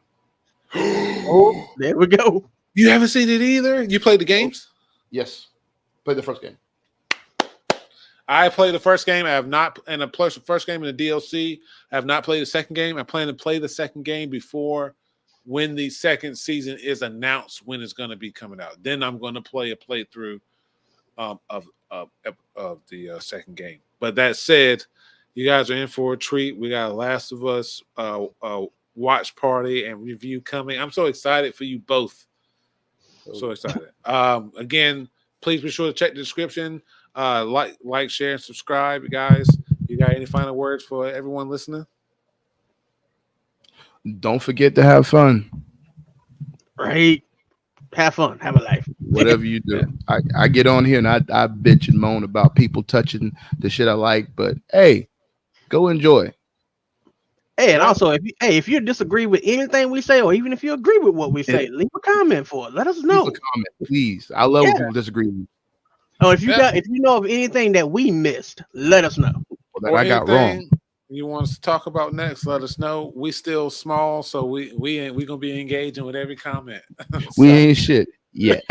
S3: Oh, there we go.
S1: You haven't seen it either. You played the games?
S2: Yes. Played the first game.
S1: I played the first game. I have not, and the first game in the DLC. I have not played the second game. I plan to play the second game before when the second season is announced when it's going to be coming out. Then I'm going to play a playthrough of the second game. But that said, you guys are in for a treat. We got Last of Us watch party and review coming. I'm so excited for you both. So excited. Again, please be sure to check the description. Like, share, and subscribe, you guys. You got any final words for everyone listening?
S2: Don't forget to have fun.
S3: Right. Have fun. Have a life.
S2: Whatever you do. I get on here and I bitch and moan about people touching the shit I like, but hey, go enjoy.
S3: Hey, and also if you disagree with anything we say, or even if you agree with what we say, leave a comment for it. Let us know.
S2: Leave a comment, please. I love when people disagree with me.
S3: Oh, if you know of anything that we missed, let us know.
S2: That I got wrong.
S1: You want us to talk about next? Let us know. We still small, so we gonna be engaging with every comment.
S2: We ain't shit yet.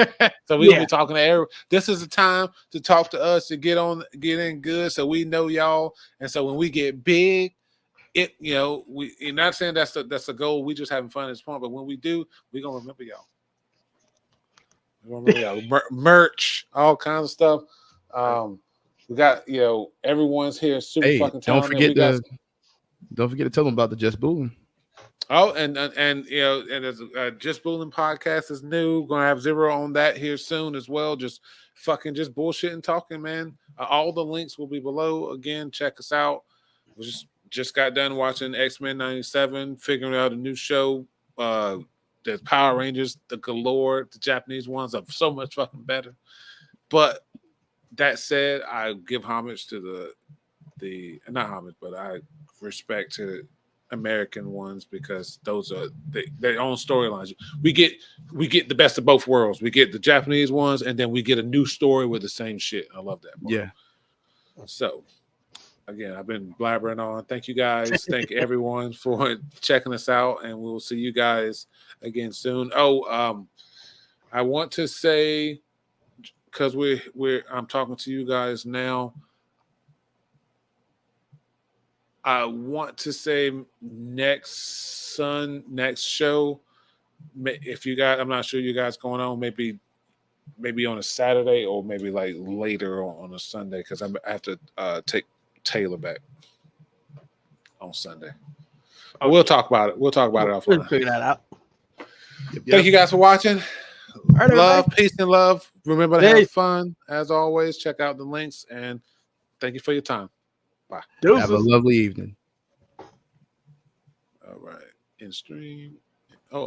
S1: So we'll be talking to everyone. This is the time to talk to us to get in good, so we know y'all. And so when we get big, you're not saying that's a goal. We just having fun at this point, but when we do, we're gonna remember y'all. Merch, all kinds of stuff. We got everyone's here super fucking talented.
S2: Don't forget to tell them about the Just Booling.
S1: Oh, and there's Just Booling podcast is new. Gonna have Zero on that here soon as well. Just bullshit and talking, man. All the links will be below. Again, check us out. We just got done watching X-Men 97, figuring out a new show. The Power Rangers, the galore, the Japanese ones are so much fucking better. But that said, I give homage to the not homage, but I respect to American ones because those are their own storylines. We get the best of both worlds. We get the Japanese ones, and then we get a new story with the same shit. I love that.
S2: Yeah.
S1: So again, I've been blabbering on. Thank you guys. Thank everyone for checking us out, and we'll see you guys again soon. I want to say, because I'm talking to you guys now. I want to say next show. If you guys, I'm not sure you guys going on. Maybe on a Saturday or maybe like later on a Sunday because I have to take Taylor back on Sunday. Okay. We'll talk about it. We'll talk about it offline.
S3: We'll figure that out.
S1: Thank you guys for watching.
S3: All right,
S1: Love,
S3: everybody.
S1: peace, and love. Remember to
S3: Peace.
S1: have fun as always. Check out the links and thank you for your time. Bye.
S2: Have a
S3: Deuces.
S2: lovely evening.
S1: All right. In stream. Oh,